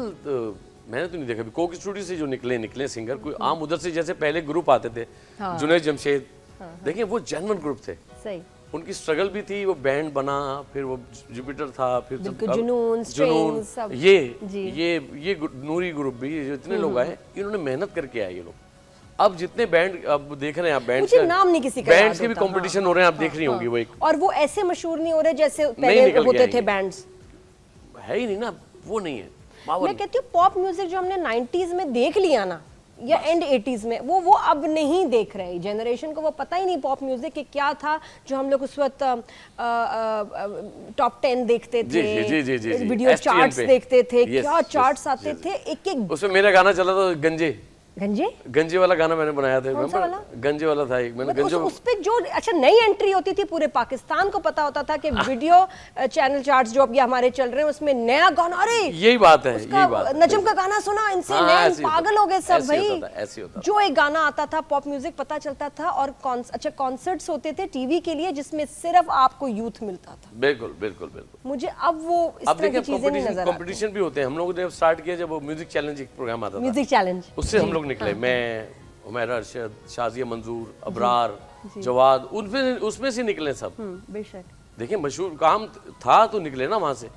मैंने तो नहीं देखा। कोक स्टूडियो से जो निकले सिंगर, कोई आम उधर से, जैसे पहले ग्रुप आते थे, हाँ, जुनैद जमशेद, देखिए वो जेन्युइन ग्रुप थे, सही, उनकी स्ट्रगल भी थी, वो बैंड बना, फिर वो जुपिटर था, फिर जुनून, सब। ये नूरी ग्रुप भी, जो इतने लोग आए, इन्होंने मेहनत करके आए ये लोग। अब जितने बैंड अब देख रहे हैं आप, बैंड का नाम नहीं किसी का, बैंड्स के भी कंपटीशन हो रहे हैं, आप देख रही होंगी वो एक, और वो ऐसे मशहूर नहीं हो रहे जैसे पहले होते थे बैंड्स, है ही नहीं ना, वो नहीं है। मैं कहती हूँ पॉप म्यूजिक जो हमने 90s में देख लिया ना, या एंड 80s में, वो अब नहीं देख रहे जनरेशन को, वो पता ही नहीं पॉप म्यूजिक के क्या था, जो हम लोग उस वक्त टॉप 10 देखते थे, वीडियो चार्ट्स देखते थे, क्या चार्ट्स आते थे, एक उसमें मेरा गाना चला था गंजे, गंजे गंजे वाला गाना मैंने बनाया था। कौन सा remember? वाला? गंजे वाला था एक, मैंने गंजे उस पे जो अच्छा नई एंट्री होती थी, पूरे पाकिस्तान को पता होता था कि वीडियो चैनल चार्ट्स जो अब ये हमारे चल रहे हैं उसमें नया गाना, अरे यही बात है, यही बात। नजम का गाना सुना, इनसे हाँ, नए ऐसे ही पागल होता हो गए सब ऐसे ही भाई। होता था, ऐसे ही होता था। जो एक गाना आता था पॉप म्यूजिक पता चलता था, और अच्छा कॉन्सर्ट्स होते थे टीवी के लिए जिसमें सिर्फ आपको यूथ मिलता था। बिल्कुल बिल्कुल बिल्कुल। मुझे अब वो इस अब तरह की देखिए चीजें नहीं नजर आती। कंपटीशन भी होते हैं। हम लोगों ने स्टार्ट किया जब वो म्यूजिक चैलेंज एक प्रोग्राम आता था, म्यूजिक चैलेंज, उससे हम लोग निकले। मैं, हुमैरा अरशद, शाजिया मंजूर, अबरार, जवाद, उसमें से निकले सब। बेशक। देखिए मशहूर काम था तो निकले ना वहां से।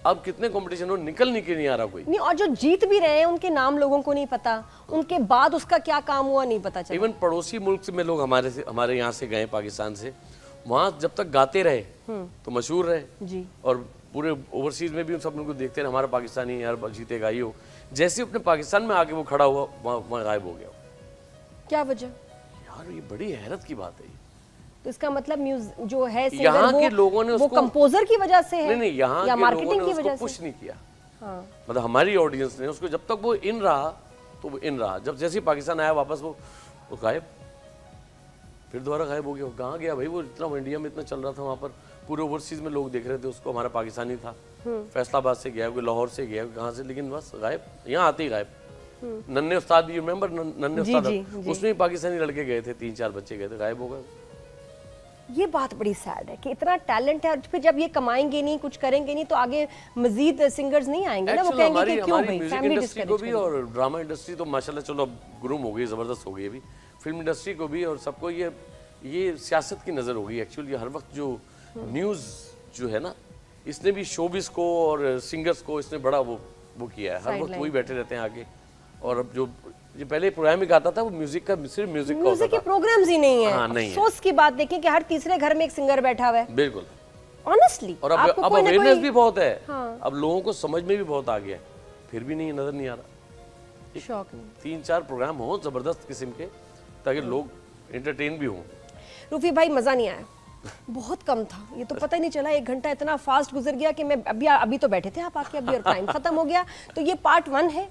अब कितने कंपटीशन हो, निकल नहीं आ रहा कोई। नहीं, और जो जीत भी रहे हैं उनके नाम लोगों को नहीं पता, उनके बाद उसका क्या काम हुआ नहीं पता चला। इवन पड़ोसी मुल्क से में लोग हमारे यहाँ से गए, पाकिस्तान से, वहाँ जब तक गाते रहे तो मशहूर रहे जी। और पूरे ओवरसीज में भी उन सब लोग को देखते रहे, हमारा पाकिस्तानी यार जीतेगा ही हो। जैसे अपने पाकिस्तान में आके वो खड़ा हुआ, वहाँ गायब हो गया। क्या वजह? यार ये बड़ी हैरत की बात है। तो इसका मतलब जो है सिंगर, यहाँ के लोगों ने वो कंपोजर की वजह से है, नहीं, यहाँ या के मार्केटिंग लोगों की ने वजह उसको पुश से? नहीं किया। हाँ। मतलब हमारी ऑडियंस ने उसको, जब तक वो इन रहा तो वो इन रहा। जब जैसे ही पाकिस्तान आया वापस वो गायब, फिर दोबारा गायब हो गया। कहाँ गया भाई वो? इतना इंडिया में इतना चल रहा था, वहाँ पर पूरे ओवरसीज में लोग देख रहे थे उसको। हमारा पाकिस्तानी था, फैसलाबाद से गया, कोई लाहौर से गया, कहाँ से, लेकिन बस गायब। यहाँ आते ही गायब। नन्हे उस्ताद, यू रिमेंबर नन्हे उस्ताद? उसमें भी पाकिस्तानी लड़के गए थे, 3-4 बच्चे गए थे, गायब हो गए। ये बात बड़ी सैड है कि इतना टैलेंट है, और फिर जब ये कमाएंगे नहीं, कुछ करेंगे नहीं, तो आगे मजीद सिंगर्स नहीं आएंगे ना। वो कहेंगे कि क्यों भाई, म्यूजिक फैमिली इंडस्ट्री को भी डिस्करेज और ड्रामा इंडस्ट्री तो माशाल्लाह चलो अब ग्रूम हो गई, ज़बरदस्त हो गई अभी। फिल्म इंडस्ट्री को भी और सबको ये सियासत की नज़र हो गई एक्चुअली। हर वक्त जो न्यूज़ जो है ना, इसने भी शोबिस को और सिंगर्स को इसने बड़ा वो किया है। हर वक्त वही बैठे रहते हैं आगे। और अब जो पहले प्रोग्राम ही गाता था वो म्यूजिक का, सिर्फ म्यूजिक का होता था। के प्रोग्राम्स ही नहीं है। हाँ, नहीं है। अफसोस की बात देखें कि हर तीसरे घर में एक सिंगर बैठा हुआ है। बिल्कुल, ऑनेस्टली। और अब अवेयरनेस भी बहुत है। अब लोगों को समझ में भी बहुत आ गया है, फिर भी नहीं, नजर नहीं आ रहा। शौक नहीं। 3-4 प्रोग्राम हो जबरदस्त किस्म के, ताकि लोग एंटरटेन भी हों। रूफी भाई मजा नहीं आया, बहुत कम था। ये तो पता ही नहीं चला, 1 घंटा इतना फास्ट गुजर गया कि मैं अभी तो बैठे थे आप आके अभी, और टाइम खत्म हो गया। तो ये पार्ट 1 है,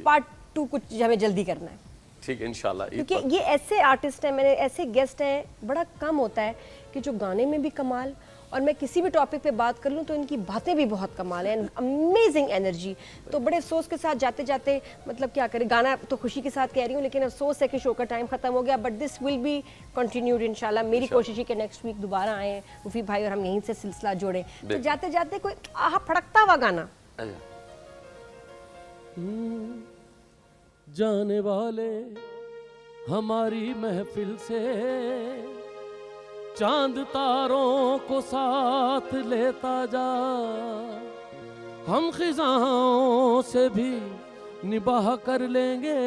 पार्ट 2 कुछ हमें जल्दी करना है, ठीक है इंशाल्लाह। क्योंकि ये ऐसे आर्टिस्ट हैं, मैंने ऐसे गेस्ट हैं, बड़ा कम होता है कि जो गाने में भी कमाल, और मैं किसी भी टॉपिक पे बात कर लूँ तो इनकी बातें भी बहुत कमाल हैं, अमेजिंग एनर्जी। तो बड़े अफसोस के साथ जाते जाते, मतलब क्या करें, गाना तो खुशी के साथ कह रही हूँ, लेकिन अफसोस है कि शो का टाइम खत्म हो गया। But this will be continued इंशाल्लाह। मेरी कोशिश है कि नेक्स्ट वीक दोबारा आए रूफी भाई और हम यहीं से सिलसिला जोड़ें। तो जाते जाते कोई फड़कता हुआ गाना। जाने वाले हमारी महफिल से चांद तारों को साथ लेता जा, हम खिजाओं से भी निबाह कर लेंगे,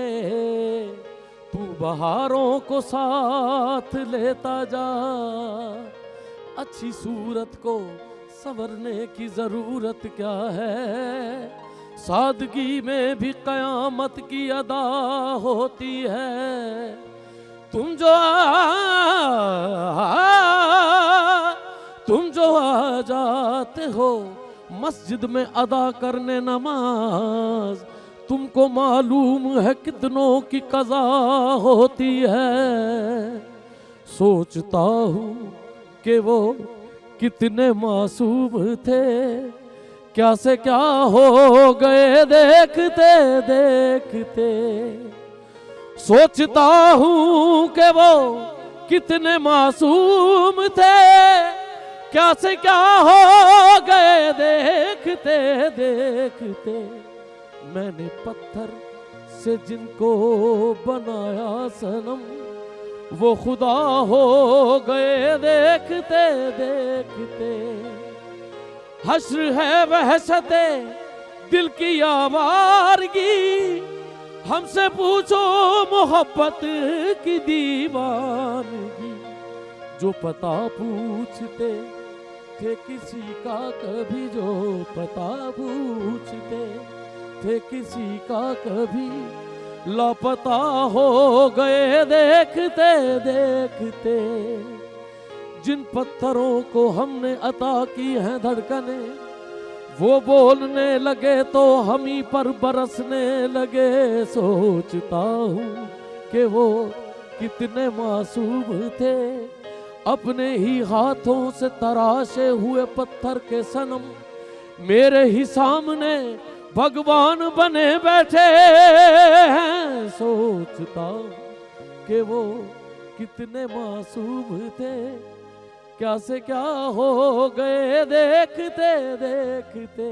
तू बहारों को साथ लेता जा। अच्छी सूरत को संवरने की जरूरत क्या है, सादगी में भी कयामत की अदा होती है। तुम जो आ जाते हो मस्जिद में अदा करने नमाज, तुमको मालूम है कितनों की कज़ा होती है। सोचता हूँ कि वो कितने मासूम थे, क्या से क्या हो गए देखते देखते। सोचता हूँ कि वो कितने मासूम थे, क्या से क्या हो गए देखते देखते। मैंने पत्थर से जिनको बनाया सनम, वो खुदा हो गए देखते देखते। हश्र है वहशते दिल की आवारगी, हमसे पूछो मोहब्बत की दीवानगी। जो पता पूछते थे किसी का कभी, जो पता पूछते थे किसी का कभी, लापता हो गए देखते देखते। जिन पत्थरों को हमने अता की हैं धड़कने, वो बोलने लगे तो हम ही पर बरसने लगे। सोचता हूँ कि वो कितने मासूम थे, अपने ही हाथों से तराशे हुए पत्थर के सनम मेरे ही सामने भगवान बने बैठे हैं। सोचता हूँ कि वो कितने मासूम थे, क्या से क्या हो गए देखते देखते।